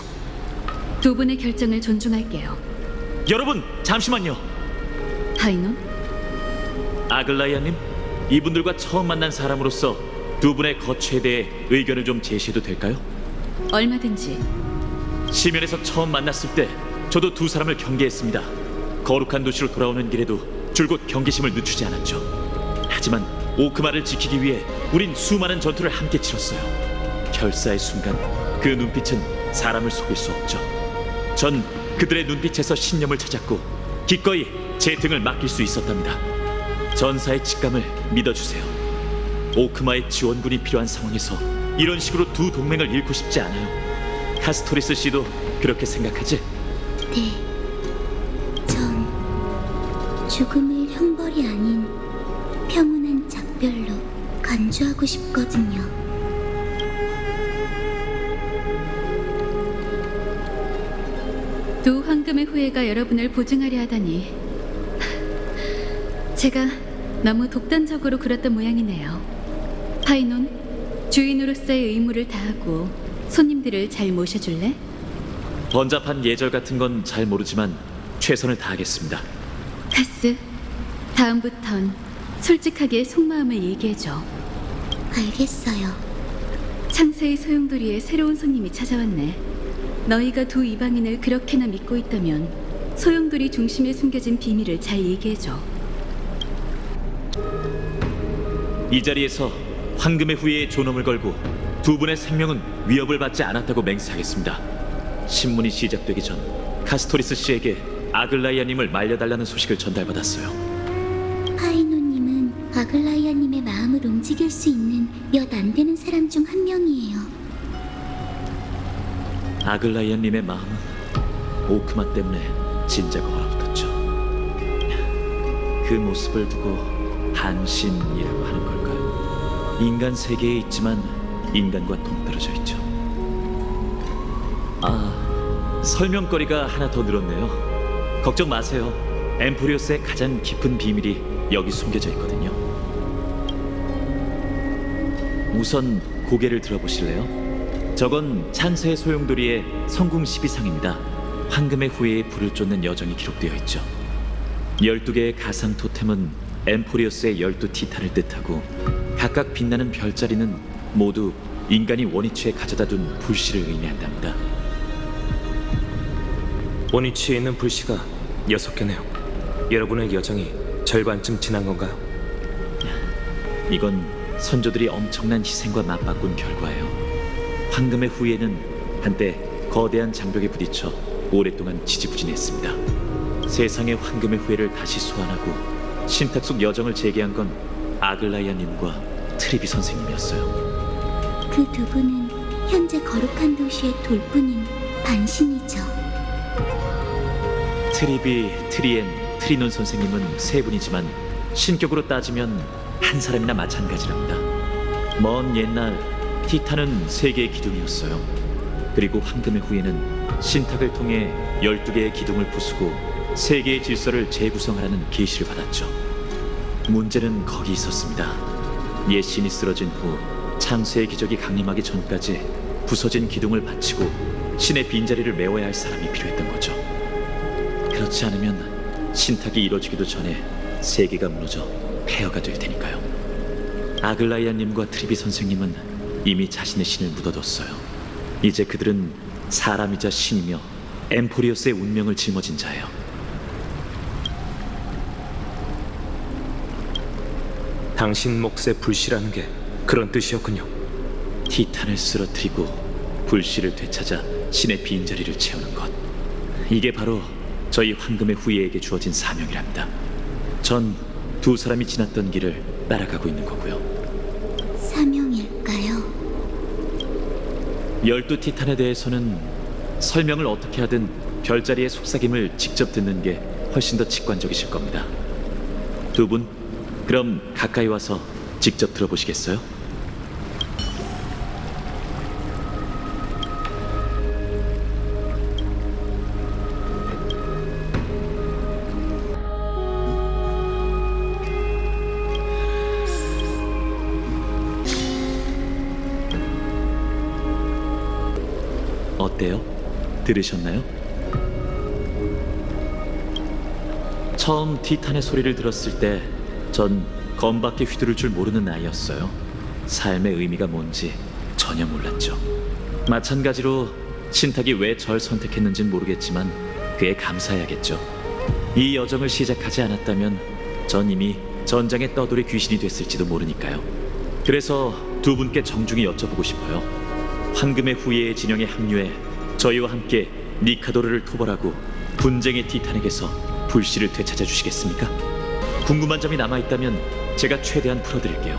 두 분의 결정을 존중할게요. 여러분, 잠시만요. 파이논? 아글라이아님, 이분들과 처음 만난 사람으로서 두 분의 거취에 대해 의견을 좀 제시해도 될까요? 얼마든지. 시면에서 처음 만났을 때 저도 두 사람을 경계했습니다. 거룩한 도시로 돌아오는 길에도 줄곧 경계심을 늦추지 않았죠. 하지만 오크마를 지키기 위해 우린 수많은 전투를 함께 치렀어요. 결사의 순간 그 눈빛은 사람을 속일 수 없죠. 전 그들의 눈빛에서 신념을 찾았고 기꺼이 제 등을 맡길 수 있었답니다. 전사의 직감을 믿어주세요. 오크마의 지원군이 필요한 상황에서 이런 식으로 두 동맹을 잃고 싶지 않아요. 카스토리스 씨도 그렇게 생각하지? 네. 전 죽음을 형벌이 아닌 평온한 작별로 간주하고 싶거든요. 두 황금의 후예가 여러분을 보증하려 하다니 제가 너무 독단적으로 굴었던 모양이네요. 파이논, 주인으로서의 의무를 다하고 손님들을 잘 모셔줄래? 번잡한 예절 같은 건 잘 모르지만 최선을 다하겠습니다. 카스, 다음부턴 솔직하게 속마음을 얘기해줘. 알겠어요. 창세의 소용돌이에 새로운 손님이 찾아왔네. 너희가 두 이방인을 그렇게나 믿고 있다면 소용돌이 중심에 숨겨진 비밀을 잘 얘기해줘. 이 자리에서 황금의 후예의 존엄을 걸고 두 분의 생명은 위협을 받지 않았다고 맹세하겠습니다. 신문이 시작되기 전 카스토리스 씨에게 아글라이아님을 말려달라는 소식을 전달받았어요. 파이노님은 아글라이아님의 마음을 움직일 수 있는 몇 안 되는 사람 중 한 명이에요. 아글라이아님의 마음은 오크마 때문에 진짜가 얼어붙었죠. 그 모습을 두고 한신이라고 하는 걸까요? 인간 세계에 있지만 인간과 동떨어져 있죠. 아, 설명거리가 하나 더 늘었네요. 걱정 마세요. 엠포리오스의 가장 깊은 비밀이 여기 숨겨져 있거든요. 우선 고개를 들어보실래요? 저건 창세의 소용돌이의 성궁 12상입니다. 황금의 후예의 불을 쫓는 여정이 기록되어 있죠. 12개의 가상 토템은 엠포리오스의 12티탄을 뜻하고 각각 빛나는 별자리는 모두 인간이 원위치에 가져다둔 불씨를 의미한답니다. 원위치에 있는 불씨가 6개네요. 여러분의 여정이 절반쯤 지난 건가요? 이건 선조들이 엄청난 희생과 맞바꾼 결과예요. 황금의 후예는 한때 거대한 장벽에 부딪혀 오랫동안 지지부진했습니다. 세상의 황금의 후예를 다시 소환하고 신탁 속 여정을 재개한 건 아글라이아님과 트리비 선생님이었어요. 그 두 분은 현재 거룩한 도시의 돌뿐인 반신이죠. 트리비, 트리엔, 트리논 선생님은 세 분이지만 신격으로 따지면 한 사람이나 마찬가지랍니다. 먼 옛날 티탄은 세 개의 기둥이었어요. 그리고 황금의 후예는 신탁을 통해 12개의 기둥을 부수고 세 개의 질서를 재구성하라는 계시를 받았죠. 문제는 거기 있었습니다. 옛 신이 쓰러진 후 창세의 기적이 강림하기 전까지 부서진 기둥을 바치고 신의 빈자리를 메워야 할 사람이 필요했던 거죠. 그렇지 않으면 신탁이 이루어지기도 전에 세계가 무너져 폐허가 될 테니까요. 아글라이아님과 트리비 선생님은 이미 자신의 신을 묻어뒀어요. 이제 그들은 사람이자 신이며 엠포리오스의 운명을 짊어진 자예요. 당신 몫의 불씨라는 게 그런 뜻이었군요. 티탄을 쓰러뜨리고 불씨를 되찾아 신의 빈자리를 채우는 것. 이게 바로 저희 황금의 후예에게 주어진 사명이랍니다. 전 두 사람이 지났던 길을 따라가고 있는 거고요. 사명일까요? 12티탄에 대해서는 설명을 어떻게 하든 별자리의 속삭임을 직접 듣는 게 훨씬 더 직관적이실 겁니다. 두 분, 그럼 가까이 와서 직접 들어보시겠어요? 어때요? 들으셨나요? 처음 티탄의 소리를 들었을 때 전 검밖에 휘두를 줄 모르는 아이였어요. 삶의 의미가 뭔지 전혀 몰랐죠. 마찬가지로 신탁이 왜 절 선택했는진 모르겠지만 그에 감사해야겠죠. 이 여정을 시작하지 않았다면 전 이미 전장의 떠돌이 귀신이 됐을지도 모르니까요. 그래서 두 분께 정중히 여쭤보고 싶어요. 황금의 후예의 진영에 합류해 저희와 함께 니카도르를 토벌하고 분쟁의 티탄에게서 불씨를 되찾아 주시겠습니까? 궁금한 점이 남아있다면 제가 최대한 풀어드릴게요.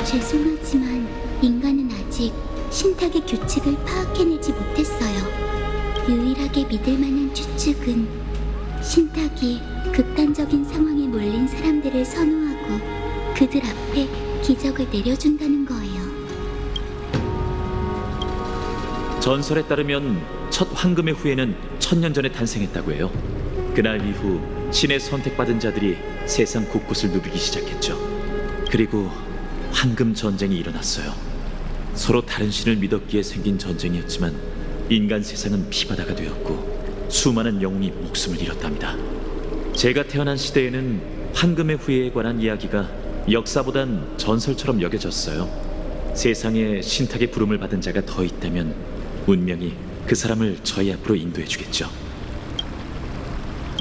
죄송하지만 인간은 아직 신탁의 규칙을 파악해내지 못했어요. 유일하게 믿을 만한 추측은 신탁이 극단적인 상황에 몰린 사람들을 선호하고 그들 앞에 기적을 내려준다는 거예요. 전설에 따르면 첫 황금의 후예는 1000년 전에 탄생했다고 해요. 그날 이후 신의 선택받은 자들이 세상 곳곳을 누비기 시작했죠. 그리고 황금 전쟁이 일어났어요. 서로 다른 신을 믿었기에 생긴 전쟁이었지만 인간 세상은 피바다가 되었고 수많은 영웅이 목숨을 잃었답니다. 제가 태어난 시대에는 황금의 후예에 관한 이야기가 역사보단 전설처럼 여겨졌어요. 세상에 신탁의 부름을 받은 자가 더 있다면 운명이 그 사람을 저희 앞으로 인도해 주겠죠.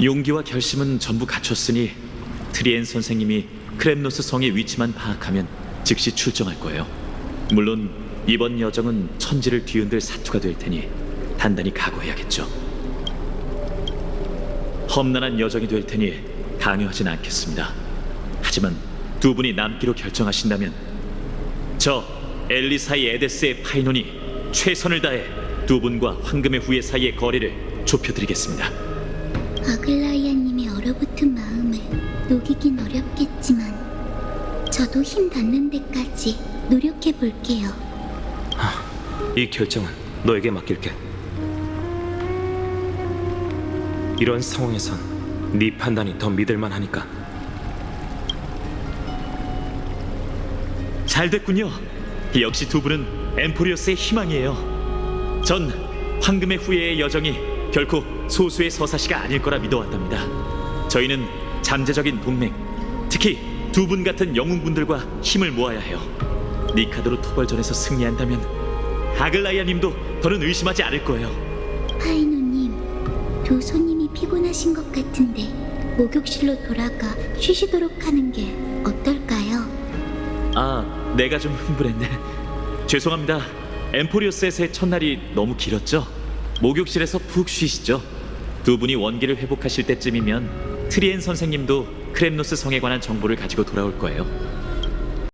용기와 결심은 전부 갖췄으니 트리엔 선생님이 크렘노스 성의 위치만 파악하면 즉시 출정할 거예요. 물론 이번 여정은 천지를 뒤흔들 사투가 될 테니 단단히 각오해야겠죠. 험난한 여정이 될 테니 강요하진 않겠습니다. 하지만 두 분이 남기로 결정하신다면 저 엘리사이 에데스의 파이논이 최선을 다해 두 분과 황금의 후예 사이의 거리를 좁혀드리겠습니다. 아글라이아님의 얼어붙은 마음을 녹이긴 어렵겠지만 저도 힘 닿는 데까지 노력해 볼게요. 이 결정은 너에게 맡길게. 이런 상황에선 네 판단이 더 믿을만 하니까. 잘 됐군요. 역시 두 분은 엠포리어스의 희망이에요. 전 황금의 후예의 여정이 결코 소수의 서사시가 아닐 거라 믿어왔답니다. 저희는 잠재적인 동맹, 특히 두 분 같은 영웅분들과 힘을 모아야 해요. 니카도르 토벌전에서 승리한다면 아글라이아님도 더는 의심하지 않을 거예요. 파이노님, 두 손님이 피곤하신 것 같은데 목욕실로 돌아가 쉬시도록 하는 게 어떨까요? 아, 내가 좀 흥분했네. 죄송합니다. 엠포리오스의 첫날이 너무 길었죠? 목욕실에서 푹 쉬시죠. 두 분이 원기를 회복하실 때쯤이면 트리엔 선생님도 크렘노스 성에 관한 정보를 가지고 돌아올 거예요.